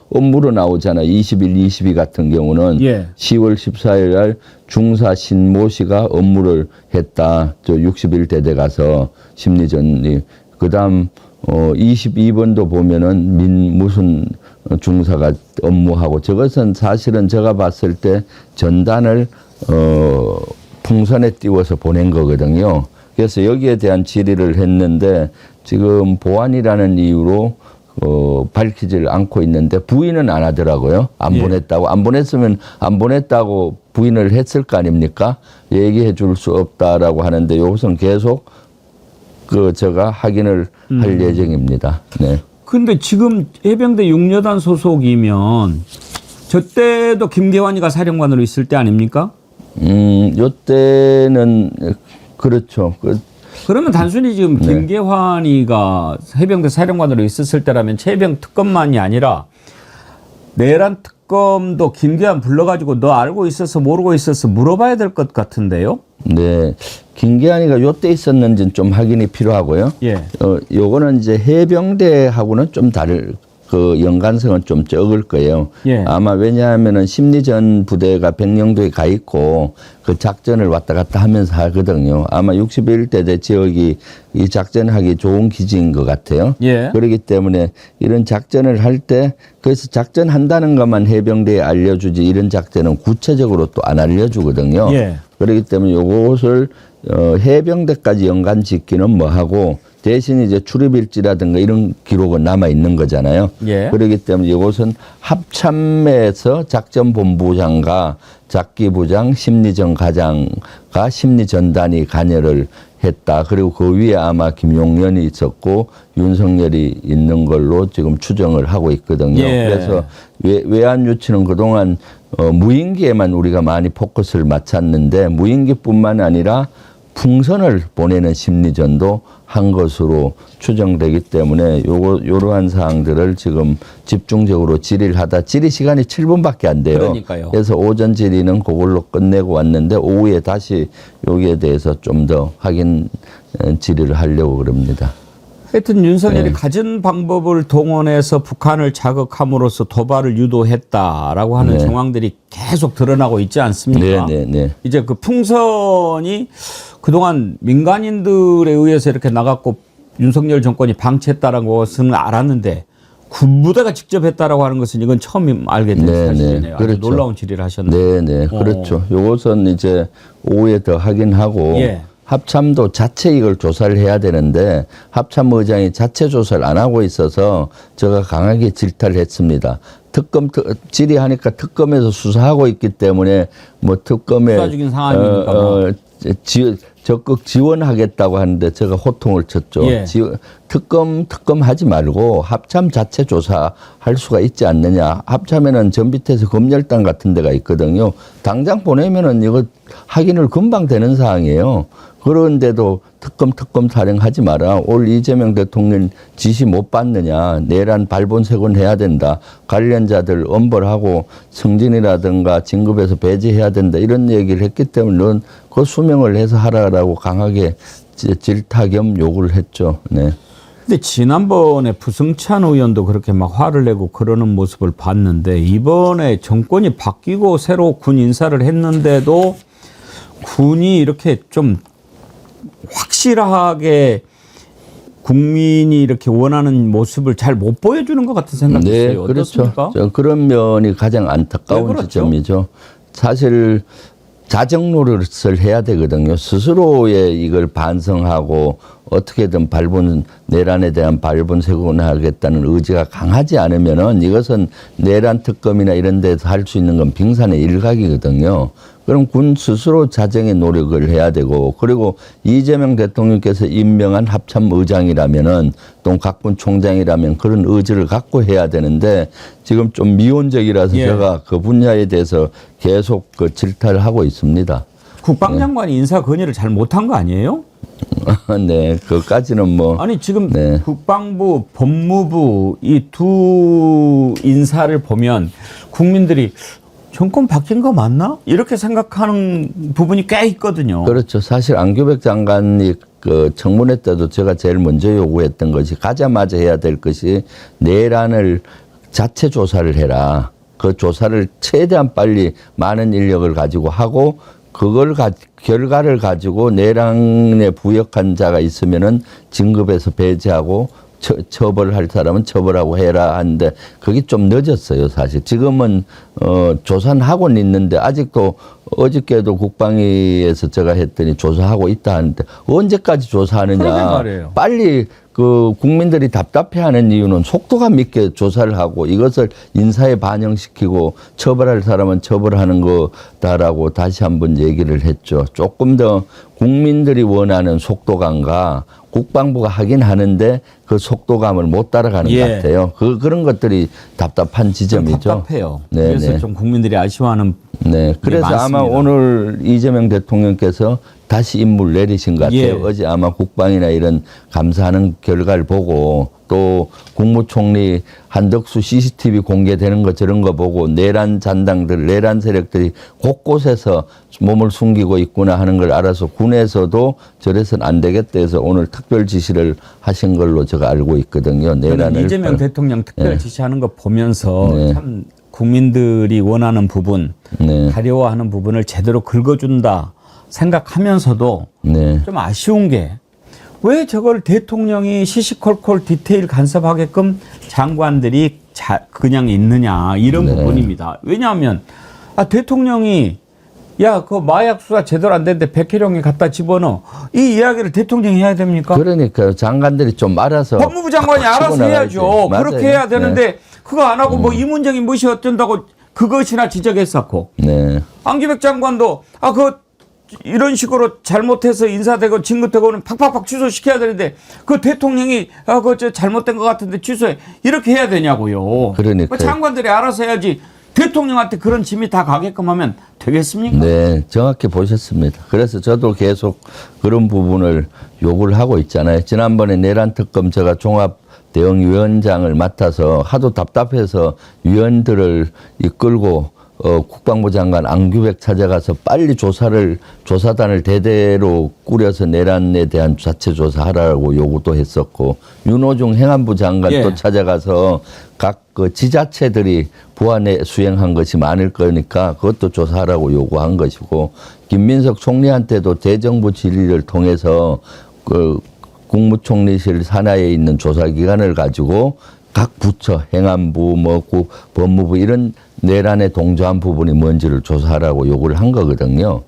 Speaker 18: 업무로 나오잖아요. 21, 22 같은 경우는 10월 14일 날 중사 신모 씨가 업무를 했다. 저 61대대 가서 심리전이. 그다음 22번도 보면은 무슨 중사가 업무하고 저것은 사실은 제가 봤을 때 전단을 풍선에 띄워서 보낸 거거든요. 그래서 여기에 대한 질의를 했는데 지금 보안이라는 이유로 밝히질 않고 있는데 부인은 안 하더라고요. 안 보냈다고. 안 보냈으면 안 보냈다고 부인을 했을 거 아닙니까? 얘기해 줄 수 없다라고 하는데 이것은 계속 제가 확인을 할 예정입니다. 네.
Speaker 4: 근데 지금 해병대 6여단 소속이면 저 때도 김계환이가 사령관으로 있을 때 아닙니까?
Speaker 18: 요때는 그렇죠.
Speaker 4: 그러면 단순히 지금 김계환이가 해병대 사령관으로 있었을 때라면 최해병 특검만이 아니라 내란 특검도 김계환 불러가지고 너 알고 있었어 모르고 있었어 물어봐야 될 것 같은데요?
Speaker 18: 네. 김계환이가 요때 있었는지는 좀 확인이 필요하고요. 요거는 이제 해병대하고는 좀 다를 그 연관성은 좀 적을 거예요.
Speaker 4: 예.
Speaker 18: 아마 왜냐하면은 심리전 부대가 백령도에 가 있고 그 작전을 왔다 갔다 하면서 하거든요. 아마 61대 지역이 이 작전하기 좋은 기지인 것 같아요.
Speaker 4: 예.
Speaker 18: 그렇기 때문에 이런 작전을 할 때 그래서 작전한다는 것만 해병대에 알려주지 이런 작전은 구체적으로 또 안 알려주거든요.
Speaker 4: 예.
Speaker 18: 그렇기 때문에 요것을 해병대까지 연관 짓기는 뭐하고 대신 이제 출입일지라든가 이런 기록은 남아 있는 거잖아요.
Speaker 4: 예.
Speaker 18: 그렇기 때문에 이것은 합참에서 작전본부장과 작기부장, 심리전 가장과 심리전단이 관여를 했다. 그리고 그 위에 아마 김용련이 있었고 윤석열이 있는 걸로 지금 추정을 하고 있거든요.
Speaker 4: 예.
Speaker 18: 그래서 외환 유치는 그동안 무인기에만 우리가 많이 포커스를 맞췄는데 무인기뿐만 아니라 풍선을 보내는 심리전도 한 것으로 추정되기 때문에 요러한 사항들을 지금 집중적으로 질의를 하다 질의 시간이 7분밖에 안 돼요.
Speaker 4: 그러니까요.
Speaker 18: 그래서 오전 질의는 그걸로 끝내고 왔는데 오후에 다시 여기에 대해서 좀 더 확인 질의를 하려고 그럽니다.
Speaker 4: 하여튼 윤석열이
Speaker 18: 네.
Speaker 4: 가진 방법을 동원해서 북한을 자극함으로써 도발을 유도했다라고 하는
Speaker 18: 네.
Speaker 4: 정황들이 계속 드러나고 있지 않습니까?
Speaker 18: 네.
Speaker 4: 이제 그 풍선이 그동안 민간인들에 의해서 이렇게 나갔고 윤석열 정권이 방치했다는 것은 알았는데 군부대가 직접 했다라고 하는 것은 이건 처음 알게 된 사실이네요. 아주
Speaker 18: 그렇죠.
Speaker 4: 놀라운 질의를 하셨네요.
Speaker 18: 네, 그렇죠. 요것은 이제 오후에 더 확인하고
Speaker 4: 예.
Speaker 18: 합참도 자체 이걸 조사를 해야 되는데 합참 의장이 자체 조사를 안 하고 있어서 제가 강하게 질타를 했습니다. 질의하니까 특검에서 수사하고 있기 때문에 뭐 특검에
Speaker 4: 수사적인 상황이니까 뭐.
Speaker 18: 적극 지원하겠다고 하는데 제가 호통을 쳤죠.
Speaker 4: 예.
Speaker 18: 특검 하지 말고 합참 자체 조사할 수가 있지 않느냐. 합참에는 전 밑에서 검열단 같은 데가 있거든요. 당장 보내면은 이거 확인을 금방 되는 사항이에요. 그런데도 특검 타령하지 마라. 올 이재명 대통령 지시 못 받느냐. 내란 발본색원 해야 된다. 관련자들 엄벌하고 승진이라든가 진급에서 배제해야 된다. 이런 얘기를 했기 때문에 넌 그 수명을 해서 하라라고 강하게 질타 겸 요구를 했죠. 네.
Speaker 4: 근데 지난번에 부승찬 의원도 그렇게 막 화를 내고 그러는 모습을 봤는데 이번에 정권이 바뀌고 새로 군 인사를 했는데도 군이 이렇게 좀 확실하게 국민이 이렇게 원하는 모습을 잘 못 보여주는 것 같은 생각이
Speaker 18: 네,
Speaker 4: 들어요.
Speaker 18: 그렇죠.
Speaker 4: 어떻습니까?
Speaker 18: 그런 면이 가장 안타까운
Speaker 4: 네, 그렇죠.
Speaker 18: 지점이죠. 사실 자정 노릇을 해야 되거든요. 스스로의 이걸 반성하고 어떻게든 내란에 대한 발본색원하겠다는 의지가 강하지 않으면은 이것은 내란 특검이나 이런 데서 할 수 있는 건 빙산의 일각이거든요. 그럼 군 스스로 자정의 노력을 해야 되고 그리고 이재명 대통령께서 임명한 합참 의장이라면은 또 각군 총장이라면 그런 의지를 갖고 해야 되는데 지금 좀 미온적이라서
Speaker 4: 예.
Speaker 18: 제가 그 분야에 대해서 계속 그 질타를 하고 있습니다.
Speaker 4: 국방장관이 인사 건의를 잘 못한 거 아니에요?
Speaker 18: 네, 그까지는 뭐.
Speaker 4: 아니 지금
Speaker 18: 네.
Speaker 4: 국방부, 법무부 이 두 인사를 보면 국민들이 정권 바뀐 거 맞나? 이렇게 생각하는 부분이 꽤 있거든요.
Speaker 18: 그렇죠. 사실 안규백 장관이 그 청문회 때도 제가 제일 먼저 요구했던 것이 가자마자 해야 될 것이 내란을 자체 조사를 해라. 그 조사를 최대한 빨리 많은 인력을 가지고 하고 그걸 결과를 가지고 내란에 부역한 자가 있으면은 진급에서 배제하고 처벌할 사람은 처벌하고 해라 하는데 그게 좀 늦었어요. 사실 지금은 조사는 하고는 있는데 아직도 어저께도 국방위에서 제가 했더니 조사하고 있다 하는데 언제까지 조사하느냐. 빨리 그 국민들이 답답해하는 이유는 속도감 있게 조사를 하고 이것을 인사에 반영시키고 처벌할 사람은 처벌하는 거다라고 다시 한번 얘기를 했죠. 조금 더 국민들이 원하는 속도감과 국방부가 하긴 하는데 그 속도감을 못 따라가는 것 같아요. 그런 것들이 답답한 지점이죠.
Speaker 4: 답답해요.
Speaker 18: 네,
Speaker 4: 그래서
Speaker 18: 네.
Speaker 4: 좀 국민들이 아쉬워하는
Speaker 18: 네, 그래서
Speaker 4: 많습니다.
Speaker 18: 아마 오늘 이재명 대통령께서 다시 인물 내리신 것 같아요.
Speaker 4: 예.
Speaker 18: 어제 아마 국방이나 이런 감사하는 결과를 보고 또 국무총리 한덕수 CCTV 공개되는 거 저런 거 보고 내란 잔당들, 내란 세력들이 곳곳에서 몸을 숨기고 있구나 하는 걸 알아서 군에서도 저래서는 안 되겠다 해서 오늘 특별 지시를 하신 걸로 제가 알고 있거든요. 내란을.
Speaker 4: 이재명 대통령 특별
Speaker 18: 네.
Speaker 4: 지시하는 거 보면서
Speaker 18: 네.
Speaker 4: 참 국민들이 원하는 부분,
Speaker 18: 네.
Speaker 4: 가려워하는 부분을 제대로 긁어준다 생각하면서도
Speaker 18: 네.
Speaker 4: 좀 아쉬운 게 왜 저걸 대통령이 시시콜콜 디테일 간섭하게끔 장관들이 그냥 있느냐 이런
Speaker 18: 네.
Speaker 4: 부분입니다. 왜냐하면 대통령이 야, 그 마약 수사 제대로 안 되는데 백혜령이 갖다 집어넣어. 이 이야기를 대통령이 해야 됩니까?
Speaker 18: 그러니까요. 장관들이 좀 알아서.
Speaker 4: 법무부 장관이 알아서 해야죠.
Speaker 18: 맞아요.
Speaker 4: 그렇게 해야 되는데
Speaker 18: 네.
Speaker 4: 그거 안 하고 뭐 이문정이 무엇이 어쩐다고 그것이나 지적했었고.
Speaker 18: 네.
Speaker 4: 안기백 장관도 이런 식으로 잘못해서 인사되고 진급되고는 팍팍팍 취소시켜야 되는데 그 대통령이 저 잘못된 것 같은데 취소해. 이렇게 해야 되냐고요.
Speaker 18: 그러니까요.
Speaker 4: 장관들이 알아서 해야지. 대통령한테 그런 짐이 다 가게끔 하면 되겠습니까?
Speaker 18: 네, 정확히 보셨습니다. 그래서 저도 계속 그런 부분을 요구를 하고 있잖아요. 지난번에 내란 특검 제가 종합 대응위원장을 맡아서 하도 답답해서 위원들을 이끌고 국방부 장관 안규백 찾아가서 빨리 조사단을 대대로 꾸려서 내란에 대한 자체 조사하라고 요구도 했었고, 윤호중 행안부 장관 또 찾아가서 각 그 지자체들이 부안에 수행한 것이 많을 거니까 그것도 조사하라고 요구한 것이고, 김민석 총리한테도 대정부 질의를 통해서 그 국무총리실 산하에 있는 조사기관을 가지고 각 부처, 행안부, 법무부 이런 내란에 동조한 부분이 뭔지를 조사하라고 요구를 한 거거든요.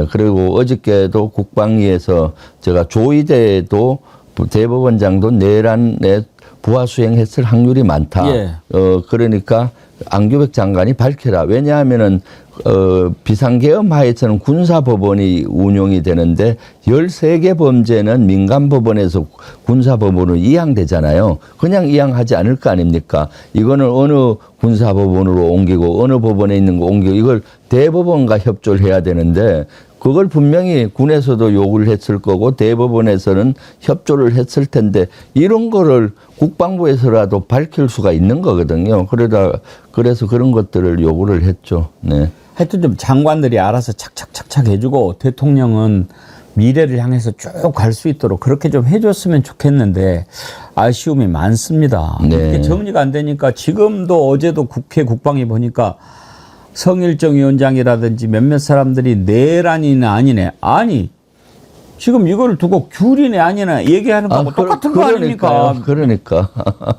Speaker 18: 그리고 어저께도 국방위에서 제가 조의대도 대법원장도 내란에 부하 수행했을 확률이 많다.
Speaker 4: 예.
Speaker 18: 그러니까 안규백 장관이 밝혀라. 왜냐하면은 비상계엄 하에서는 군사법원이 운용이 되는데 13개 범죄는 민간법원에서 군사법원으로 이양되잖아요. 그냥 이양하지 않을 거 아닙니까? 이거는 어느 군사법원으로 옮기고 어느 법원에 있는 거 옮기고 이걸 대법원과 협조를 해야 되는데 그걸 분명히 군에서도 요구를 했을 거고 대법원에서는 협조를 했을 텐데 이런 거를 국방부에서라도 밝힐 수가 있는 거거든요. 그래서 그런 것들을 요구를 했죠. 네.
Speaker 4: 하여튼 좀 장관들이 알아서 착착착착 해주고 대통령은 미래를 향해서 쭉 갈 수 있도록 그렇게 좀 해줬으면 좋겠는데 아쉬움이 많습니다.
Speaker 18: 네.
Speaker 4: 이게 정리가 안 되니까 지금도 어제도 국회 국방위 보니까 성일정 위원장이라든지 몇몇 사람들이 내란이나 아니네. 아니 지금 이걸 두고 귤이네 아니네 얘기하는 거하고 똑같은 거 아닙니까?
Speaker 18: 그러니까.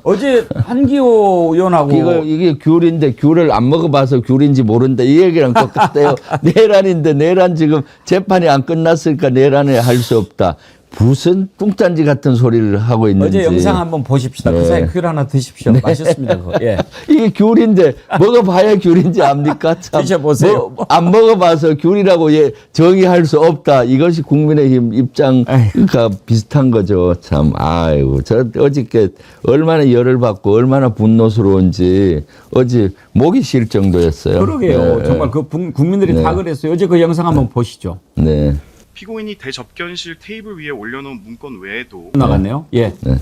Speaker 4: 어제 한기호 의원하고
Speaker 18: 이게 귤인데 귤을 안 먹어봐서 귤인지 모른다 이 얘기랑 똑같아요. 내란인데 내란 지금 재판이 안 끝났으니까 내란을 할 수 없다. 무슨 뚱딴지 같은 소리를 하고 있는지.
Speaker 4: 어제 영상 한번 보십시다.
Speaker 18: 네.
Speaker 4: 그 사이 귤 하나 드십시오.
Speaker 18: 네.
Speaker 4: 맛있습니다. 그거. 예.
Speaker 18: 이게 귤인데 먹어봐야 귤인지 압니까? 참.
Speaker 4: 드셔보세요.
Speaker 18: 안 먹어봐서 귤이라고 정의할 수 없다. 이것이 국민의힘 입장과 비슷한 거죠. 참 아이고 저 어저께 얼마나 열을 받고 얼마나 분노스러운지 어제 목이 쉴 정도였어요.
Speaker 4: 그러게요.
Speaker 18: 네.
Speaker 4: 정말 그 국민들이
Speaker 18: 네.
Speaker 4: 다 그랬어요. 어제 그 영상 한번 보시죠.
Speaker 18: 네.
Speaker 7: 피고인이 대접견실 테이블 위에 올려놓은 문건 외에도
Speaker 4: 나갔네요. 예.
Speaker 18: 네.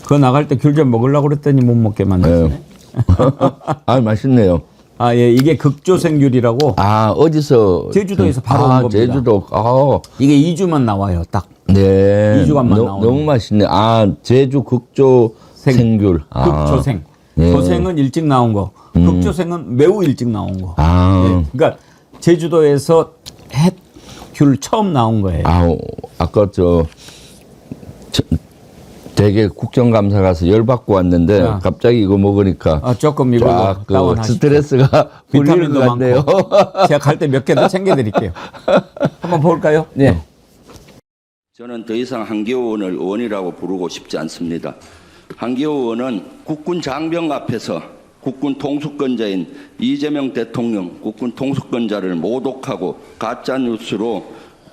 Speaker 4: 그거 나갈 때 귤 좀 먹으려고 그랬더니 못 먹게 만들었네.
Speaker 18: 아 맛있네요.
Speaker 4: 아, 예. 이게 극조생귤이라고.
Speaker 18: 아, 어디서?
Speaker 4: 제주도에서 바로 온 겁니다.
Speaker 18: 제주도.
Speaker 4: 이게 2주만 나와요, 딱.
Speaker 18: 네.
Speaker 4: 2주간만 나오는.
Speaker 18: 너무 맛있네. 아, 제주 극조생귤.
Speaker 4: 극조생.
Speaker 18: 네.
Speaker 4: 조생은 일찍 나온 거. 극조생은 매우 일찍 나온 거. 네. 그러니까 제주도에서 귤 처음 나온 거예요.
Speaker 18: 아까 되게 국정감사 가서 열받고 왔는데 갑자기 이거 먹으니까
Speaker 4: 조금 이거 다운하십시오.
Speaker 18: 스트레스가 풀릴 것 같네요.
Speaker 4: 제가 갈 때 몇 개 더 챙겨드릴게요. 한번 볼까요? 네.
Speaker 19: 저는 더 이상 한기호 의원을 의원이라고 부르고 싶지 않습니다. 한기호 의원은 국군 장병 앞에서 국군 통수권자인 이재명 대통령 국군 통수권자를 모독하고 가짜뉴스로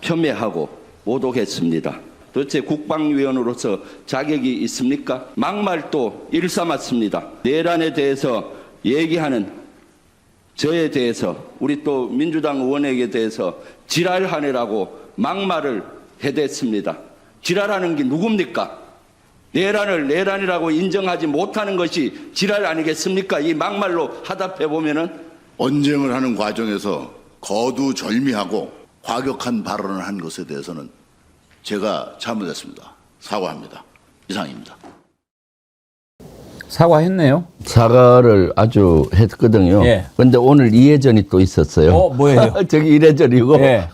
Speaker 19: 폄훼하고 모독했습니다. 도대체 국방위원으로서 자격이 있습니까? 막말도 일삼았습니다. 내란에 대해서 얘기하는 저에 대해서 우리 또 민주당 의원에게 대해서 지랄하네라고 막말을 해댔습니다. 지랄하는 게 누굽니까? 내란을 내란이라고 인정하지 못하는 것이 지랄 아니겠습니까? 이 막말로 하답해 보면은
Speaker 20: 언쟁을 하는 과정에서 거두절미하고 과격한 발언을 한 것에 대해서는 제가 잘못했습니다. 사과합니다. 이상입니다.
Speaker 4: 사과했네요.
Speaker 18: 사과를 아주 했거든요.
Speaker 4: 예.
Speaker 18: 근데 오늘 이해전이 또 있었어요.
Speaker 4: 뭐예요?
Speaker 18: 저기 이래전이고.
Speaker 4: 예.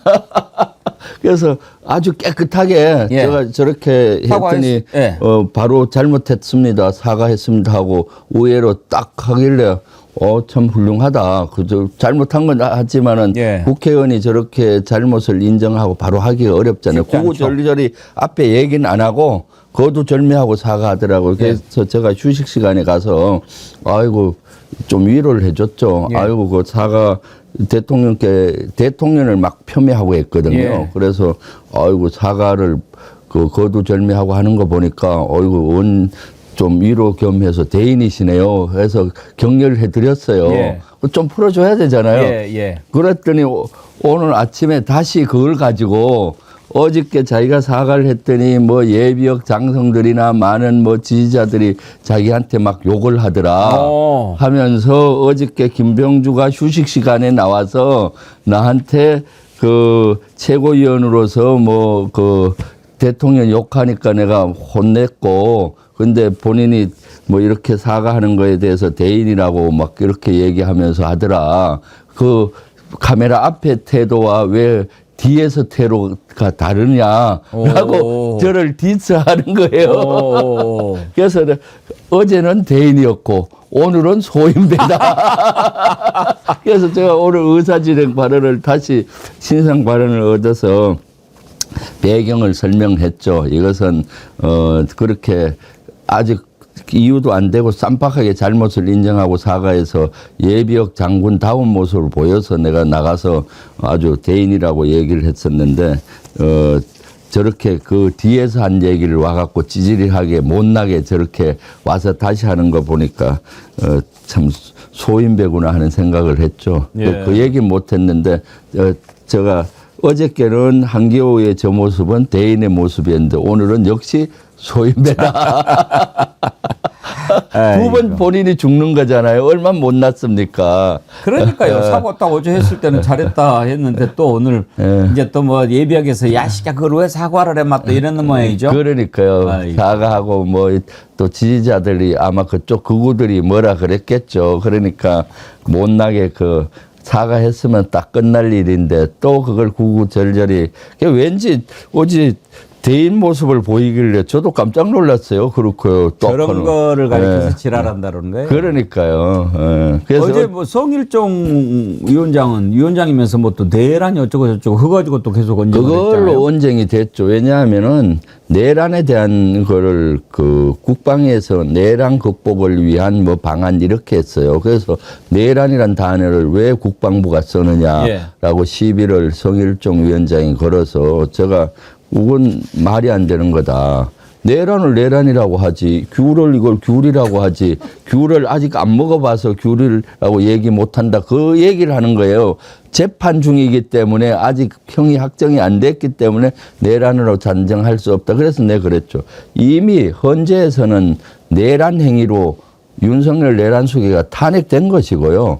Speaker 18: 그래서 아주 깨끗하게
Speaker 4: 예.
Speaker 18: 제가 저렇게 했더니
Speaker 4: 예.
Speaker 18: 바로 잘못했습니다. 사과했습니다 하고 의외로 딱 하길래 참 훌륭하다. 그저 잘못한 건 하지만은
Speaker 4: 예.
Speaker 18: 국회의원이 저렇게 잘못을 인정하고 바로 하기가 어렵잖아요. 구구절절히 앞에 얘기는 안 하고 거두절미하고 사과하더라고요. 그래서 제가 휴식 시간에 가서 아이고 좀 위로를 해줬죠.
Speaker 4: 예.
Speaker 18: 아이고 그 사과 대통령을 막 폄훼하고 했거든요.
Speaker 4: 예.
Speaker 18: 그래서 아이고 사과를 그 거두절미하고 하는 거 보니까 아이고 좀 위로 겸해서 대인이시네요. 해서 격려를 해드렸어요.
Speaker 4: 예.
Speaker 18: 좀 풀어줘야 되잖아요.
Speaker 4: 예.
Speaker 18: 그랬더니 오늘 아침에 다시 그걸 가지고 어저께 자기가 사과를 했더니 뭐 예비역 장성들이나 많은 뭐 지지자들이 자기한테 막 욕을 하더라 하면서 어저께 김병주가 휴식 시간에 나와서 나한테 그 최고위원으로서 뭐 그 대통령 욕하니까 내가 혼냈고 근데 본인이 뭐 이렇게 사과하는 거에 대해서 대인이라고 막 이렇게 얘기하면서 하더라. 그 카메라 앞에 태도와 왜 뒤에서 태도가 다르냐라고 저를 디스하는 거예요. 그래서 어제는 대인이었고 오늘은 소인배다. 그래서 제가 오늘 의사진행 발언을 다시 신상 발언을 얻어서 배경을 설명했죠. 이것은 그렇게 아직 이유도 안 되고 쌈박하게 잘못을 인정하고 사과해서 예비역 장군다운 모습을 보여서 내가 나가서 아주 대인이라고 얘기를 했었는데 저렇게 그 뒤에서 한 얘기를 와갖고 찌질하게 못나게 저렇게 와서 다시 하는 거 보니까 참 소인배구나 하는 생각을 했죠.
Speaker 4: 예.
Speaker 18: 그 얘기는 못했는데 제가 어저께는 한기호의 저 모습은 대인의 모습이었는데 오늘은 역시 소인배다. 두 번 본인이 죽는 거잖아요. 얼마나 못났습니까?
Speaker 4: 그러니까요. 사고 딱 어제 했을 때는 잘했다 했는데 또 오늘 이제 또 뭐 예비역에서 야 씨가 그걸 왜 사과를 해 막 또 이런 모양이죠.
Speaker 18: 그러니까요.
Speaker 4: 아이고.
Speaker 18: 사과하고 뭐 또 지지자들이 아마 그쪽 극우들이 뭐라 그랬겠죠. 그러니까 못나게 그 사과했으면 딱 끝날 일인데 또 그걸 구구절절히 왠지 어제 대인 모습을 보이길래 저도 깜짝 놀랐어요. 그렇고요. 또
Speaker 4: 저런 거를 가리켜서 지랄한다는 거예요.
Speaker 18: 그러니까요. 그래서
Speaker 4: 어제 뭐 성일종 위원장이면서 뭐 또 내란이 어쩌고 저쩌고 해가지고 또 계속 언쟁을
Speaker 18: 그걸로
Speaker 4: 했잖아요.
Speaker 18: 언쟁이 됐죠. 왜냐하면은 내란에 대한 거를 그 국방에서 내란 극복을 위한 뭐 방안 이렇게 했어요. 그래서 내란이란 단어를 왜 국방부가 쓰느냐라고 시비를 성일종 위원장이 걸어서 제가 그건 말이 안 되는 거다. 내란을 내란이라고 하지 귤을 이걸 귤이라고 하지 귤을 아직 안 먹어봐서 귤이라고 얘기 못한다. 그 얘기를 하는 거예요. 재판 중이기 때문에 아직 형이 확정이 안 됐기 때문에 내란으로 단정할 수 없다. 그래서 내가 그랬죠. 이미 헌재에서는 내란 행위로 윤석열 내란 수기가 탄핵된 것이고요.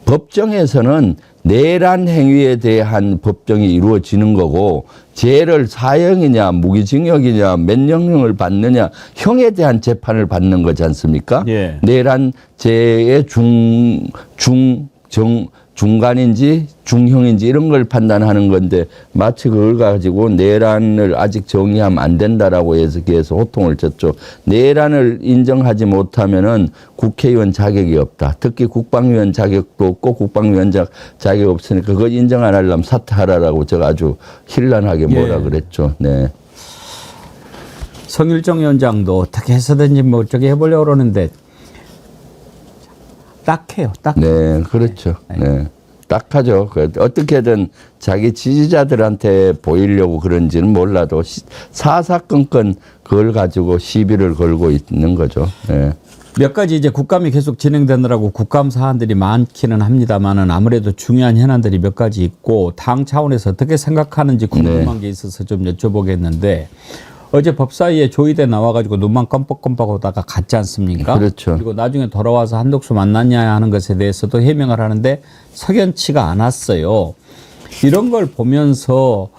Speaker 18: 법정에서는 내란 행위에 대한 법정이 이루어지는 거고 죄를 사형이냐 무기징역이냐 면령형을 받느냐 형에 대한 재판을 받는 거지 않습니까?
Speaker 4: 예.
Speaker 18: 내란 죄의 중간인지 중형인지 이런 걸 판단하는 건데 마치 그걸 가지고 내란을 아직 정의하면 안 된다라고 해서 계속 호통을 쳤죠. 내란을 인정하지 못하면은 국회의원 자격이 없다. 특히 국방위원 자격도 없고 국방위원장 자격이 없으니까 그걸 인정 안 하려면 사퇴하라라고 제가 아주 현란하게 뭐라 그랬죠. 네.
Speaker 4: 성일종 위원장도 어떻게 해서든지 뭐 저기 해보려고 그러는데 딱해요. 딱.
Speaker 18: 네, 그렇죠. 네. 딱하죠. 어떻게든 자기 지지자들한테 보이려고 그런지는 몰라도 사사건건 그걸 가지고 시비를 걸고 있는 거죠. 예.
Speaker 4: 몇 가지 이제 국감이 계속 진행되느라고 국감 사안들이 많기는 합니다만은 아무래도 중요한 현안들이 몇 가지 있고 당 차원에서 어떻게 생각하는지 궁금한 게 있어서 좀 여쭤보겠는데 어제 법사위에 조의대 나와가지고 눈만 껌뻑껌뻑하다가 갔지 않습니까?
Speaker 18: 그렇죠.
Speaker 4: 그리고 나중에 돌아와서 한덕수 만났냐 하는 것에 대해서도 해명을 하는데 석연치가 않았어요. 이런 걸 보면서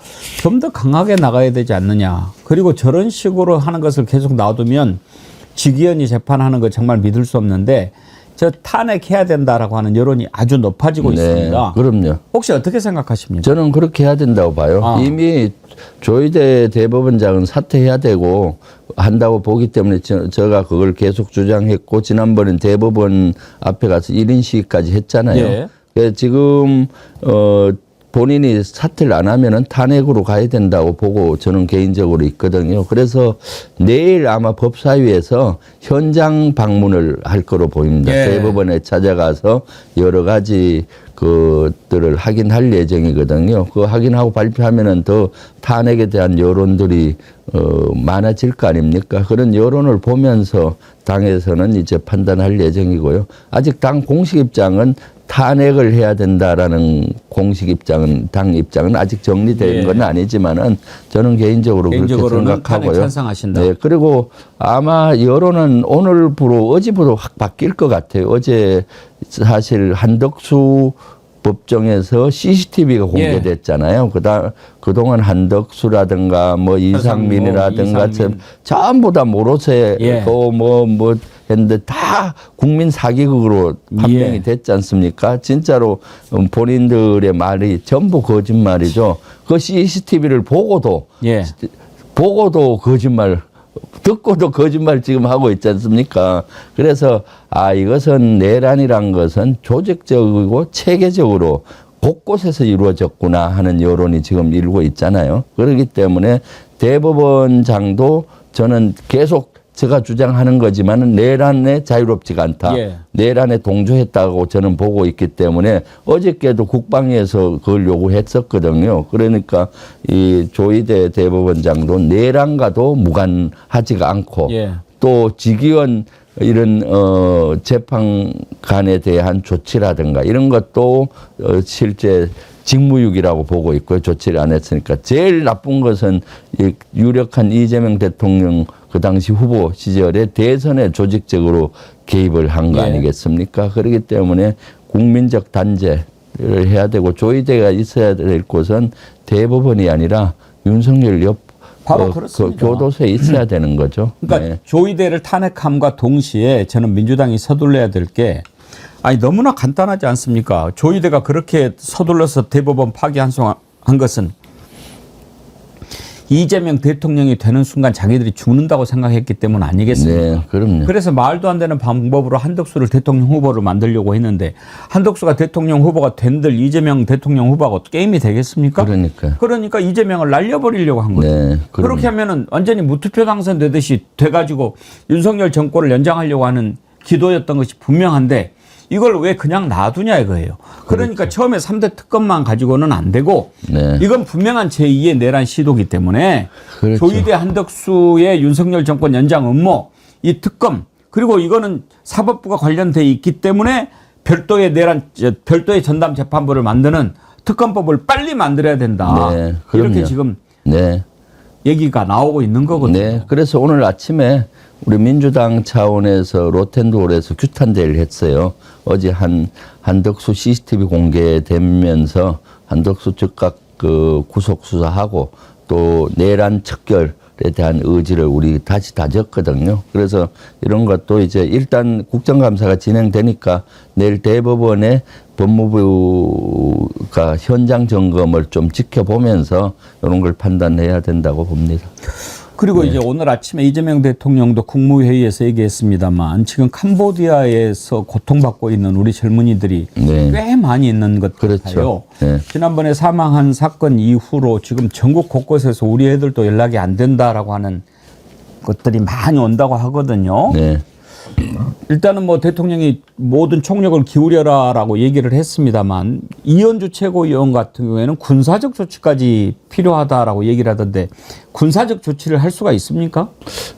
Speaker 4: 좀 더 강하게 나가야 되지 않느냐. 그리고 저런 식으로 하는 것을 계속 놔두면 직위원이 재판하는 거 정말 믿을 수 없는데 저 탄핵해야 된다라고 하는 여론이 아주 높아지고 있습니다.
Speaker 18: 그럼요.
Speaker 4: 혹시 어떻게 생각하십니까?
Speaker 18: 저는 그렇게 해야 된다고 봐요. 이미 조희대 대법원장은 사퇴해야 되고 한다고 보기 때문에 제가 그걸 계속 주장했고 지난번엔 대법원 앞에 가서 1인 시위까지 했잖아요.
Speaker 4: 예.
Speaker 18: 그래서 지금 본인이 사퇴를 안 하면은 탄핵으로 가야 된다고 보고 저는 개인적으로 있거든요. 그래서 내일 아마 법사위에서 현장 방문을 할 거로 보입니다.
Speaker 4: 예.
Speaker 18: 대법원에 찾아가서 여러 가지 그들을 확인할 예정이거든요. 그거 확인하고 발표하면은 더 탄핵에 대한 여론들이 많아질 거 아닙니까? 그런 여론을 보면서 당에서는 이제 판단할 예정이고요. 아직 당 공식 입장은 탄핵을 해야 된다라는 공식 입장은 당 입장은 아직 정리된 건 아니지만은 저는 개인적으로 그렇게 생각하고요.
Speaker 4: 탄핵 찬성하신다.
Speaker 18: 네, 그리고 아마 여론은 오늘부로 어제부터 확 바뀔 것 같아요. 어제 사실 한덕수 법정에서 CCTV가 공개됐잖아요. 그동안 한덕수라든가 뭐 이상민이라든가 전부 다 모로세 뭐 했는데 다 국민 사기극으로 판명이 됐지 않습니까? 진짜로 본인들의 말이 전부 거짓말이죠. 그 CCTV를 보고도 거짓말, 듣고도 거짓말 지금 하고 있지 않습니까? 그래서 이것은 내란이란 것은 조직적이고 체계적으로 곳곳에서 이루어졌구나 하는 여론이 지금 일고 있잖아요. 그렇기 때문에 대법원장도 저는 계속 제가 주장하는 거지만 내란에 자유롭지가 않다. 내란에 동조했다고 저는 보고 있기 때문에 어저께도 국방위에서 그걸 요구했었거든요. 그러니까 이 조희대 대법원장도 내란과도 무관하지가 않고 또 직위원 이런 재판관에 대한 조치라든가 이런 것도 실제 직무유기라고 보고 있고요. 조치를 안 했으니까. 제일 나쁜 것은 이 유력한 이재명 대통령 그 당시 후보 시절에 대선에 조직적으로 개입을 한 거 아니겠습니까? 그렇기 때문에 국민적 단죄를 해야 되고 조희대가 있어야 될 곳은 대법원이 아니라 윤석열 옆
Speaker 4: 바로 그렇습니다.
Speaker 18: 교도소에 있어야 되는 거죠.
Speaker 4: 그러니까 조희대를 탄핵함과 동시에 저는 민주당이 서둘러야 될 게 너무나 간단하지 않습니까? 조희대가 그렇게 서둘러서 대법원 파기한 것은 이재명 대통령이 되는 순간 자기들이 죽는다고 생각했기 때문 아니겠습니까?
Speaker 18: 네, 그럼요.
Speaker 4: 그래서 말도 안 되는 방법으로 한덕수를 대통령 후보로 만들려고 했는데 한덕수가 대통령 후보가 된들 이재명 대통령 후보하고 게임이 되겠습니까? 그러니까 이재명을 날려버리려고 한 거죠.
Speaker 18: 네,
Speaker 4: 그렇게 하면은 완전히 무투표 당선되듯이 돼가지고 윤석열 정권을 연장하려고 하는 기도였던 것이 분명한데 이걸 왜 그냥 놔두냐 이거예요. 그러니까 처음에 3대 특검만 가지고는 안 되고 이건 분명한 제2의 내란 시도기 때문에 조희대 한덕수의 윤석열 정권 연장 음모, 이 특검 그리고 이거는 사법부가 관련돼 있기 때문에 별도의 별도의 전담 재판부를 만드는 특검법을 빨리 만들어야 된다. 이렇게 지금 얘기가 나오고 있는 거거든요.
Speaker 18: 네, 그래서 오늘 아침에 우리 민주당 차원에서 로텐도홀에서 규탄대회를 했어요. 어제 한덕수 CCTV 공개되면서 한덕수 즉각 구속 수사하고 또 내란 척결에 대한 의지를 우리 다시 다졌거든요. 그래서 이런 것도 이제 일단 국정감사가 진행되니까 내일 대법원에 법무부가 현장 점검을 좀 지켜보면서 이런 걸 판단해야 된다고 봅니다.
Speaker 4: 그리고 이제 오늘 아침에 이재명 대통령도 국무회의에서 얘기했습니다만 지금 캄보디아에서 고통받고 있는 우리 젊은이들이 꽤 많이 있는 것 같아요. 지난번에 사망한 사건 이후로 지금 전국 곳곳에서 우리 애들도 연락이 안 된다라고 하는 것들이 많이 온다고 하거든요. 일단은 뭐 대통령이 모든 총력을 기울여라라고 얘기를 했습니다만 이현주 최고위원 같은 경우에는 군사적 조치까지 필요하다라고 얘기를 하던데 군사적 조치를 할 수가 있습니까?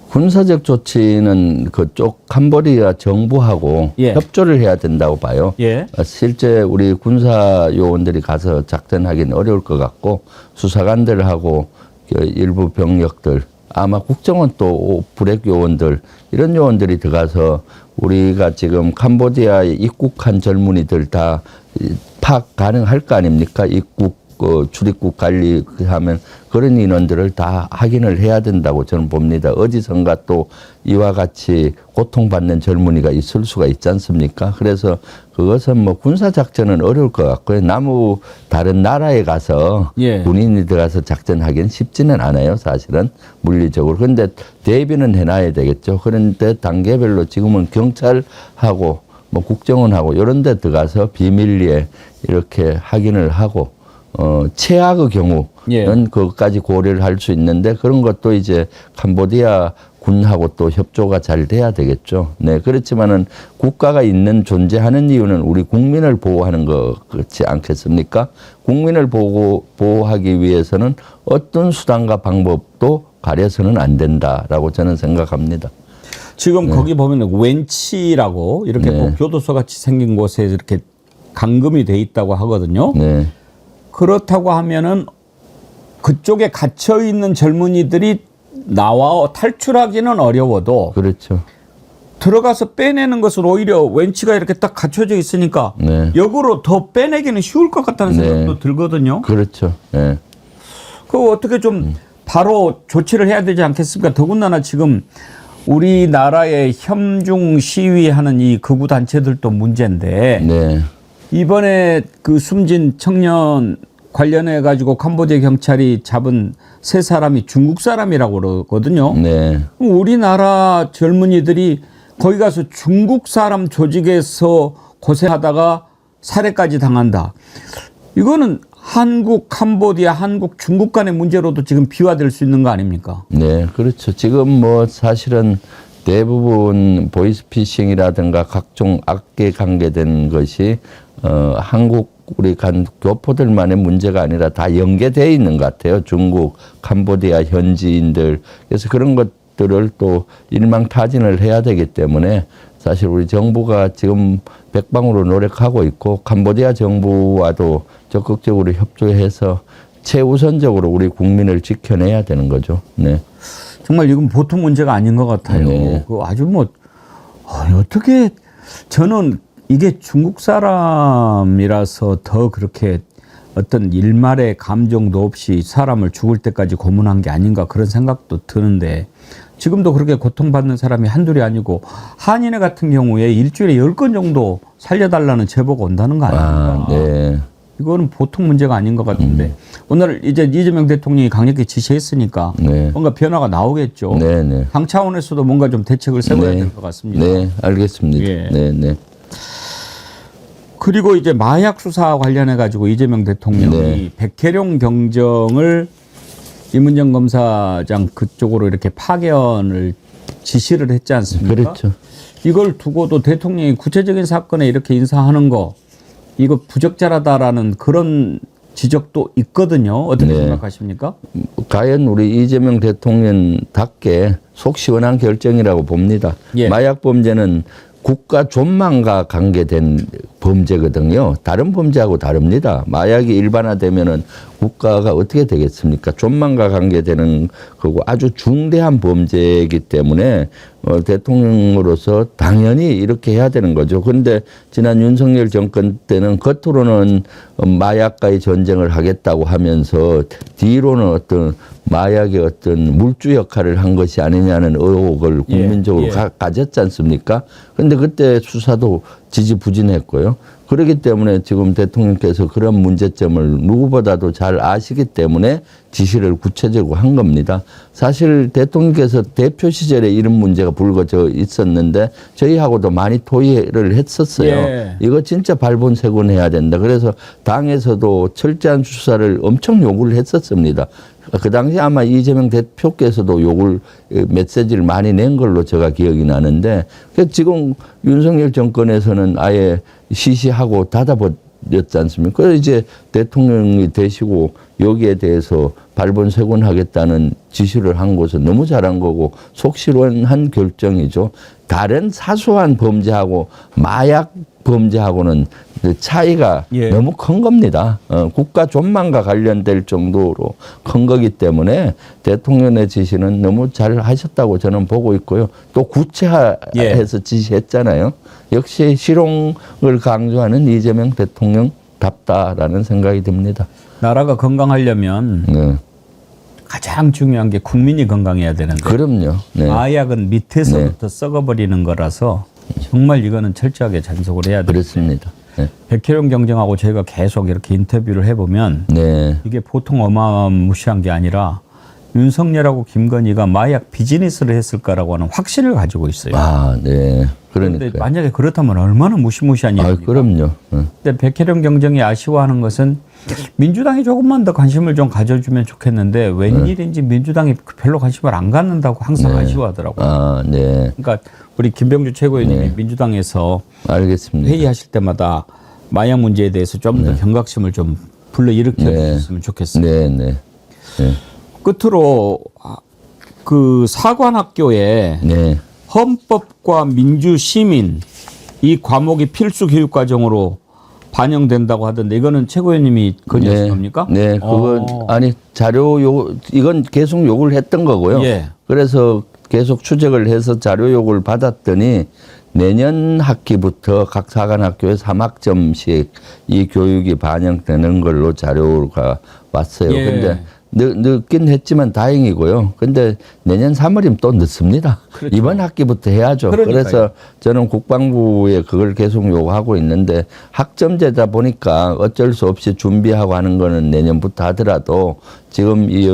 Speaker 18: 군사적 조치는 그쪽 캄보디아 정부하고 협조를 해야 된다고 봐요. 실제 우리 군사 요원들이 가서 작전하기는 어려울 것 같고 수사관들하고 일부 병력들 아마 국정원 또 불액 요원들 이런 요원들이 들어가서 우리가 지금 캄보디아에 입국한 젊은이들 다 파악 가능할 거 아닙니까? 입국 출입국 관리하면 그런 인원들을 다 확인을 해야 된다고 저는 봅니다. 어디선가 또 이와 같이 고통받는 젊은이가 있을 수가 있지 않습니까? 그래서 그것은 뭐 군사작전은 어려울 것 같고요. 다른 나라에 가서 군인이 들어가서 작전하기는 쉽지는 않아요. 사실은 물리적으로. 그런데 대비는 해놔야 되겠죠. 그런데 단계별로 지금은 경찰하고 뭐 국정원하고 이런 데 들어가서 비밀리에 이렇게 확인을 하고 최악의 경우는 그것까지 고려를 할 수 있는데 그런 것도 이제 캄보디아 군하고 또 협조가 잘 돼야 되겠죠. 네, 그렇지만은 국가가 있는 존재하는 이유는 우리 국민을 보호하는 것 그렇지 않겠습니까? 국민을 보호하기 위해서는 어떤 수단과 방법도 가려서는 안 된다라고 저는 생각합니다.
Speaker 4: 지금 거기 보면 웬치라고 이렇게 뭐 교도소 같이 생긴 곳에 이렇게 감금이 돼 있다고 하거든요. 그렇다고 하면은 그쪽에 갇혀 있는 젊은이들이 나와 탈출하기는 어려워도
Speaker 18: 그렇죠.
Speaker 4: 들어가서 빼내는 것은 오히려 웬치가 이렇게 딱 갖춰져 있으니까 역으로 더 빼내기는 쉬울 것 같다는 생각도 들거든요.
Speaker 18: 그렇죠.
Speaker 4: 그 어떻게 좀 바로 조치를 해야 되지 않겠습니까? 더군다나 지금 우리나라의 협중 시위하는 이 극우 단체들도 문제인데 이번에 그 숨진 청년 관련해 가지고 캄보디아 경찰이 잡은 3사람이 중국 사람이라고 그러거든요. 우리나라 젊은이들이 거기 가서 중국 사람 조직에서 고생하다가 살해까지 당한다. 이거는 한국, 캄보디아, 한국, 중국 간의 문제로도 지금 비화될 수 있는 거 아닙니까?
Speaker 18: 네, 그렇죠. 지금 뭐 사실은 대부분 보이스피싱이라든가 각종 악계 관계된 것이 한국 우리 교포들만의 문제가 아니라 다 연계되어 있는 것 같아요. 중국, 캄보디아 현지인들. 그래서 그런 것들을 또 일망타진을 해야 되기 때문에 사실 우리 정부가 지금 백방으로 노력하고 있고 캄보디아 정부와도 적극적으로 협조해서 최우선적으로 우리 국민을 지켜내야 되는 거죠. 네.
Speaker 4: 정말 이건 보통 문제가 아닌 것 같아요. 그 아주 뭐 어떻게 저는 이게 중국 사람이라서 더 그렇게 어떤 일말의 감정도 없이 사람을 죽을 때까지 고문한 게 아닌가 그런 생각도 드는데 지금도 그렇게 고통받는 사람이 한둘이 아니고 한인회 같은 경우에 일주일에 10건 정도 살려달라는 제보가 온다는 거 아닙니까? 이거는 보통 문제가 아닌 것 같은데 오늘 이제 이재명 대통령이 강력히 지시했으니까 뭔가 변화가 나오겠죠. 당 차원에서도 뭔가 좀 대책을 세워야 될 것 같습니다.
Speaker 18: 네, 알겠습니다.
Speaker 4: 그리고 이제 마약 수사 관련해 가지고 이재명 대통령이 백혜룡 경정을 임은정 검사장 그쪽으로 이렇게 파견을 지시를 했지 않습니까?
Speaker 18: 그렇죠.
Speaker 4: 이걸 두고도 대통령이 구체적인 사건에 이렇게 인사하는 거 이거 부적절하다라는 그런 지적도 있거든요. 어떻게 생각하십니까?
Speaker 18: 과연 우리 이재명 대통령답게 속 시원한 결정이라고 봅니다. 마약 범죄는 국가 존망과 관계된 범죄거든요. 다른 범죄하고 다릅니다. 마약이 일반화되면은 국가가 어떻게 되겠습니까? 존망과 관계되는 거고 아주 중대한 범죄이기 때문에 대통령으로서 당연히 이렇게 해야 되는 거죠. 그런데 지난 윤석열 정권 때는 겉으로는 마약과의 전쟁을 하겠다고 하면서 뒤로는 어떤 마약의 어떤 물주 역할을 한 것이 아니냐는 의혹을 국민적으로 가졌지 않습니까? 그런데 그때 수사도 지지부진했고요. 그렇기 때문에 지금 대통령께서 그런 문제점을 누구보다도 잘 아시기 때문에 지시를 구체적으로 한 겁니다. 사실 대통령께서 대표 시절에 이런 문제가 불거져 있었는데 저희하고도 많이 토의를 했었어요. 이거 진짜 발본색원해야 된다. 그래서 당에서도 철저한 수사를 엄청 요구를 했었습니다. 그 당시 아마 이재명 대표께서도 욕을 메시지를 많이 낸 걸로 제가 기억이 나는데 지금 윤석열 정권에서는 아예 시시하고 닫아버렸지 않습니까? 그래서 이제 대통령이 되시고 여기에 대해서 발본색원하겠다는 지시를 한 것은 너무 잘한 거고 속시원한 결정이죠. 다른 사소한 범죄하고 마약 범죄하고는 차이가 너무 큰 겁니다. 국가 존망과 관련될 정도로 큰 거기 때문에 대통령의 지시는 너무 잘 하셨다고 저는 보고 있고요. 또 구체화해서 지시했잖아요. 역시 실용을 강조하는 이재명 대통령답다라는 생각이 듭니다.
Speaker 4: 나라가 건강하려면 가장 중요한 게 국민이 건강해야 되는데.
Speaker 18: 그럼요. 네.
Speaker 4: 마약은 밑에서부터 썩어버리는 거라서 정말 이거는 철저하게 단속을 해야 됩니다.
Speaker 18: 그렇습니다. 네.
Speaker 4: 백혜령 경정하고 저희가 계속 이렇게 인터뷰를 해보면 이게 보통 어마무시한 게 아니라 윤석열하고 김건희가 마약 비즈니스를 했을까라고 하는 확신을 가지고 있어요.
Speaker 18: 아, 네.
Speaker 4: 그런데 만약에 그렇다면 얼마나 무시무시한 일입니까?
Speaker 18: 그럼요.
Speaker 4: 근데 백혜령 경정이 아쉬워하는 것은 민주당이 조금만 더 관심을 좀 가져주면 좋겠는데 웬일인지 민주당이 별로 관심을 안 갖는다고 항상 아쉬워하더라고요.
Speaker 18: 아, 네.
Speaker 4: 그러니까 우리 김병주 최고위원님이 민주당에서
Speaker 18: 알겠습니다.
Speaker 4: 회의하실 때마다 마약 문제에 대해서 좀 더 경각심을 좀 불러일으켜 주셨으면 좋겠어요.
Speaker 18: 네.
Speaker 4: 끝으로 그 사관학교에 헌법과 민주시민 이 과목이 필수 교육과정으로 반영된다고 하던데 이거는 최고위원님이 건의하신 겁니까?
Speaker 18: 네, 그건 아니 자료 이건 계속 요구를 했던 거고요. 그래서 계속 추적을 해서 자료 요구를 받았더니 내년 학기부터 각 사관학교에 3학점씩 이 교육이 반영되는 걸로 자료가 왔어요. 근데 늦긴 했지만 다행이고요. 근데 내년 3월이면 또 늦습니다. 그렇죠. 이번 학기부터 해야죠.
Speaker 4: 그러니까요.
Speaker 18: 그래서 저는 국방부에 그걸 계속 요구하고 있는데 학점제다 보니까 어쩔 수 없이 준비하고 하는 거는 내년부터 하더라도 지금 이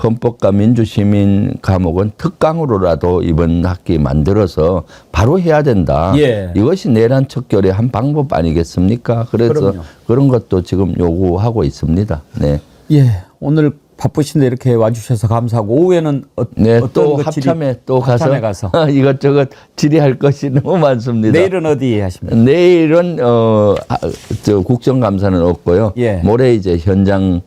Speaker 18: 헌법과 민주시민 과목은 특강으로라도 이번 학기 만들어서 바로 해야 된다. 이것이 내란 척결의 한 방법 아니겠습니까? 그래서 그럼요. 그런 것도 지금 요구하고 있습니다. 네.
Speaker 4: 오늘 바쁘신데 이렇게 와주셔서 감사하고 오후에는
Speaker 18: 또 합참에 가서 이것저것 질의할 것이 너무 많습니다.
Speaker 4: 내일은 어디 하십니까?
Speaker 18: 내일은 저 국정감사는 없고요. 모레 이제 현장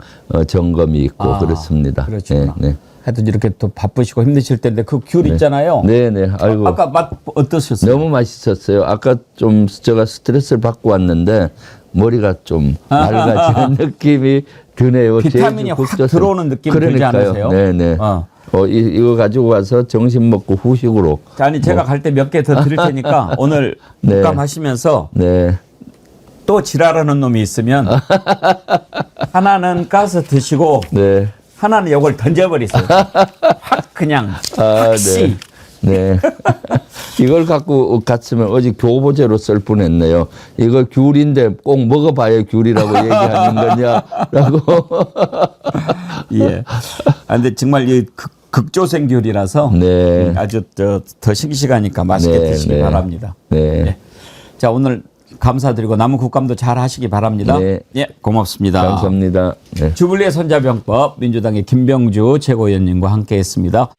Speaker 18: 점검이 있고 그렇습니다.
Speaker 4: 그렇죠. 하여튼 이렇게 또 바쁘시고 힘드실 텐데 그 귤 있잖아요.
Speaker 18: 네네. 아이고.
Speaker 4: 아까 맛 어떠셨어요?
Speaker 18: 너무 맛있었어요. 아까 좀 제가 스트레스를 받고 왔는데 머리가 좀 맑아지는 느낌이 드네요.
Speaker 4: 비타민이 확 들어오는 느낌 들지 않으세요?
Speaker 18: 네네. 이거 가지고 가서 점심 먹고 후식으로.
Speaker 4: 아니 제가 갈 때 몇 개 더 드릴 테니까 오늘 국감하시면서 또 지랄하는 놈이 있으면 하나는 까서 드시고 하나는 이걸 던져버리세요. 확 그냥 확시.
Speaker 18: 네. 이걸 갖고 갔으면 어제 교보제로 쓸 뻔했네요. 이거 귤인데 꼭 먹어봐야 귤이라고 얘기하는 거냐라고.
Speaker 4: 근데 정말 이 극조생 귤이라서 아주 더 싱싱하니까 맛있게 드시기 바랍니다. 자, 오늘 감사드리고 남은 국감도 잘 하시기 바랍니다. 고맙습니다.
Speaker 18: 감사합니다.
Speaker 4: 주불리의 손자병법 민주당의 김병주 최고위원님과 함께했습니다.